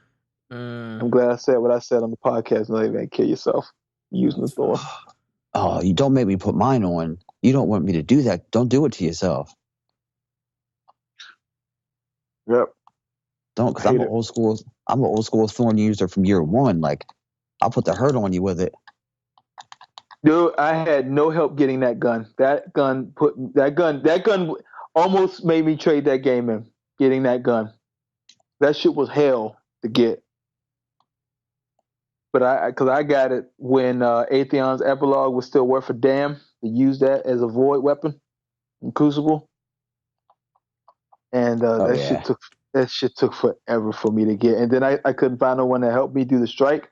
Speaker 4: Mm,
Speaker 9: I'm glad I said what I said on the podcast. No, man, kill yourself using the thorn.
Speaker 6: Oh, you don't make me put mine on. You don't want me to do that. Don't do it to yourself.
Speaker 9: Yep.
Speaker 6: Don't, because
Speaker 9: I
Speaker 6: I'm
Speaker 9: hate
Speaker 6: an
Speaker 9: it.
Speaker 6: old school. I'm an old school thorn user from year one. Like, I'll put the hurt on you with it.
Speaker 9: Dude, I had no help getting that gun. That gun almost made me trade that game in. Getting that gun. That shit was hell to get. But because I got it when Atheon's epilogue was still worth a damn, to use that as a void weapon in Crucible, and
Speaker 6: Oh yeah.
Speaker 9: that shit took forever for me to get. And then I couldn't find no one to help me do the strike,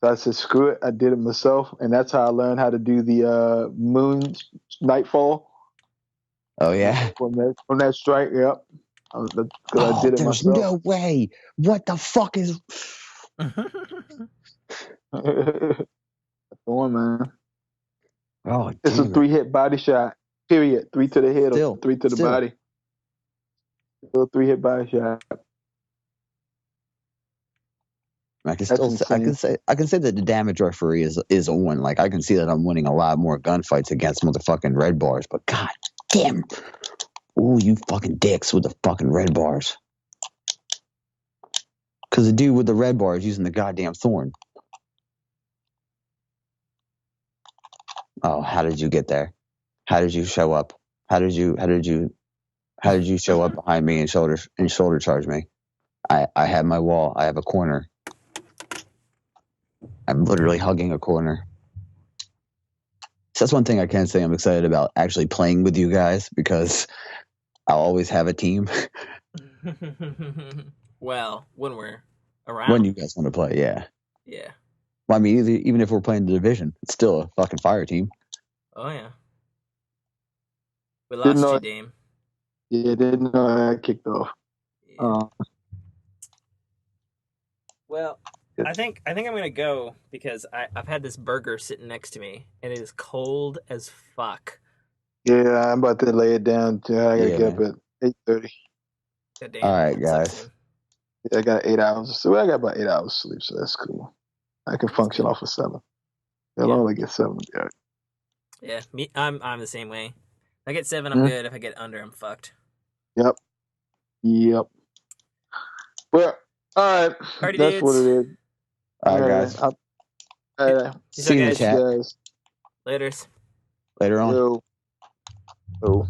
Speaker 9: so I said screw it. I did it myself, and that's how I learned how to do the moon nightfall
Speaker 6: Oh yeah.
Speaker 9: from that strike. Yep, because I
Speaker 6: Oh,
Speaker 9: did it
Speaker 6: there's
Speaker 9: myself.
Speaker 6: no way. What the fuck is?
Speaker 9: Thorn, man.
Speaker 6: Oh
Speaker 9: It's a
Speaker 6: damn it.
Speaker 9: 3-hit body shot. Period. 3 to the head or
Speaker 6: Still,
Speaker 9: 3 to the body. Still 3-hit body shot.
Speaker 6: I can
Speaker 9: That's
Speaker 6: still say,
Speaker 9: insane.
Speaker 6: I can say that the damage referee is on. Like I can see that I'm winning a lot more gunfights against motherfucking red bars. But god damn, ooh, you fucking dicks with the fucking red bars. Because the dude with the red bar is using the goddamn thorn. Oh, how did you get there? How did you show up? How did you show up behind me and shoulder charge me? I have my wall. I have a corner. I'm literally hugging a corner. So that's one thing I can say I'm excited about actually playing with you guys because I'll always have a team
Speaker 4: well, when we're around.
Speaker 6: when you guys want to play. Yeah.
Speaker 4: Yeah.
Speaker 6: Well, I mean, even if we're playing the division, it's still a fucking fire team.
Speaker 4: Oh yeah. We
Speaker 9: Didn't
Speaker 4: lost
Speaker 9: know.
Speaker 4: you, Dame.
Speaker 9: Yeah, didn't know I kicked off.
Speaker 4: Yeah. Well, I think I'm gonna go because I've had this burger sitting next to me and it is cold as fuck.
Speaker 9: Yeah, I'm about to lay it down. I gotta
Speaker 6: Yeah,
Speaker 9: get up
Speaker 6: man.
Speaker 9: at 8:30.
Speaker 4: God damn.
Speaker 6: All right,
Speaker 4: That sucks,
Speaker 6: guys.
Speaker 4: man.
Speaker 9: I got 8 hours. So I got about 8 hours sleep, so that's cool. I can function
Speaker 4: good.
Speaker 9: off of 7. I'll only get 7. Yeah.
Speaker 4: Yeah, me. I'm the same way. If I get 7, I'm
Speaker 9: Hmm?
Speaker 4: good. If I get under, I'm fucked.
Speaker 9: Yep. Well, all right.
Speaker 4: Party
Speaker 9: That's what
Speaker 4: dudes.
Speaker 9: it is.
Speaker 6: All right, guys.
Speaker 4: Peace
Speaker 6: See
Speaker 4: out,
Speaker 6: you in the
Speaker 4: guys.
Speaker 6: chat
Speaker 9: Guys.
Speaker 4: Laters.
Speaker 6: later on.
Speaker 9: Yo. Oh.